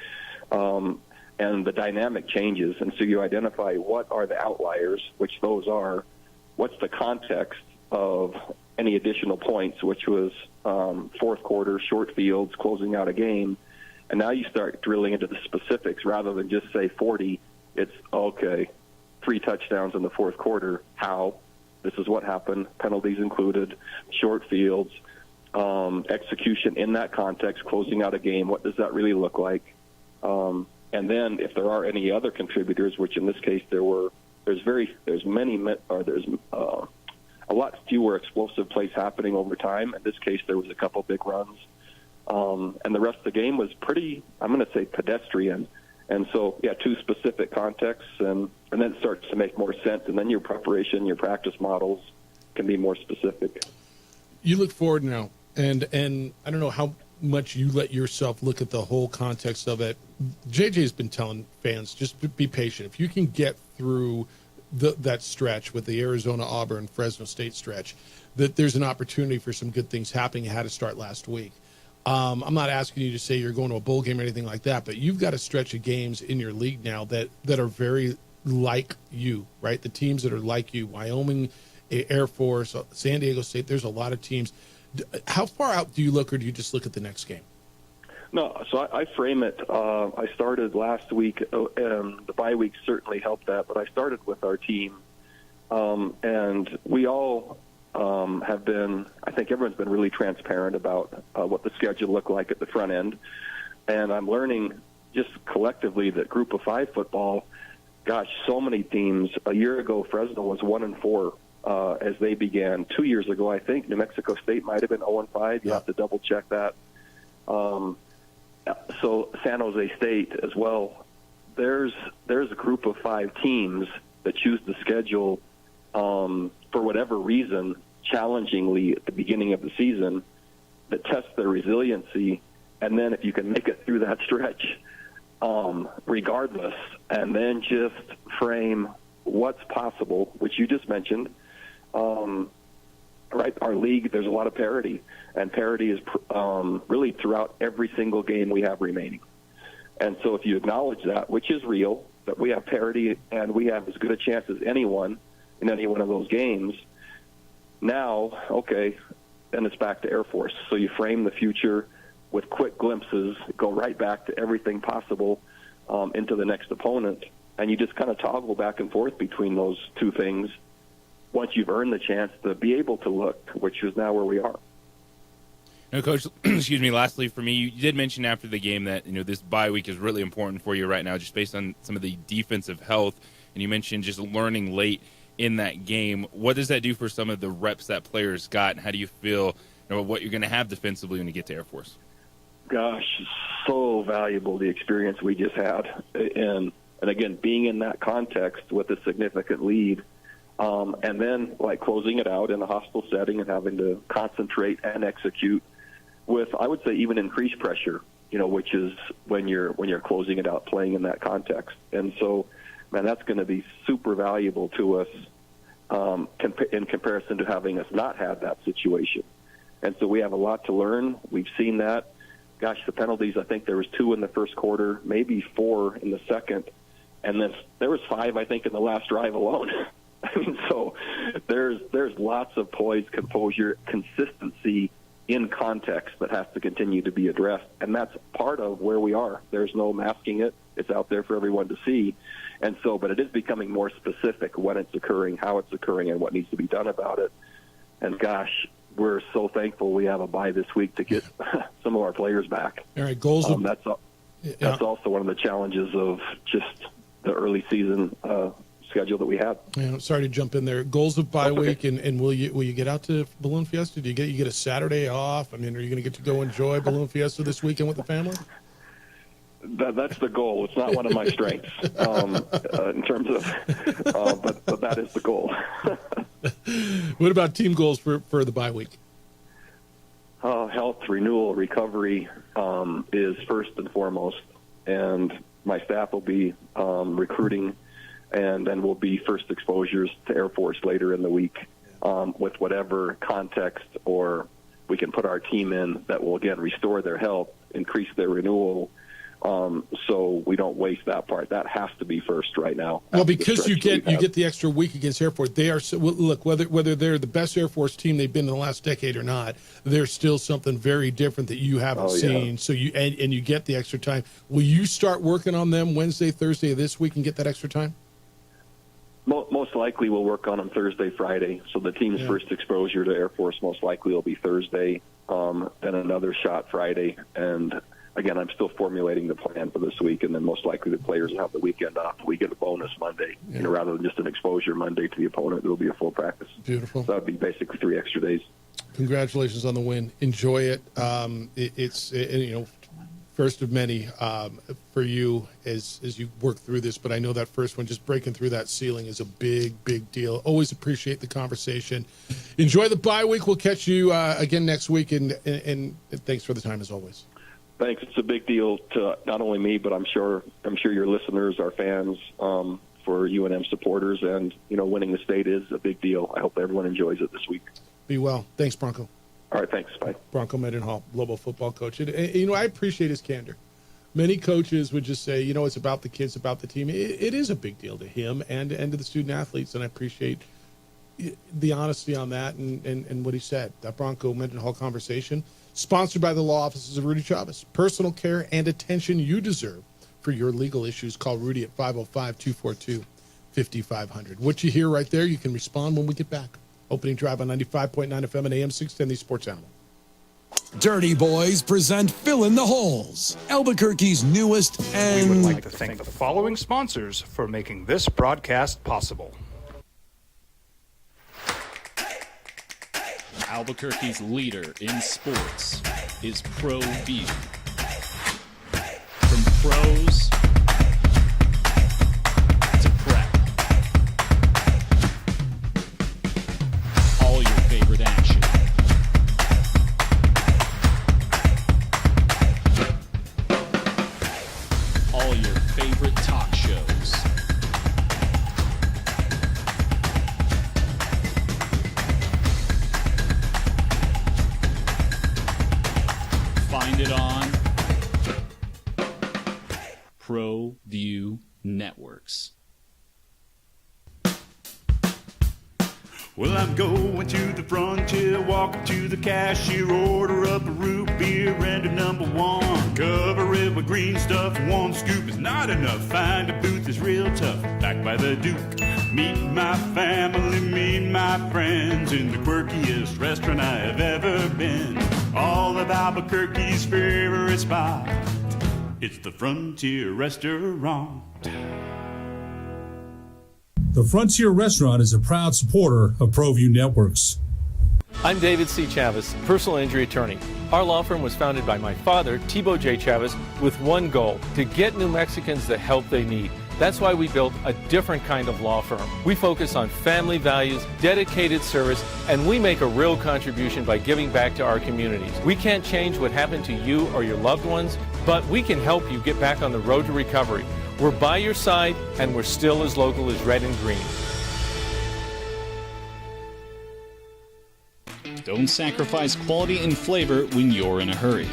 And the dynamic changes. And so you identify what are the outliers, which those are, what's the context of any additional points, which was fourth quarter, short fields, closing out a game. And now you start drilling into the specifics rather than just say 40. It's, okay, 3 touchdowns in the fourth quarter. How? This is what happened. Penalties included, short fields, execution in that context, closing out a game. What does that really look like? And then if there are any other contributors, which in this case there's a lot fewer explosive plays happening over time. In this case, there was a couple big runs. And the rest of the game was pretty, I'm going to say, pedestrian. And so, 2 specific contexts, and then it starts to make more sense. And then your preparation, your practice models can be more specific. You look forward now, and I don't know how much you let yourself look at the whole context of it. JJ's been telling fans, just be patient. If you can get through that stretch with the Arizona, Auburn, Fresno State stretch, that there's an opportunity for some good things happening. It had to start last week. I'm not asking you to say you're going to a bowl game or anything like that, but you've got a stretch of games in your league now that are very like you, right? The teams that are like you, Wyoming, Air Force, San Diego State, there's a lot of teams. How far out do you look, or do you just look at the next game? No, so I frame it. I started last week, and the bye week certainly helped that, but I started with our team. And we all have been, I think everyone's been really transparent about what the schedule looked like at the front end. And I'm learning just collectively that Group of 5 football, gosh, so many teams. A year ago, Fresno was 1-4 as they began. 2 years ago, I think, New Mexico State might have been 0-5. You have to double-check that. So San Jose State as well. There's a Group of 5 teams that choose the schedule for whatever reason, challengingly at the beginning of the season, that test their resiliency, and then if you can make it through that stretch, regardless, and then just frame what's possible, which you just mentioned, right? Our league, there's a lot of parity, and parity is really throughout every single game we have remaining. And so if you acknowledge that, which is real, that we have parity and we have as good a chance as anyone in any one of those games, now, okay, then it's back to Air Force. So you frame the future with quick glimpses, go right back to everything possible into the next opponent, and you just kind of toggle back and forth between those two things once you've earned the chance to be able to look, which is now where we are. No, Coach, excuse me, lastly for me, you did mention after the game that, this bye week is really important for you right now just based on some of the defensive health, and you mentioned just learning late in that game. What does that do for some of the reps that players got, and how do you feel what you're going to have defensively when you get to Air Force? Gosh, so valuable, the experience we just had. And again, being in that context with a significant lead, and then like closing it out in a hostile setting and having to concentrate and execute with, I would say, even increased pressure, which is when you're closing it out, playing in that context. And so, man, that's going to be super valuable to us in comparison to having us not had that situation. And so we have a lot to learn. We've seen that. Gosh, the penalties, I think there was 2 in the first quarter, maybe 4 in the second, and then there was 5, I think, in the last drive alone. I mean, so there's lots of poise, composure, consistency in context that has to continue to be addressed, and that's part of where we are. There's no masking it. It's out there for everyone to see. And so, but it is becoming more specific when it's occurring, how it's occurring, and what needs to be done about it. And gosh, we're so thankful we have a bye this week to get some of our players back. All right, goals. That's also one of the challenges of just the early season schedule that we have. Yeah, sorry to jump in there. Goals of bye week, and will you get out to Balloon Fiesta? Do you get a Saturday off? I mean, are you going to get to go enjoy Balloon Fiesta this weekend with the family? That's the goal. It's not one of my strengths in terms of, but that is the goal. What about team goals for the bye week? Health, renewal, recovery is first and foremost, and my staff will be recruiting, and then we'll be first exposures to Air Force later in the week with whatever context or we can put our team in that will, again, restore their health, increase their renewal, so we don't waste that part. That has to be first right now. Well, because you get the extra week against Air Force. They are look, whether they're the best Air Force team they've been in the last decade or not, there's still something very different that you haven't seen. So you and you get the extra time. Will you start working on them Wednesday, Thursday of this week and get that extra time? Most likely we'll work on them Thursday, Friday. So the team's first exposure to Air Force most likely will be Thursday, then another shot Friday, and again, I'm still formulating the plan for this week, and then most likely the players will have the weekend off. We get a bonus Monday, rather than just an exposure Monday to the opponent. It will be a full practice. Beautiful. So that would be basically 3 extra days. Congratulations on the win. Enjoy it. It's first of many for you as you work through this. But I know that first one, just breaking through that ceiling, is a big, big deal. Always appreciate the conversation. Enjoy the bye week. We'll catch you again next week, and thanks for the time as always. Thanks. It's a big deal to not only me, but I'm sure your listeners, our fans, for UNM supporters, and winning the state is a big deal. I hope everyone enjoys it this week. Be well. Thanks, Bronco. All right, thanks. Bye. Bronco Mendenhall, Lobo football coach. I appreciate his candor. Many coaches would just say, it's about the kids, about the team. It is a big deal to him and to the student athletes, and I appreciate the honesty on that and what he said. That Bronco Mendenhall conversation, sponsored by the law offices of Rudy Chavez. Personal care and attention you deserve for your legal issues. Call Rudy at 505-242-5500. What you hear right there, you can respond when we get back. Opening drive on 95.9 FM and AM 610, the Sports Animal. Dirty Boys present Fill in the Holes, Albuquerque's newest and... We would like to thank the following sponsors for making this broadcast possible. Albuquerque's leader in sports is ProView. From pros to prep, all your favorite action. All your favorite talk shows. Find it on ProView Networks. Well, I'm going to the frontier, walking to the cashier, order up a root beer and a number one. Cover it with green stuff, one scoop is not enough. Find a booth is real tough, back by the Duke. Meet my family, meet my friends in the quirkiest restaurant I have ever been. All of Albuquerque's favorite spot, it's the Frontier Restaurant. The Frontier Restaurant is a proud supporter of ProView Networks. I'm David C. Chavez, personal injury attorney. Our law firm was founded by my father, Thibaut J. Chavez, with one goal: to get New Mexicans the help they need. That's why we built a different kind of law firm. We focus on family values, dedicated service, and we make a real contribution by giving back to our communities. We can't change what happened to you or your loved ones, but we can help you get back on the road to recovery. We're by your side, and we're still as local as red and green. Don't sacrifice quality and flavor when you're in a hurry.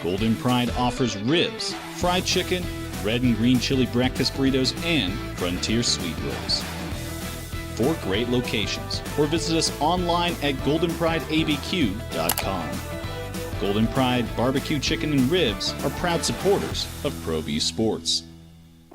Golden Pride offers ribs, fried chicken, red and green chili breakfast burritos, and Frontier sweet rolls. 4 great locations, or visit us online at goldenprideabq.com. Golden Pride Barbecue Chicken and Ribs are proud supporters of ProView Sports.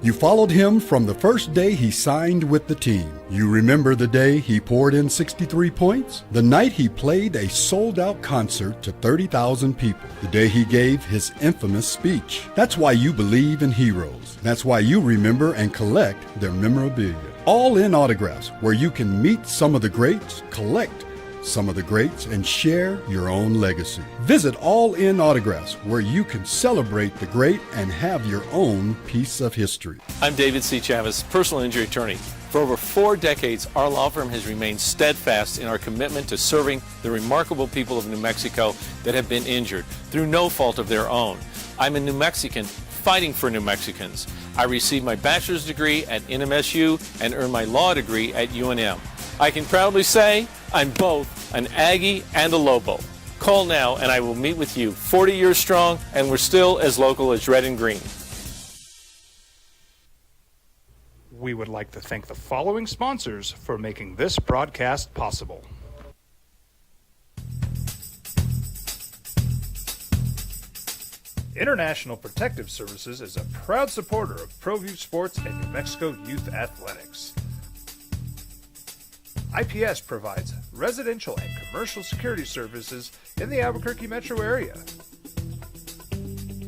You followed him from the first day he signed with the team. You remember the day he poured in 63 points? The night he played a sold-out concert to 30,000 people. The day he gave his infamous speech. That's why you believe in heroes. That's why you remember and collect their memorabilia. All in Autographs, where you can meet some of the greats, collect some of the greats, and share your own legacy. Visit All In Autographs, where you can celebrate the great and have your own piece of history. I'm David C. Chavez, personal injury attorney. For over 4 decades, our law firm has remained steadfast in our commitment to serving the remarkable people of New Mexico that have been injured through no fault of their own. I'm a New Mexican fighting for New Mexicans. I received my bachelor's degree at NMSU and earned my law degree at UNM. I can proudly say I'm both an Aggie and a Lobo. Call now and I will meet with you. 40 years strong, and we're still as local as red and green. We would like to thank the following sponsors for making this broadcast possible. International Protective Services is a proud supporter of ProView Sports and New Mexico Youth Athletics. IPS provides residential and commercial security services in the Albuquerque metro area.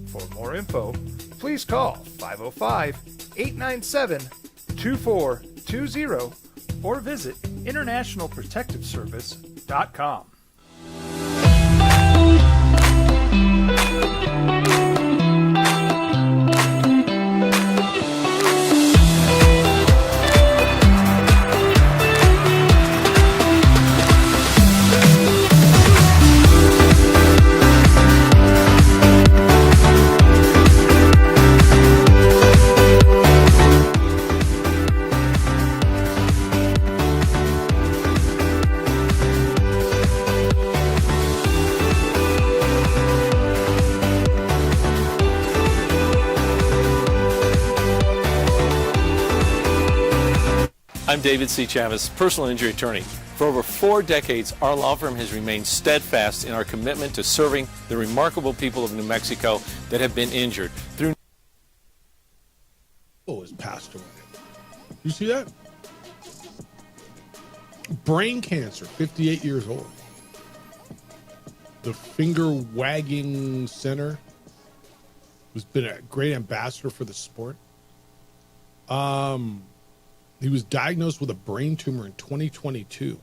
For more info, please call 505-897-2420 or visit internationalprotectiveservice.com. I'm David C. Chavez, personal injury attorney. For over 4 decades, our law firm has remained steadfast in our commitment to serving the remarkable people of New Mexico that have been injured through. Oh, has passed away. You see that? Brain cancer, 58 years old. The Finger Wagging Center has been a great ambassador for the sport. He was diagnosed with a brain tumor in 2022.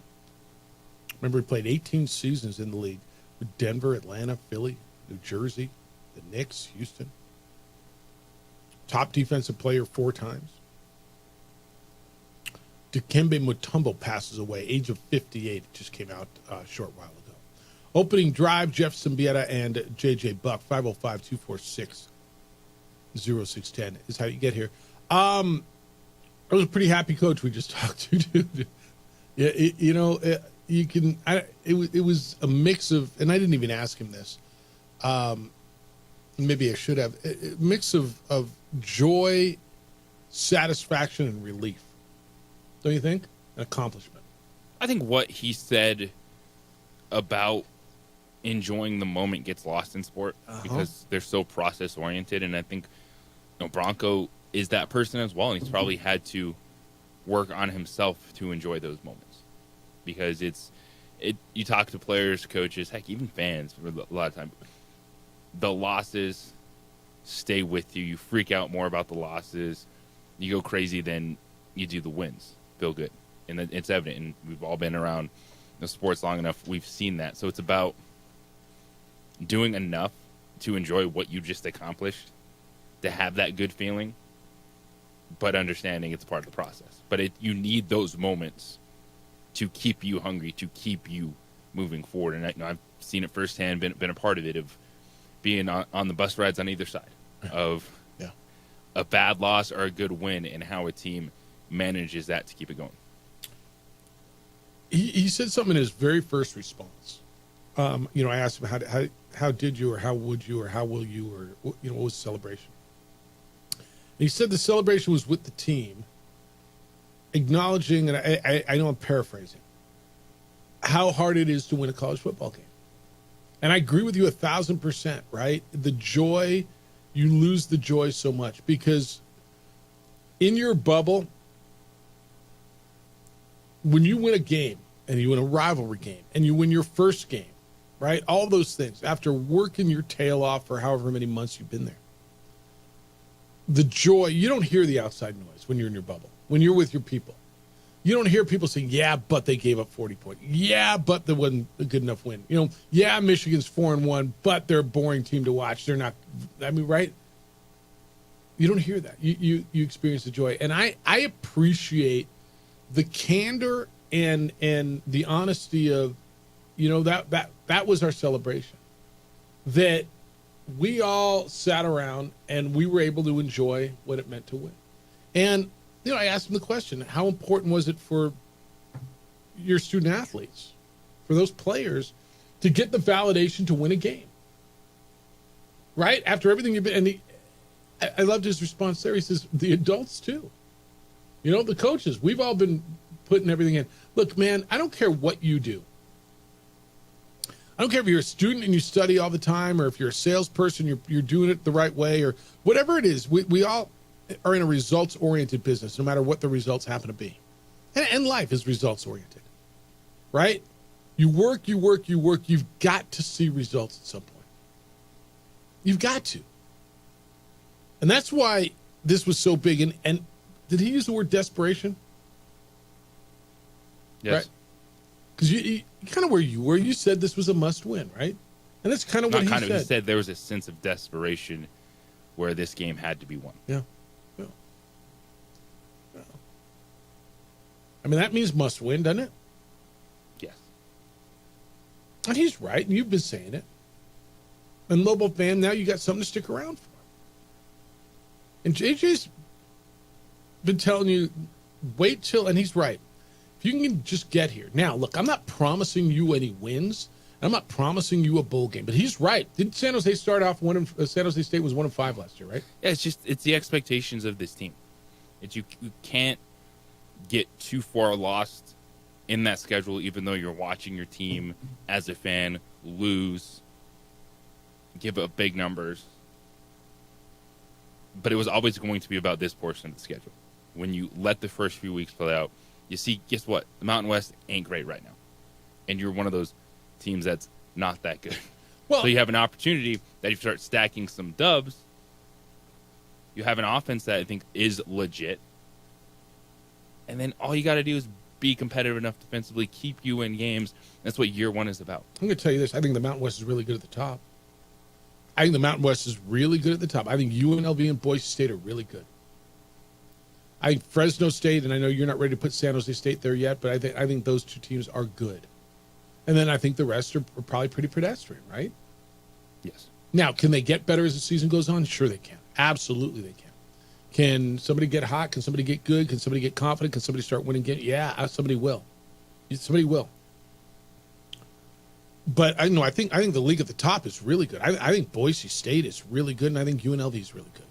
Remember, he played 18 seasons in the league with Denver, Atlanta, Philly, New Jersey, the Knicks, Houston. Top defensive player 4 times. Dikembe Mutombo passes away, age of 58. It just came out a short while ago. Opening drive, Jeff Simbieta and J.J. Buck, 505-246-0610 is how you get here. I was a pretty happy coach we just talked to, dude. Yeah, you can. It was a mix of, and I didn't even ask him this. Maybe I should have. A mix of joy, satisfaction, and relief. Don't you think? An accomplishment. I think what he said about enjoying the moment gets lost in sport because they're so process oriented, and I think Bronco is that person as well, and he's probably had to work on himself to enjoy those moments because you talk to players, coaches, heck, even fans a lot of time. The losses stay with you. You freak out more about the losses. You go crazy than you do the wins. Feel good, and it's evident. And we've all been around the sports long enough. We've seen that. So it's about doing enough to enjoy what you just accomplished, to have that good feeling, but understanding it's part of the process. But you need those moments to keep you hungry, to keep you moving forward. And I've seen it firsthand, been a part of it, of being on the bus rides on either side of a bad loss or a good win, and how a team manages that to keep it going. He said something in his very first response. I asked him how did you, or how would you, or how will you, or what was the celebration? He said the celebration was with the team, acknowledging, and I know I'm paraphrasing, how hard it is to win a college football game. And I agree with you 1,000%, right? The joy, you lose the joy so much because in your bubble, when you win a game and you win a rivalry game and you win your first game, right? All those things after working your tail off for however many months you've been there. The joy, you don't hear the outside noise when you're in your bubble, when you're with your people. You don't hear people saying, yeah, but they gave up 40 points. Yeah, but there wasn't a good enough win. You know, yeah, Michigan's 4-1, but they're a boring team to watch. They're not, I mean, right? You don't hear that. You experience the joy. And I appreciate the candor and the honesty of, you know, that was our celebration. That we all sat around and we were able to enjoy what it meant to win. And, you know, I asked him the question, how important was it for your student athletes, for those players, to get the validation to win a game? Right? After everything you've been, and I loved his response there. He says, the adults too. You know, the coaches, we've all been putting everything in. Look, man, I don't care what you do. I don't care if you're a student and you study all the time, or if you're a salesperson, you're doing it the right way, or whatever it is. We all are in a results-oriented business, no matter what the results happen to be. And life is results-oriented, right? You work. You've got to see results at some point. You've got to. And that's why this was so big. And did he use the word desperation? Yes. Right? Because you kind of where you were, you said this was a must-win, right? And that's kind of what he said. He said there was a sense of desperation where this game had to be won. Yeah. I mean, that means must-win, doesn't it? Yes. And he's right, and you've been saying it. And Lobo fan, now you got something to stick around for. And JJ's been telling you, wait till, and he's right. If you can just get here. Now, look, I'm not promising you any wins. I'm not promising you a bowl game, but he's right. Didn't San Jose start off San Jose State was 1-5 last year, right? Yeah, it's the expectations of this team. You can't get too far lost in that schedule, even though you're watching your team as a fan lose, give up big numbers. But it was always going to be about this portion of the schedule. When you let the first few weeks play out, you see, guess what? The Mountain West ain't great right now. And you're one of those teams that's not that good. Well, so you have an opportunity that if you start stacking some dubs, you have an offense that I think is legit. And then all you got to do is be competitive enough defensively, keep you in games. That's what year one is about. I'm going to tell you this. I think the Mountain West is really good at the top. I think the Mountain West is really good at the top. I think UNLV and Boise State are really good. I think Fresno State, and I know you're not ready to put San Jose State there yet, but I think those two teams are good. And then I think the rest are probably pretty pedestrian, right? Yes. Now, can they get better as the season goes on? Sure they can. Absolutely they can. Can somebody get hot? Can somebody get good? Can somebody get confident? Can somebody start winning games? Yeah, somebody will. Somebody will. But I think the league at the top is really good. I think Boise State is really good, and I think UNLV is really good.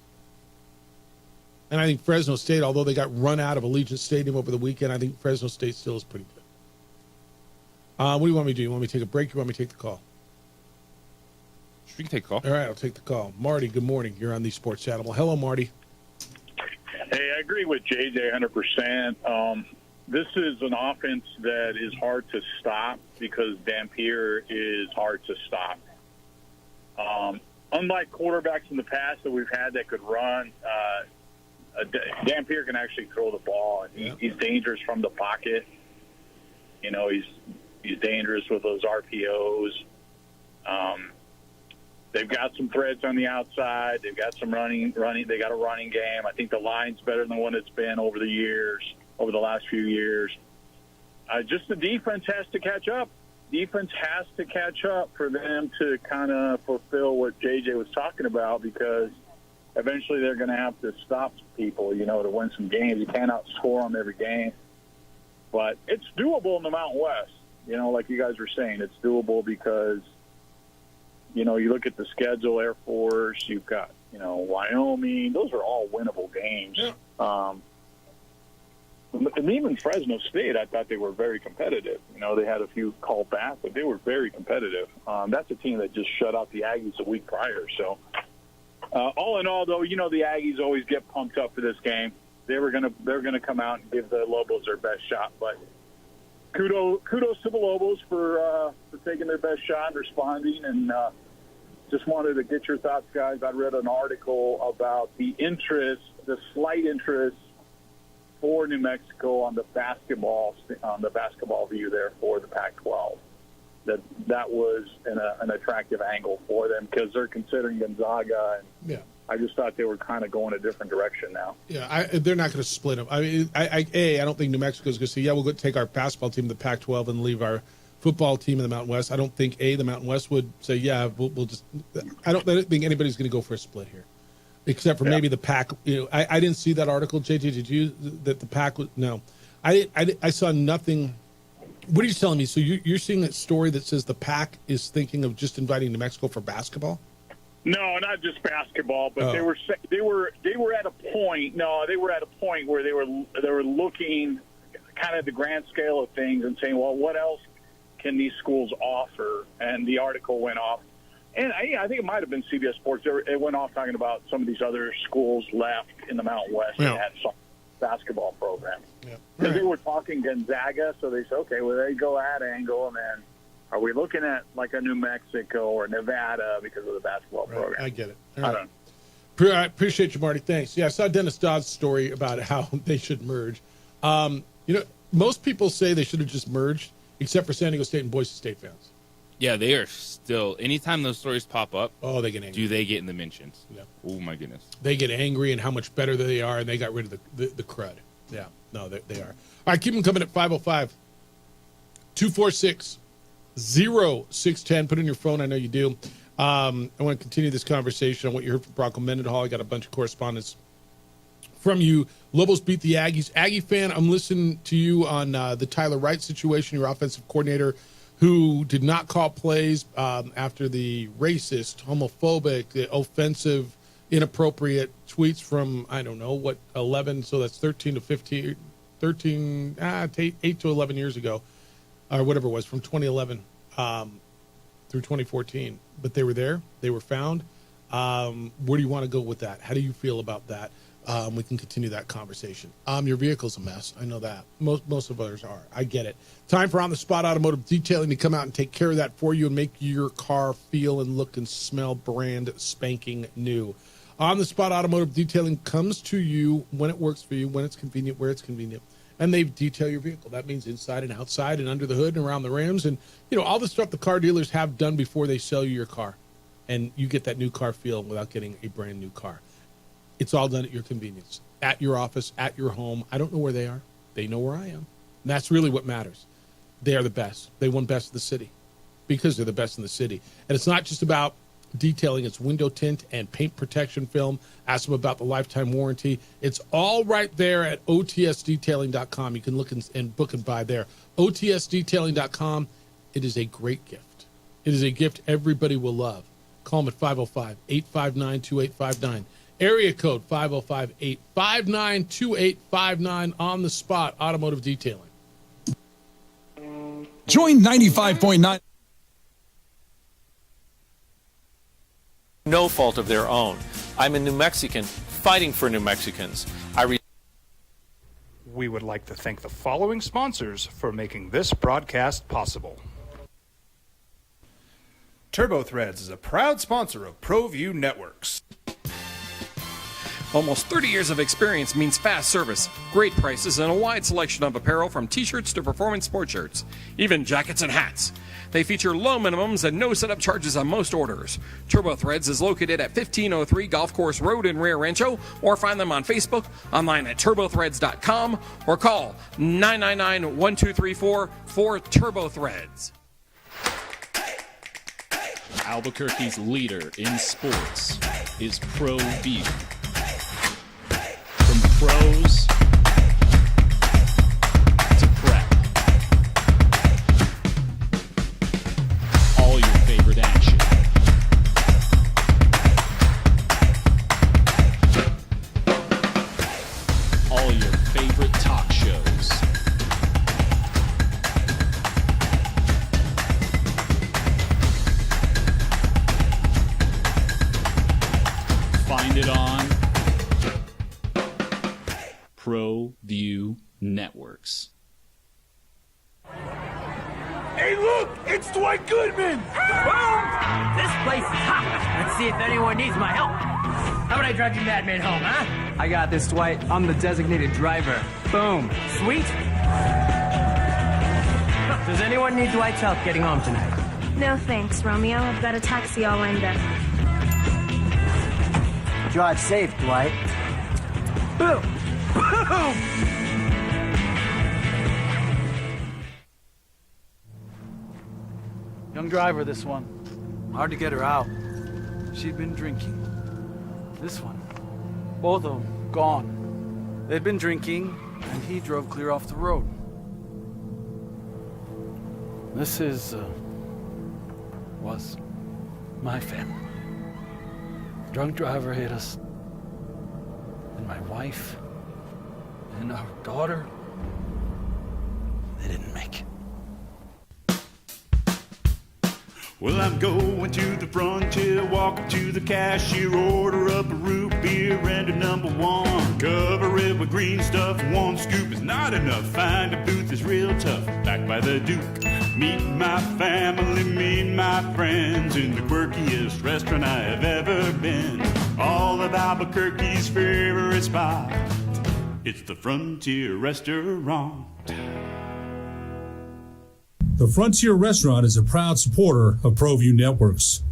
And I think Fresno State, although they got run out of Allegiant Stadium over the weekend, I think Fresno State still is pretty good. What do you want me to do? You want me to take a break or you want me to take the call? You can take a call. All right, I'll take the call. Marty, good morning. You're on the Sports Animal. Hello, Marty. Hey, I agree with JJ 100%. This is an offense that is hard to stop because Dampier is hard to stop. Unlike quarterbacks in the past that we've had that could run, Dampier can actually throw the ball, and he's dangerous from the pocket. You know, he's dangerous with those RPOs. They've got some threads on the outside. They've got some running. They got a running game. I think the line's better than what it's been over the last few years. Just the defense has to catch up. Defense has to catch up for them to kind of fulfill what JJ was talking about, because eventually they're going to have to stop people, you know, to win some games. You can't outscore them every game. But it's doable in the Mountain West. You know, like you guys were saying, it's doable because, you know, you look at the schedule, Air Force, you've got, you know, Wyoming. Those are all winnable games. Yeah. And even Fresno State, I thought they were very competitive. You know, they had a few called back, but they were very competitive. That's a team that just shut out the Aggies a week prior. So, all in all, though, you know, the Aggies always get pumped up for this game. they're gonna come out and give the Lobos their best shot. But kudos to the Lobos for taking their best shot and responding. And just wanted to get your thoughts, guys. I read an article about the slight interest for New Mexico on the basketball view there for the Pac-12. That was an attractive angle for them because they're considering Gonzaga, and yeah. I just thought they were kind of going a different direction now. Yeah, they're not going to split them. I mean, I don't think New Mexico is going to say, yeah, we'll go take our basketball team to the Pac-12 and leave our football team in the Mountain West. I don't think the Mountain West would say, yeah, we'll just. I don't think anybody's going to go for a split here, except for maybe the Pac. I didn't see that article. JJ, did you? That the Pac was no. I saw nothing. What are you telling me? So you're seeing that story that says the Pac is thinking of just inviting New Mexico for basketball? No, not just basketball, but they were at a point. No, they were at a point where they were looking kind of the grand scale of things and saying, well, what else can these schools offer? And the article went off, and I think it might have been CBS Sports. It went off talking about some of these other schools left in the Mountain West that had some basketball programs. Because they were talking Gonzaga, so they said, okay, well, they go that angle, and then are we looking at like a New Mexico or Nevada because of the basketball program? I get it. I don't know. I appreciate you, Marty. Thanks. Yeah, I saw Dennis Dodd's story about how they should merge. Most people say they should have just merged, except for San Diego State and Boise State fans. Yeah, they are still. Anytime those stories pop up, they get angry. Do they get in the mentions? Yeah. Oh my goodness. They get angry and how much better they are, and they got rid of the crud. Yeah, no, they are. All right, keep them coming at 505-246-0610. Put in your phone. I know you do. I want to continue this conversation on what you heard from Bronco Mendenhall. I got a bunch of correspondence from you. Lobos beat the Aggies. Aggie fan, I'm listening to you on the Tyler Wright situation, your offensive coordinator, who did not call plays after the racist, homophobic, offensive, inappropriate tweets from, 11, so that's 8 to 11 years ago, or whatever it was, from 2011 through 2014. But they were there. They were found. Where do you want to go with that? How do you feel about that? We can continue that conversation. Your vehicle's a mess. I know that. Most of others are. I get it. Time for On the Spot Automotive Detailing to come out and take care of that for you and make your car feel and look and smell brand spanking new. On the Spot Automotive Detailing comes to you when it works for you, when it's convenient, where it's convenient. And they detail your vehicle. That means inside and outside and under the hood and around the rims and, all the stuff the car dealers have done before they sell you your car. And you get that new car feel without getting a brand new car. It's all done at your convenience, at your office, at your home. I don't know where they are. They know where I am. And that's really what matters. They are the best. They won best of the city because they're the best in the city. And it's not just about detailing. It's window tint and paint protection film. Ask them about the lifetime warranty. It's all right there at otsdetailing.com. You can look and book and buy there. otsdetailing.com. It is a great gift. It is a gift everybody will love. Call them at 505-859-2859. Area code 505-859-2859. On the Spot Automotive Detailing. Join 95.9. No fault of their own. I'm a New Mexican fighting for New Mexicans. We would like to thank the following sponsors for making this broadcast possible. TurboThreads is a proud sponsor of ProView Networks. Almost 30 years of experience means fast service, great prices, and a wide selection of apparel from t-shirts to performance sports shirts, even jackets and hats. They feature low minimums and no setup charges on most orders. TurboThreads is located at 1503 Golf Course Road in Rio Rancho, or find them on Facebook, online at turbothreads.com, or call 999-1234 for TurboThreads. Albuquerque's leader in sports is ProView. From pros to prep, all your favorite action. All your favorite talk shows. Find it on ProView Networks. Hey, look! It's Dwight Goodman! Boom! This place is hot. Let's see if anyone needs my help. How about I drive you madman home, huh? I got this, Dwight. I'm the designated driver. Boom. Sweet. Does anyone need Dwight's help getting home tonight? No thanks, Romeo. I've got a taxi all lined up. Drive safe, Dwight. Boom! Boom! Young driver, this one. Hard to get her out. She'd been drinking. This one. Both of them gone. They'd been drinking, and he drove clear off the road. This was my family. Drunk driver hit us. And my wife and our daughter, they didn't make it. Well, I'm going to the frontier, walk up to the cashier, order up a root beer and a number one. Cover it with green stuff, one scoop is not enough. Find a booth is real tough, back by the Duke. Meet my family, meet my friends in the quirkiest restaurant I have ever been. All of Albuquerque's favorite spot, it's the Frontier Restaurant. The Frontier Restaurant is a proud supporter of ProView Networks.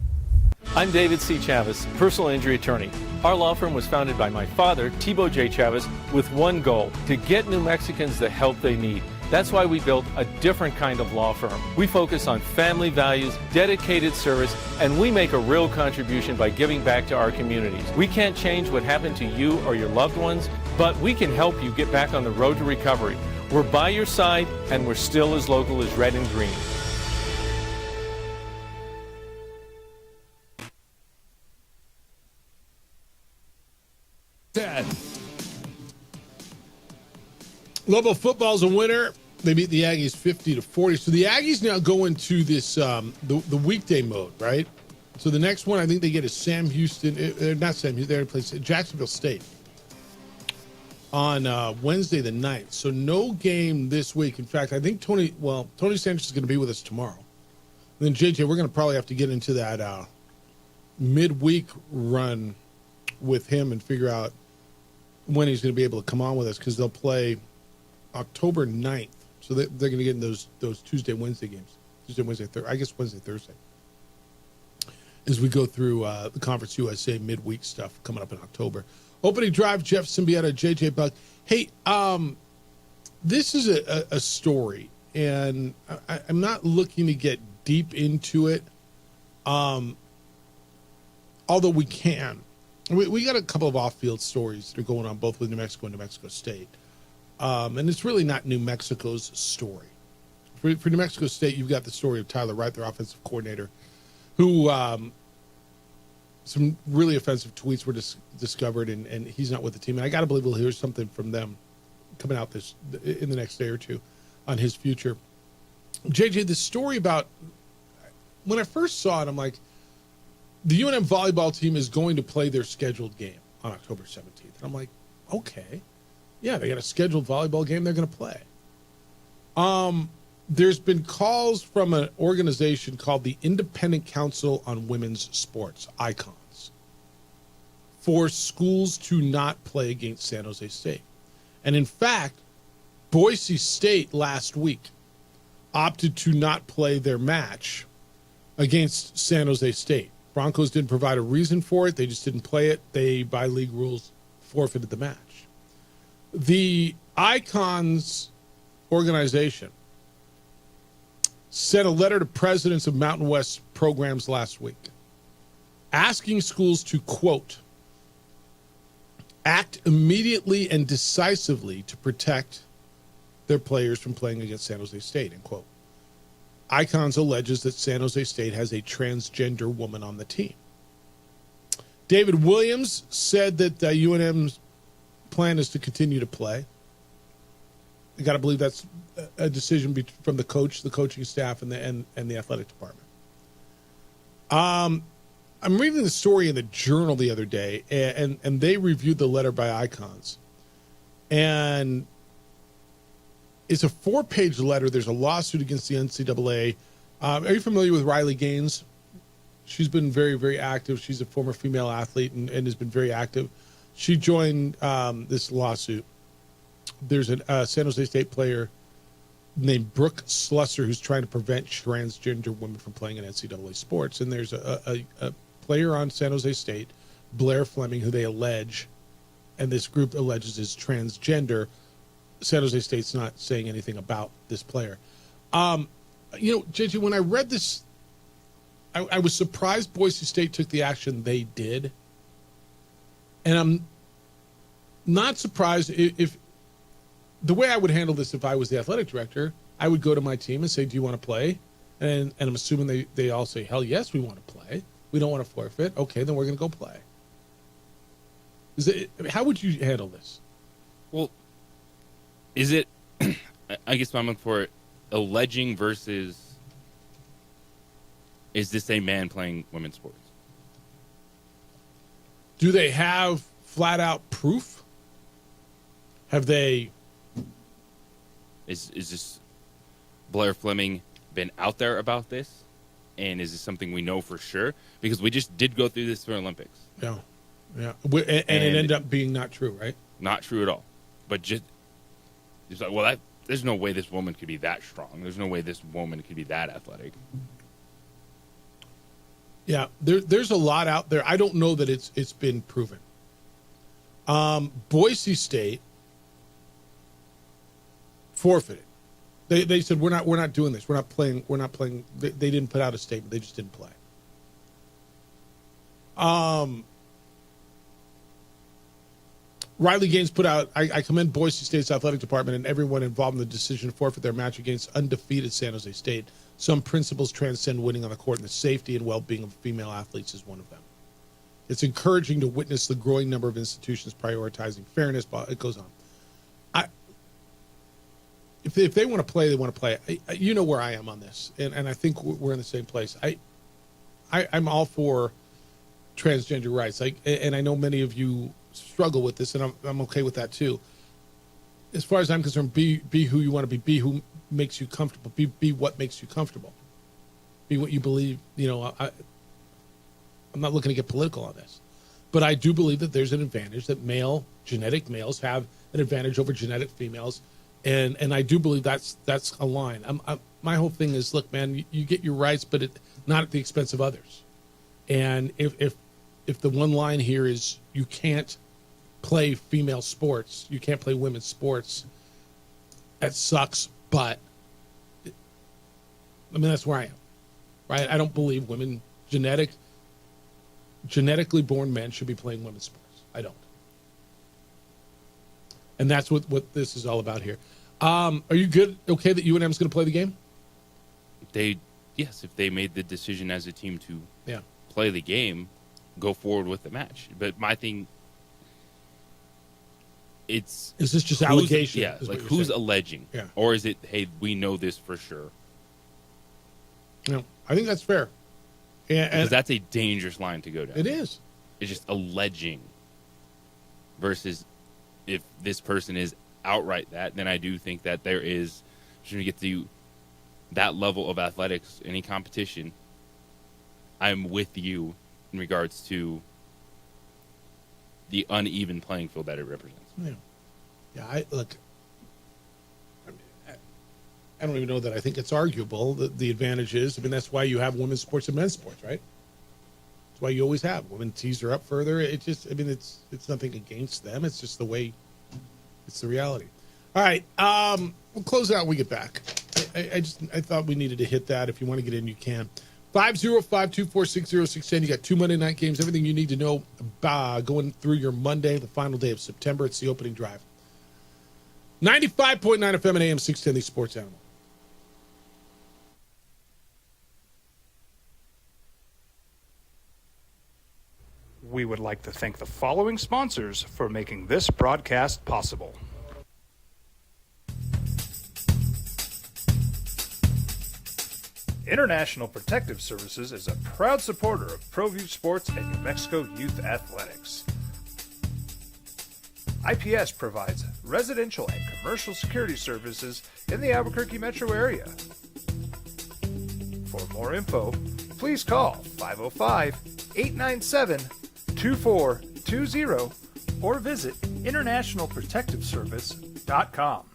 I'm David C. Chavez, personal injury attorney. Our law firm was founded by my father, Thibaut J. Chavez, with one goal: to get New Mexicans the help they need. That's why we built a different kind of law firm. We focus on family values, dedicated service, and we make a real contribution by giving back to our communities. We can't change what happened to you or your loved ones, but we can help you get back on the road to recovery. We're by your side, and we're still as local as red and green. Dad. Lobo football's a winner. They beat the Aggies 50-40. So the Aggies now go into this the weekday mode, right? So the next one I think they get is Sam Houston. Not Sam Houston. They're playing Jacksonville State on Wednesday the 9th. So no game this week. In fact, I think Tony Sanchez is going to be with us tomorrow. And then JJ, we're going to probably have to get into that midweek run with him and figure out when he's going to be able to come on with us, because they'll play October 9th. So they're going to get in those Tuesday, Wednesday games. Tuesday, Wednesday, Thursday. I guess Wednesday, Thursday. As we go through the Conference USA midweek stuff coming up in October. Opening drive, Jeff Symbieta, JJ Buck. Hey, this is a story, and I'm not looking to get deep into it, although we can. We got a couple of off-field stories that are going on both with New Mexico and New Mexico State. And it's really not New Mexico's story. For New Mexico State, you've got the story of Tyler Wright, their offensive coordinator, who some really offensive tweets were discovered, and he's not with the team. And I got to believe we'll hear something from them coming out in the next day or two on his future. JJ, the story about, when I first saw it, I'm like, the UNM volleyball team is going to play their scheduled game on October 17th. And I'm like, okay. Yeah, they got a scheduled volleyball game they're going to play. There's been calls from an organization called the Independent Council on Women's Sports, ICONS, for schools to not play against San Jose State. And in fact, Boise State last week opted to not play their match against San Jose State. Broncos didn't provide a reason for it. They just didn't play it. They, by league rules, forfeited the match. The ICONS organization sent a letter to presidents of Mountain West programs last week asking schools to, quote, act immediately and decisively to protect their players from playing against San Jose State, end quote. ICONS alleges that San Jose State has a transgender woman on the team. David Williams said that UNM's plan is to continue to play. You got to believe that's a decision from the coach, the coaching staff, and the athletic department. I'm reading the story in the Journal the other day, and they reviewed the letter by ICONS. And it's a 4-page letter. There's a lawsuit against the NCAA. Are you familiar with Riley Gaines? She's been very, very active. She's a former female athlete and has been very active. She joined this lawsuit. There's a San Jose State player named Brooke Slusser who's trying to prevent transgender women from playing in NCAA sports. And there's a player on San Jose State, Blair Fleming, who they allege, and this group alleges is transgender. San Jose State's not saying anything about this player. JJ, when I read this, I was surprised Boise State took the action they did. And I'm not surprised if the way I would handle this if I was the athletic director, I would go to my team and say, do you want to play? And I'm assuming they all say, hell yes, we want to play. We don't want to forfeit. Okay, then we're going to go play. How would you handle this? Well, is it, I guess I'm looking for alleging versus, is this a man playing women's sports? Do they have flat out proof? Have they? Is this Blair Fleming been out there about this? And is this something we know for sure? Because we just did go through this for Olympics. Yeah. And it ended up being not true, right? Not true at all. But just it's like, well, there's no way this woman could be that strong. There's no way this woman could be that athletic. Yeah, there's a lot out there. I don't know that it's been proven. Boise State forfeited. They said we're not doing this. We're not playing. They didn't put out a statement. They just didn't play. Riley Gaines put out, I commend Boise State's athletic department and everyone involved in the decision to forfeit their match against undefeated San Jose State. Some principles transcend winning on the court, and the safety and well-being of female athletes is one of them. It's encouraging to witness the growing number of institutions prioritizing fairness, but it goes on. If they want to play, they want to play. You know where I am on this, and I think we're in the same place. I'm all for transgender rights, and I know many of you struggle with this, and I'm okay with that too. As far as I'm concerned, be who you want to be who makes you comfortable, be what makes you comfortable, be what you believe. I'm not looking to get political on this, but I do believe that there's an advantage that genetic males have an advantage over genetic females, and I do believe that's a line. My whole thing is, look, man, you get your rights, but not at the expense of others. And if the one line here is you can't play female sports, you can't play women's sports, that sucks. But that's where I am, right? I don't believe women, genetically born men should be playing women's sports. I don't. And that's what this is all about here. Are you okay that UNM is going to play the game? Yes, if they made the decision as a team to play the game, go forward with the match. But my thing, is this just allegation? Yeah, who's alleging? Yeah. Or is it, hey, we know this for sure? No, I think that's fair. Because that's a dangerous line to go down. It is. It's just alleging versus if this person is outright that, then I do think that there is, should we get to that level of athletics, any competition, I'm with you in regards to the uneven playing field that it represents. I don't even know that I think it's arguable that the advantage is, that's why you have women's sports and men's sports, right? That's why you always have. Women tease her up further. It's nothing against them. It's just the way, it's the reality. All right, we'll close it out when we get back. I thought we needed to hit that. If you want to get in, you can. 505-246-0610. You got 2 Monday night games. Everything you need to know about going through your Monday, the final day of September. It's the opening drive. 95.9 FM and AM 610, the Sports Animal. We would like to thank the following sponsors for making this broadcast possible. International Protective Services is a proud supporter of ProView Sports and New Mexico Youth Athletics. IPS provides residential and commercial security services in the Albuquerque metro area. For more info, please call 505-897-2420 or visit internationalprotectiveservice.com.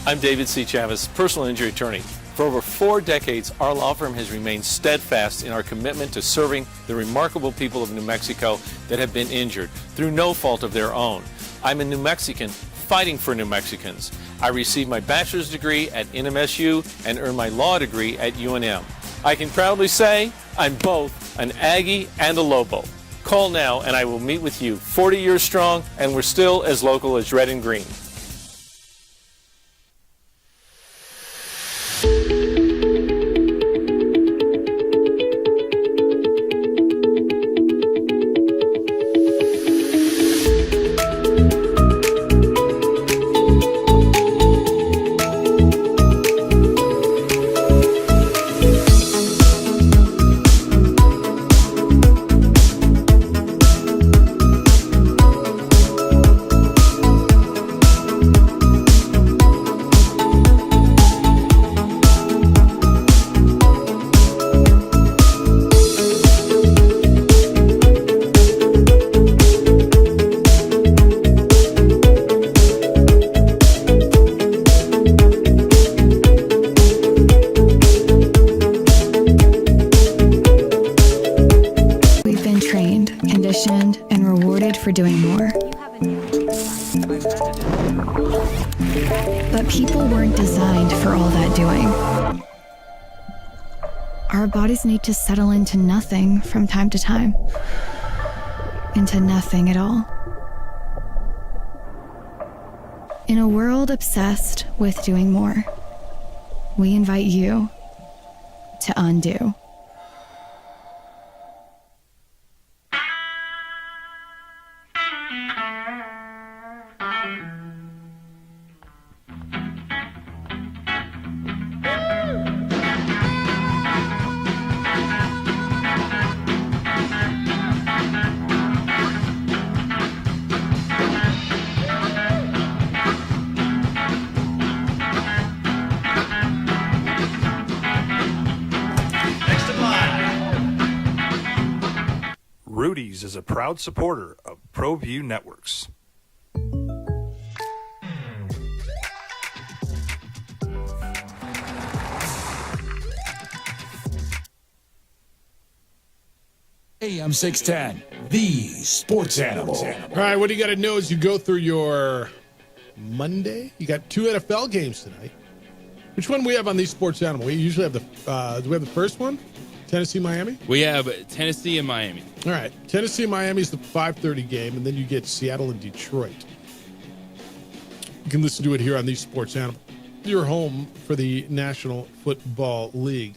I'm David C. Chavez, personal injury attorney. For over 4 decades, our law firm has remained steadfast in our commitment to serving the remarkable people of New Mexico that have been injured through no fault of their own. I'm a New Mexican fighting for New Mexicans. I received my bachelor's degree at NMSU and earned my law degree at UNM. I can proudly say I'm both an Aggie and a Lobo. Call now and I will meet with you. 40 years strong and we're still as local as red and green. for doing more. But people weren't designed for all that doing. Our bodies need to settle into nothing from time to time. Into nothing at all. In a world obsessed with doing more, we invite you to undo. Rudy's is a proud supporter of ProView Networks. AM 610, the sports animal. All right, what do you got to know as you go through your Monday? You got 2 NFL games tonight. Which one do we have on these sports animal? We usually have do we have the first one? Tennessee, Miami? We have Tennessee and Miami. All right. Tennessee, Miami is the 5:30 game, and then you get Seattle and Detroit. You can listen to it here on these sports animal. Your home for the National Football League.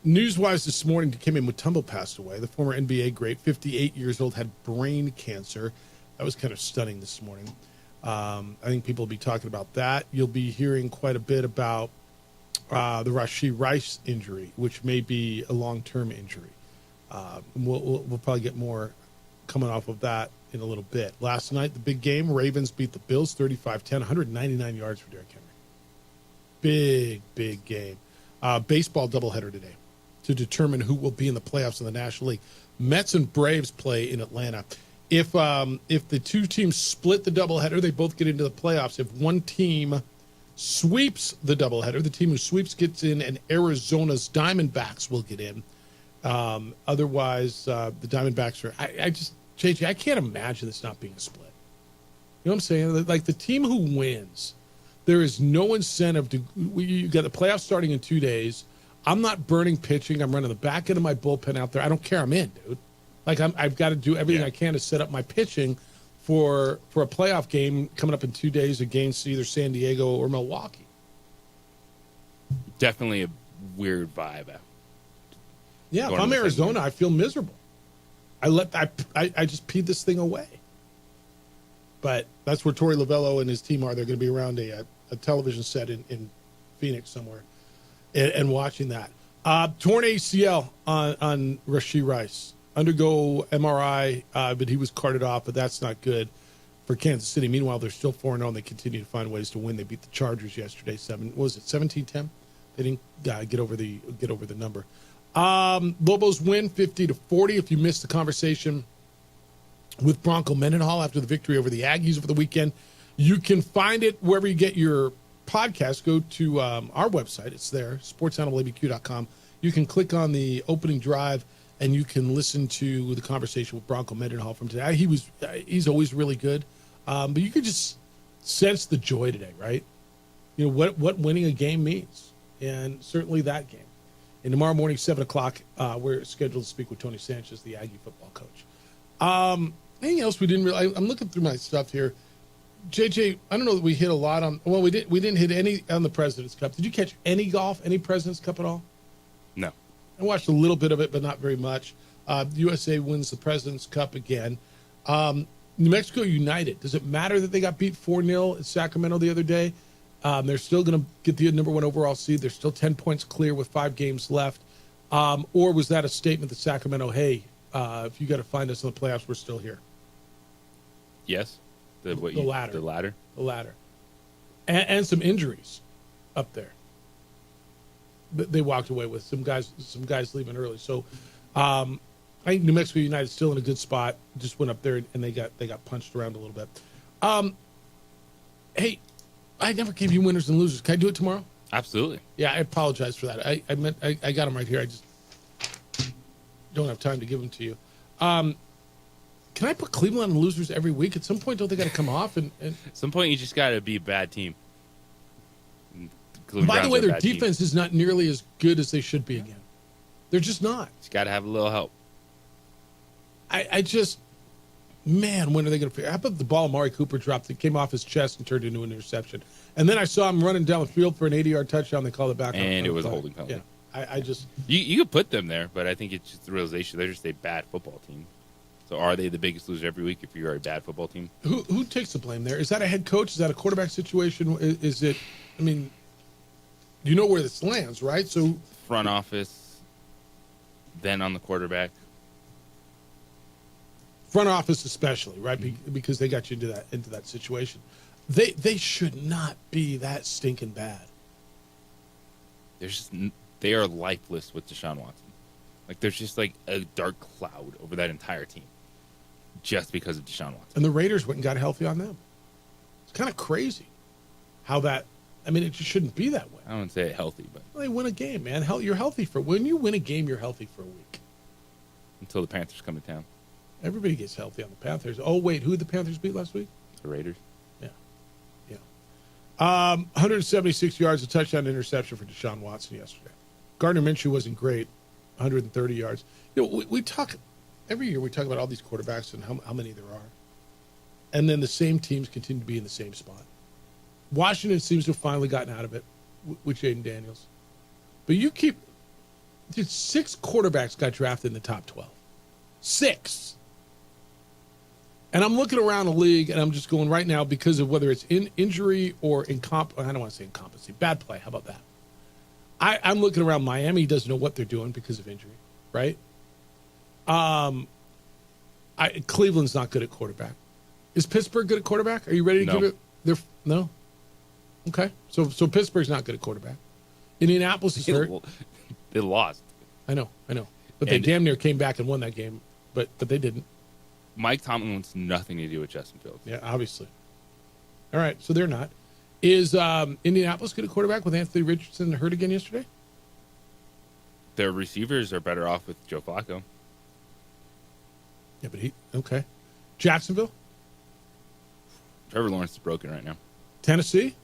News-wise this morning, Dikembe Mutombo passed away. The former NBA great, 58 years old, had brain cancer. That was kind of stunning this morning. I think people will be talking about that. You'll be hearing quite a bit about the Rashee Rice injury, which may be a long-term injury. We'll probably get more coming off of that in a little bit. Last night, the big game, Ravens beat the Bills 35-10, 199 yards for Derrick Henry. Big game. Baseball doubleheader today to determine who will be in the playoffs in the National League. Mets and Braves play in Atlanta. If the two teams split the doubleheader, they both get into the playoffs. If one team sweeps the doubleheader, the team who sweeps gets in, and Arizona's Diamondbacks will get in. Otherwise, the Diamondbacks are. JJ, I can't imagine this not being a split. You know what I'm saying? Like the team who wins, there is no incentive to. You got the playoffs starting in 2 days. I'm not burning pitching. I'm running the back end of my bullpen out there. I don't care. I'm in, dude. Like I've got to do everything I can to set up my pitching for a playoff game coming up in 2 days against either San Diego or Milwaukee. Definitely a weird vibe. Yeah, if I'm Arizona, I feel miserable. I just peed this thing away. But that's where Torey Lovello and his team are. They're going to be around a television set in Phoenix somewhere and watching that. Torn ACL on Rashee Rice. Undergo MRI, but he was carted off, but that's not good for Kansas City. Meanwhile, they're still 4-0, and they continue to find ways to win. They beat the Chargers yesterday. 17-10? They didn't get over the number. Lobos win 50-40. If you missed the conversation with Bronco Mendenhall after the victory over the Aggies over the weekend, you can find it wherever you get your podcast. Go to our website. It's there, sportsanimalabq.com. You can click on the opening drive, and you can listen to the conversation with Bronco Mendenhall from today. He's always really good, but you could just sense the joy today, right? You know what winning a game means, and certainly that game. And tomorrow morning, 7 o'clock, we're scheduled to speak with Tony Sanchez, the Aggie football coach. Anything else we didn't really? I'm looking through my stuff here. JJ, I don't know that we hit a lot on. Well, we didn't hit any on the President's Cup. Did you catch any golf, any President's Cup at all? No. I watched a little bit of it, but not very much. USA wins the President's Cup again. New Mexico United. Does it matter that they got beat 4-0 at Sacramento the other day? They're still going to get the number 1 overall seed. They're still 10 points clear with 5 games left. Or was that a statement that Sacramento, hey, if you got to find us in the playoffs, we're still here? Yes. The latter. The latter. The latter. And some injuries up there. They walked away with some guys leaving early. So I think New Mexico United still in a good spot. Just went up there and they got punched around a little bit. Hey, I never gave you winners and losers. Can I do it tomorrow? Absolutely. Yeah, I apologize for that. I got them right here. I just don't have time to give them to you. Can I put Cleveland on losers every week? At some point, don't they got to come off? And at some point, you just got to be a bad team. By the way, their defense is not nearly as good as they should be again. They're just not. Just got to have a little help. I just, man, when are they going to figure? How about the ball Amari Cooper dropped? It came off his chest and turned into an interception. And then I saw him running down the field for an 80-yard touchdown. They called it back. And it was a holding penalty. Yeah, I just. You could put them there, but I think it's just the realization they're just a bad football team. So are they the biggest loser every week if you're a bad football team? Who takes the blame there? Is that a head coach? Is that a quarterback situation? Is it, I mean, you know where this lands, right? So front office, then on the quarterback. Front office especially, right? Because they got you into that situation. They should not be that stinking bad. They are lifeless with Deshaun Watson. Like there's just like a dark cloud over that entire team, just because of Deshaun Watson. And the Raiders went and got healthy on them. It's kind of crazy how that. I mean, it just shouldn't be that way. I wouldn't say healthy, but they win a game, man. You're healthy when you win a game, you're healthy for a week. Until the Panthers come to town. Everybody gets healthy on the Panthers. Oh wait, who did the Panthers beat last week? The Raiders. Yeah. 176 yards, a touchdown, interception for Deshaun Watson yesterday. Gardner Minshew wasn't great. 130 yards. You know, we talk every year. We talk about all these quarterbacks and how many there are, and then the same teams continue to be in the same spot. Washington seems to have finally gotten out of it with Jaden Daniels, but dude, 6 quarterbacks got drafted in the top 12. 6. And I'm looking around the league, and I'm just going right now because of whether it's injury or I don't want to say incompetency, bad play. How about that? I'm looking around. Miami doesn't know what they're doing because of injury, right? Cleveland's not good at quarterback. Is Pittsburgh good at quarterback? Are you ready to give it? No. Okay, so Pittsburgh's not good at quarterback. Indianapolis is hurt. They lost. I know, but they damn near came back and won that game, but they didn't. Mike Tomlin wants nothing to do with Justin Fields. Yeah, obviously. All right, so they're not. Is Indianapolis good at quarterback with Anthony Richardson hurt again yesterday? Their receivers are better off with Joe Flacco. Yeah, but okay. Jacksonville? Trevor Lawrence is broken right now. Tennessee?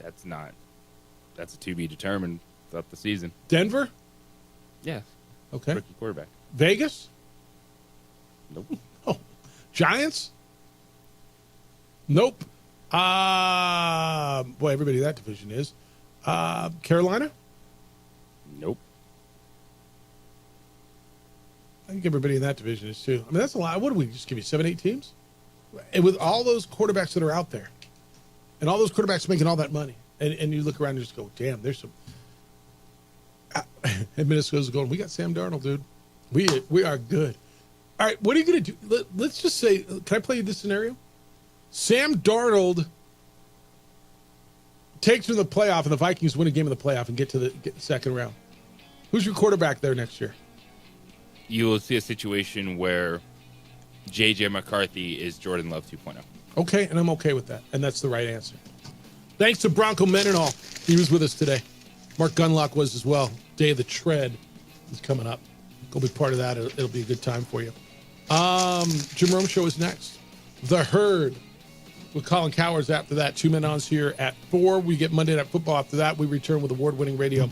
That's a to be determined throughout the season. Denver? Yes. Okay. Rookie quarterback. Vegas? Nope. Oh. Giants? Nope. Boy, everybody in that division is. Carolina? Nope. I think everybody in that division is too. I mean, that's a lot. What do we just give you, 7, 8 teams? And with all those quarterbacks that are out there, and all those quarterbacks making all that money, and you look around and just go, damn, there's some. And Minnesota's going, we got Sam Darnold, dude. We are good. All right, what are you going to do? Let's just say, can I play you this scenario? Sam Darnold takes to the playoff, and the Vikings win a game in the playoff and get the second round. Who's your quarterback there next year? You will see a situation where J.J. McCarthy is Jordan Love 2.0. Okay, and I'm okay with that, and that's the right answer. Thanks to Bronco Mendenhall. He was with us today. Mark Gunlock was as well. Day of the Tread is coming up. Go be part of that. It'll be a good time for you. Jim Rome Show is next. The Herd with Colin Cowers after that. 2 Men On's here at 4. We get Monday Night Football after that. We return with award-winning radio.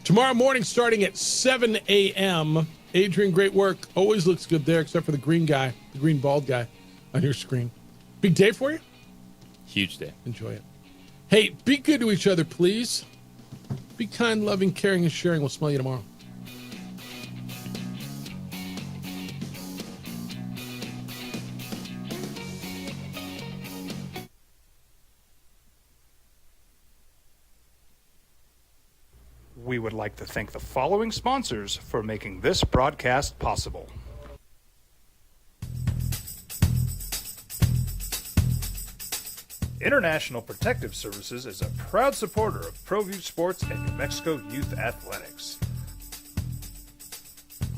Tomorrow morning starting at 7 a.m., Adrian, great work. Always looks good there, except for the green guy, the green bald guy on your screen. Big day for you? Huge day. Enjoy it. Hey, be good to each other, please. Be kind, loving, caring, and sharing. We'll smell you tomorrow. We would like to thank the following sponsors for making this broadcast possible. International Protective Services is a proud supporter of ProView Sports and New Mexico Youth Athletics.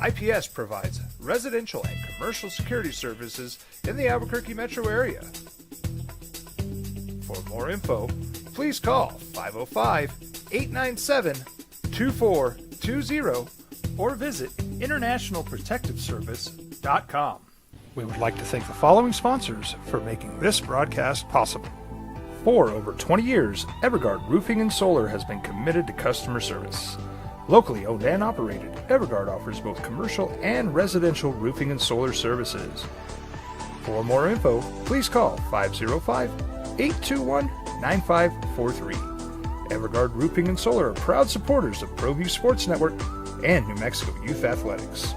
IPS provides residential and commercial security services in the Albuquerque metro area. For more info, please call 505-897-2420 or visit internationalprotectiveservice.com. We would like to thank the following sponsors for making this broadcast possible. For over 20 years, Evergard Roofing and Solar has been committed to customer service. Locally owned and operated, Evergard offers both commercial and residential roofing and solar services. For more info, please call 505-821-9543. Evergard Roofing and Solar are proud supporters of ProView Sports Network and New Mexico Youth Athletics.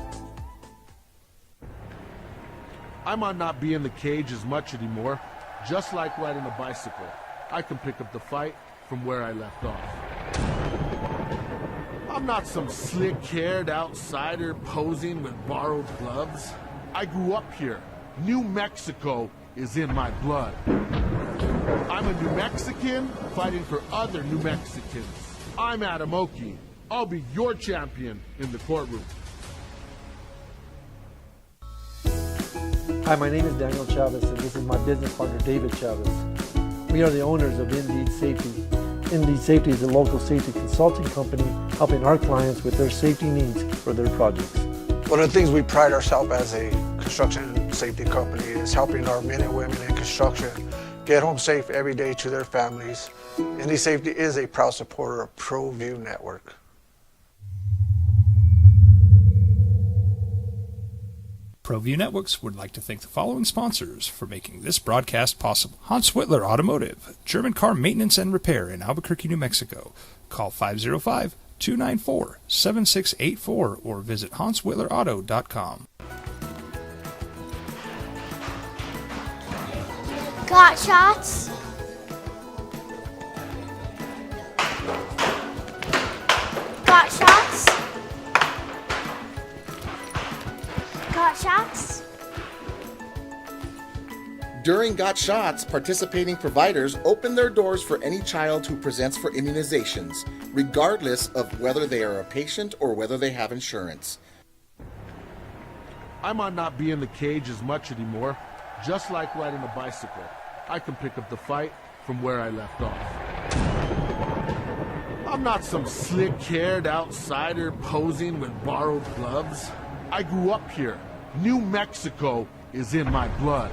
I might not be in the cage as much anymore. Just like riding a bicycle, I can pick up the fight from where I left off. I'm not some slick-haired outsider posing with borrowed gloves. I grew up here. New Mexico is in my blood. I'm a New Mexican fighting for other New Mexicans. I'm Adam Oki. I'll be your champion in the courtroom. Hi, my name is Daniel Chavez, and this is my business partner, David Chavez. We are the owners of Indeed Safety. Indeed Safety is a local safety consulting company helping our clients with their safety needs for their projects. One of the things we pride ourselves as a construction safety company is helping our men and women in construction get home safe every day to their families. Indeed Safety is a proud supporter of ProView Network. ProView Networks would like to thank the following sponsors for making this broadcast possible. Hans Whitler Automotive, German car maintenance and repair in Albuquerque, New Mexico. Call 505-294-7684 or visit HansWhitlerAuto.com. Got shots? Got shots? shots? During Got Shots, participating providers open their doors for any child who presents for immunizations, regardless of whether they are a patient or whether they have insurance. I might not be in the cage as much anymore. Just like riding a bicycle, I can pick up the fight from where I left off. I'm not some slick-haired outsider posing with borrowed gloves. I grew up here. New Mexico is in my blood.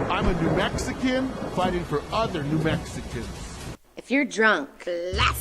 I'm a New Mexican fighting for other New Mexicans. If you're drunk, class.